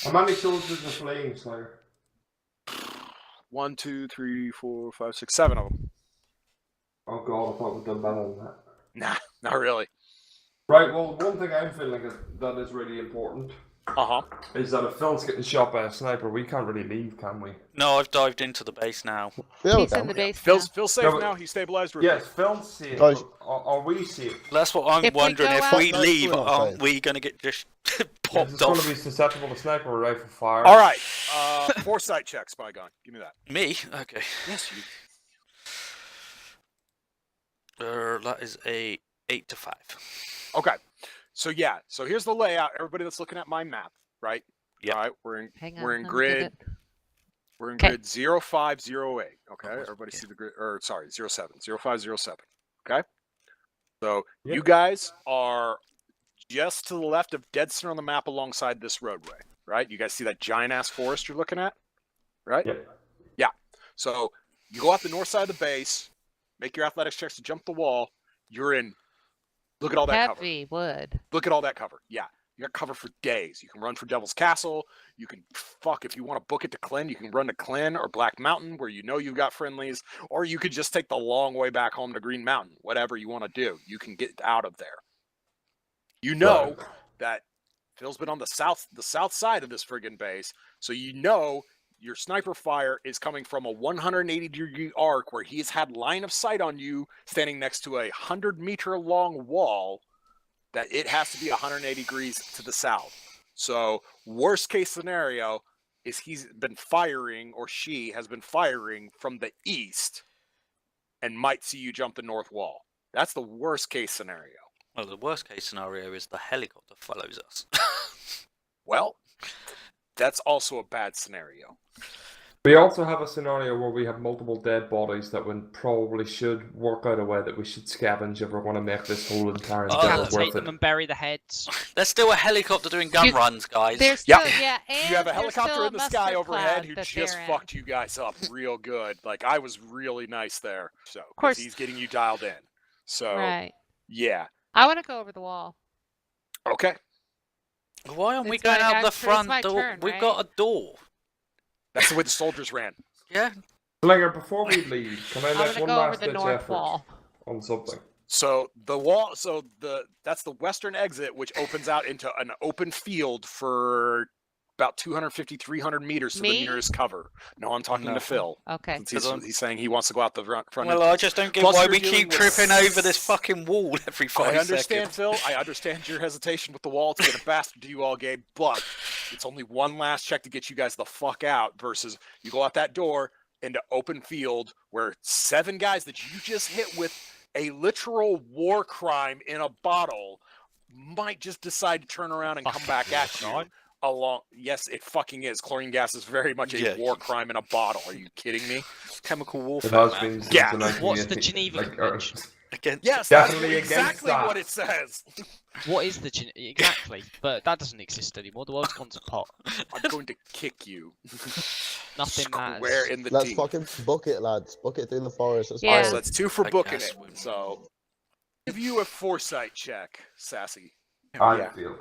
How many soldiers are fleeing, Slayer? 1, 2, 3, 4, 5, 6, 7 of them. Oh god, I thought we'd done better than that. Nah, not really. Right, well, one thing I'm feeling that is really important Uh-huh. is that if Phil's getting shot by a sniper, we can't really leave, can we? No, I've dived into the base now. Yeah, we He's in can. the base. Phil's now. safe No, but- now. He's stabilized. Ripley. Yes, Phil's safe. Guys- But are we safe? That's what I'm If we wondering. go If out- we That's leave, what I'm aren't saying. we going to get just Yes, popped it's going to off? be susceptible to sniper or rifle fire. All right. Foresight check, Spygon. Give me that. Me? Okay. Yes, you. That is a 8 to 5. Okay. So yeah. So here's the layout. Everybody that's looking at my map, right? Yep. All right. We're in. Hang on. We're in let me get grid. it. We're in 'Kay. grid 0508. Okay. Oh, Everybody yeah. see the grid? Or sorry, 07. 0507. Okay. So Yep. you guys are just to the left of dead center on the map alongside this roadway, right? You guys see that giant ass forest you're looking at, right? Yep. So you go out the north side of the base, make your athletics checks to jump the wall. You're in. Look at all that cover. Heavy wood. Look at all that cover. Yeah, you got cover for days. You can run for Devil's Castle. You can if you want to book it to Klen, you can run to Klen or Black Mountain where you know you've got friendlies, or you could just take the long way back home to Green Mountain. Whatever you want to do, you can get out of there. You know that Phil's been on the south side of this friggin' base, so you know your sniper fire is coming from a 180-degree arc where he's had line of sight on you standing next to a 100-meter long wall that it has to be 180 degrees to the south. So worst case scenario is he's been firing, or she has been firing from the east and might see you jump the north wall. That's the worst case scenario. Well, the worst case scenario is the helicopter follows us. Well, that's also a bad scenario. We also have a scenario where we have multiple dead bodies that we probably should work out a way that we should scavenge if we're going to make this whole entire Oh, endeavor that's Take worth them it. and bury the heads. There's still a helicopter doing gun You- runs, guys. There's Yeah. still, yeah, and You have a there's helicopter still in a the sky mustard overhead cloud who that just they're in. fucked you guys up real good. Like, I was really nice there. So, of course. he's getting you dialed in. So, Right. yeah. I want to go over the wall. Okay. Why aren't we It's going my- out the it's front my door? turn, We've right? got a door. That's the way the soldiers ran. Yeah. Slinger, before we leave, can I I'm make gonna one go over last the ditch north effort wall. on something? So the wall, that's the western exit, which opens out into an open field for about 250, 300 meters to Me? the nearest cover. No, I'm talking No. to Phil. Okay. Since Because I'm- he's saying he wants to go out the front. Well, I just don't get Plus why you're we dealing keep with tripping over this fucking wall every 5 I understand, seconds. Phil. I understand your hesitation with the wall. It's been a bastard to you all game, but it's only one last check to get you guys the fuck out versus you go out that door into open field where 7 guys that you just hit with a literal war crime in a bottle might just decide to turn around and come back at you. Yes, it fucking is. Chlorine gas is very much a Yeah. war crime in a bottle. Are you kidding me? Chemical It warfare. has man. been since Yeah. the What's the 1980s, Geneva like, Convention? Against Yes, Definitely that's against exactly that. what it says. What is the exactly? But that doesn't exist anymore. The world's gone to pot. I'm going to kick you. Nothing Square matters. in the Let's teeth. fucking book it, lads. Book it through the forest. Let's Yeah. Alright, go. so that's 2 for I booking guess it. we- So give you a foresight check, Sassy. I Yeah. failed.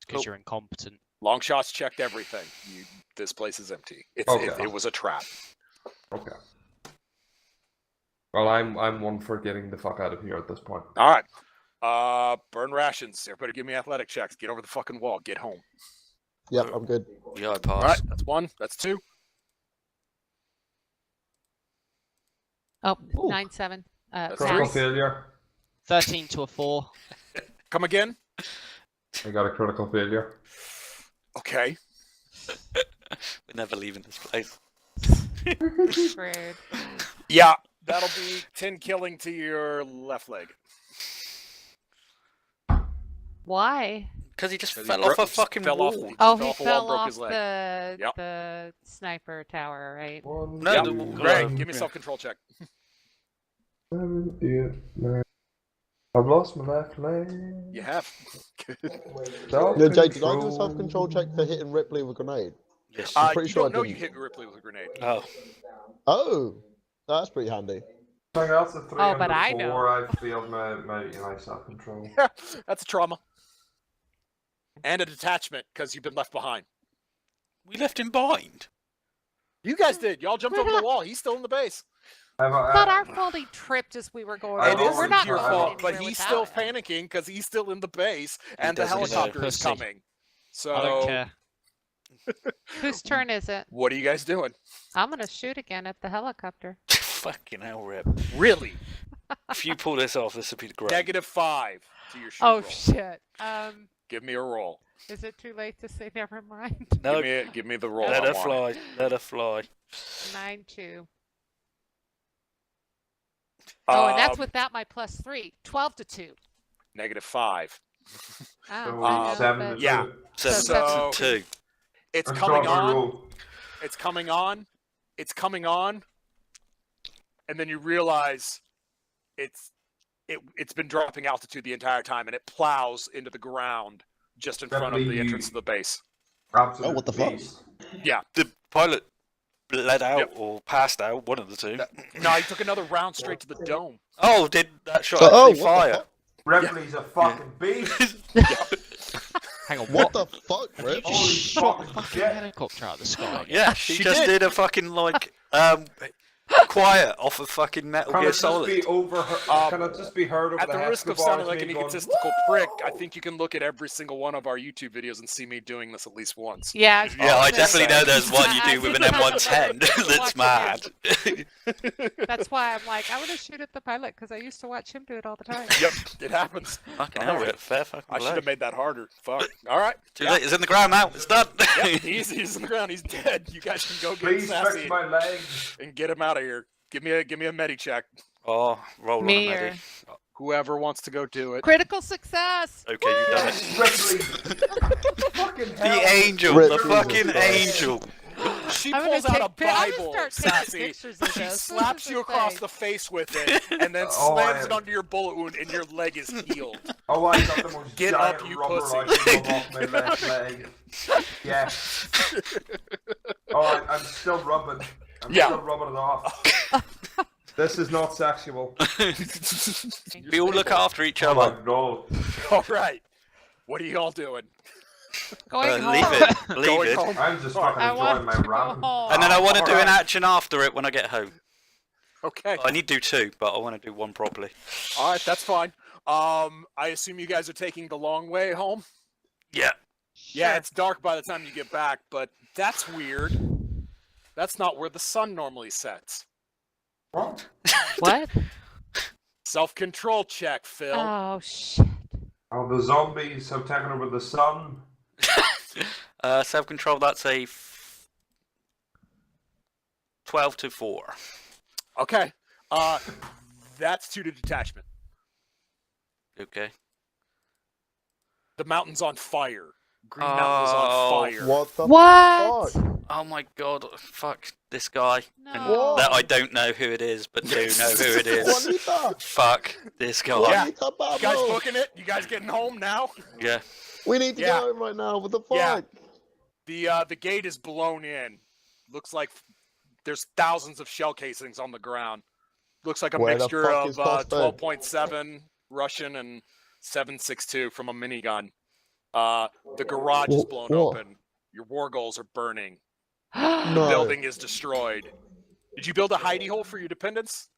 Because you're incompetent. Long shots checked everything. This place is empty. Okay. It was a trap. Okay. Well, I'm one for getting the fuck out of here at this point. All right. Burn rations. Everybody give me athletic checks. Get over the fucking wall. Get home. Yep, I'm good. Yeah, I All pass. right. That's 1. That's 2. Oh, Ooh. 9-7. That's Critical Pass. failure. 13 to a 4. Come again? I got a critical failure. Okay. We're never leaving this place. Rude. Yeah. That'll be 10 killing to your left leg. Why? Because he just 'Cause he fell broke- off a fucking fell off wall. the- Oh, fell he off the wall and fell broke off his leg. Yep. the sniper tower, right? One, No, Yep. the- Greg, no. give me a self-control check. 7, 8, 9. I've lost my left leg. You have. Yeah, Jay, did I do a self-control check for hitting Ripley with a grenade? Yes. I'm pretty You sure don't I know didn't. you hit Ripley with a grenade. Oh. Oh, that's pretty handy. Something else at 3 Oh, and but I 4, know. I failed my self-control. That's a trauma. And a detachment, because you've been left behind. We left him behind. You guys did. Y'all jumped over the wall. He's still in the base. It's not our fault he tripped as we were going. I It know, is We're not your going fault, but anywhere he's without still him. panicking because he's still in the base, and the doesn't know. helicopter is Pussy. coming. So, I don't care. Whose turn is it? what are you guys doing? I'm gonna shoot again at the helicopter. Fucking hell, Rip. Really? If you pull this off, this would be great. -5 to your shoot Oh roll. shit. Give me a roll. Is it too late to say never mind? No, Give me the roll. let I her want it. fly. Let her fly. 9-2. Oh, and that's Um, without my +3. 12 to 2. -5. So Oh, I know, 7 but- to Yeah. 2. 7 So- to 2. It's Let's coming start my on. roll. It's coming on. It's coming on. And then you realize it's been dropping altitude the entire time, and it plows into the ground just in front of the Definitely entrance of the base. Absolute Oh, what the fuck? beast. Yeah. The pilot bled out Yep. or passed out, one of the two. No, he took another round straight to the dome. Oh, did that shot Oh, actually what the fire? fuck? Ripley's a fucking beast. Hang on, What what? the fuck, You Rip? just Holy shot a fucking fucking shit. helicopter out of the sky. Yeah, she She just did. did a fucking like quiet off of fucking Metal Can Gear it just be Solid. overheard? Can it just be heard over At the risk of Escobar's sounding like me an going, egotistical prick, I think you can look at every single one of our YouTube videos and see me doing this at least once. Yeah, Yeah, I just definitely know there's one you I do with an think M110 that's watching mad. that's why I'm like, I want to shoot at the pilot because I used to watch him do it all the time. Yep, it happens. Fucking hell, Rip, fair fucking I should blow. have made that harder. Fuck. All right. Too late, it's in the ground now, it's done. Yep, he's on the ground. He's dead. You guys can go get Please Sassy fix my legs. and get him out of here. Give me a medi check. Oh, roll Me on a or Medi. Whoever wants to go do it. critical success. Okay, you've done it. Ripley. Fucking hell. The angel, Rip the Jesus fucking Christ. angel. She I'm pulls gonna out a take I'm gonna Bible, start taking Sassy. pictures of She this. This slaps is you the across thing. the face with it, and then Oh, slams I- it onto your bullet wound, and your leg is healed. Oh, I got the most Get giant up, you rubber pussy. I come off my left leg. Yes. Oh, I'm still rubbing. I'm Yeah. still rubbing it off. This is not sexual. We all look after each Oh my other. god. All right. What are you all doing? Going home. Leave it, leave Going it. home? I'm just Alright. fucking I enjoying want my to go ramen. home. And then I want to do an Alright. action after it when I get home. Okay. I need to do two, but I want to do one properly. All right, that's fine. I assume you guys are taking the long way home? Yeah. Yeah, Sure. it's dark by the time you get back, but that's weird. That's not where the sun normally sets. What? What? Self-control check, Phil. Oh shit. Oh, the zombies have taken over the sun. Self-control, that's a 12 to 4. Okay. That's 2 to detachment. Okay. The mountain's on fire. Green Oh. Mountain is on fire. What the What? fuck? Oh my god, fuck this guy. And No. that I don't know who it is, but do know who it is. Juanita! Fuck this guy. Yeah. Juanita You guys Pablo! booking it? You guys getting home now? Yeah. We need to Yeah. go home right now. What the Yeah. fuck? The gate is blown in. Looks like there's thousands of shell casings on the ground. Looks like a Where the mixture fuck of is Costa? 12.7 Russian and 7.62 from a minigun. The garage is blown What? open. Your war goals are burning. No. The building is destroyed. Did you build a hidey hole for your dependents?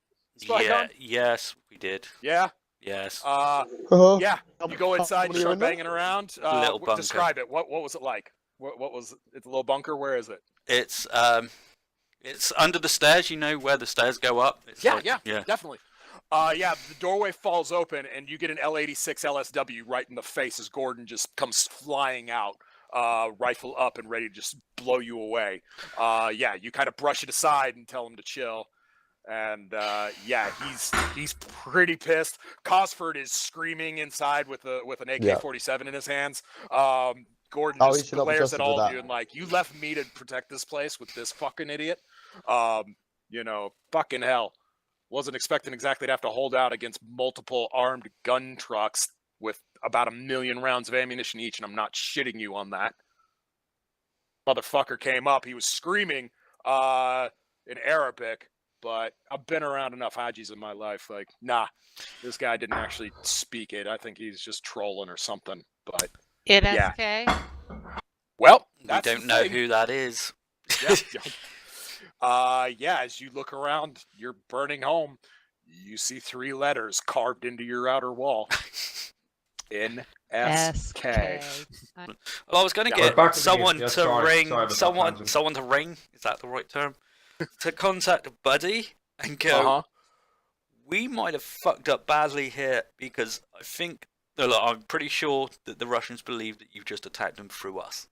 Spygon? Yeah, yes, we did. Yeah. Yes. Uh-huh. Yeah. You go inside and many are start in there? banging around. Little bunker. Describe it. What was it like? What was it? It's a little bunker. Where is it? It's under the stairs. You know where the stairs go up. It's Yeah, like- yeah, definitely. Yeah, the doorway falls open, and you get an L86 LSW right in the face as Gordon just comes flying out, rifle up and ready to just blow you away. Yeah, you kind of brush it aside and tell him to chill. And yeah, he's pretty pissed. Cosford is screaming inside with an AK-47 in his hands. Gordon Oh, he just should not be glares at trusted all with of that. you and like, you left me to protect this place with this fucking idiot. You know, fucking hell. Wasn't expecting exactly to have to hold out against multiple armed gun trucks with about 1 million rounds of ammunition each, and I'm not shitting you on that. Motherfucker came up. He was screaming in Arabic, but I've been around enough Hajis in my life. Like, nah, this guy didn't actually speak it. I think he's just trolling or something. But NSK? well, We that's don't the know thing. who that is. Yeah, as you look around your burning home, you see 3 letters carved into your outer wall. NSK. Well, I was going to Yeah, get back to the someone game. Yeah, to sorry ring, about that someone tangent. to ring. Is that the right term? To contact a buddy and go. Uh-huh. We might have fucked up badly here because I think, no, look, I'm pretty sure that the Russians believe that you've just attacked them through us.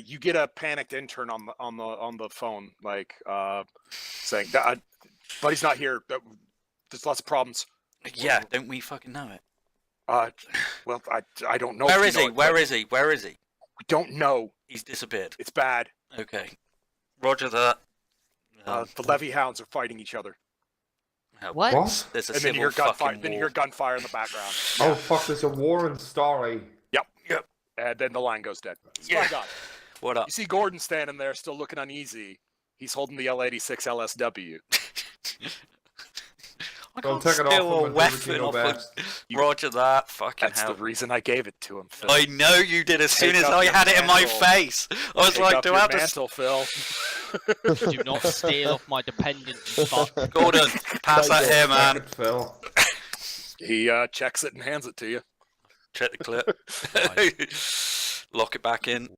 You get a panicked intern on the phone, like saying, "Buddy's not here. There's lots of problems." Yeah, don't we fucking know it? Well, I don't know. Where if is you he? know it, Where but is he? Where is he? We don't know. He's disappeared. It's bad. Okay. Roger that. The Levy Hounds are fighting each other, What? What? There's a and then you civil hear gunfire. fucking Then you war. hear gunfire in the background. Oh fuck! There's a war in Stary. Yep. And then the line goes dead. Yeah. Spygon. What up? You see Gordon standing there, still looking uneasy. He's holding the L86 LSW. I Well, can't take it off steal a him and do what you weapon know off of... best. Roger that. Fucking That's hell. the reason I gave it to him, Phil. I know you did as soon Take as up I your had it in my mantle. face. I was Take like, up do your I have to... mantle, Phil. Do not steal off my dependents, you fuck. Gordon, pass that here, man. Fuck it, Phil. He checks it and hands it to you. Check the clip. Lock it back in.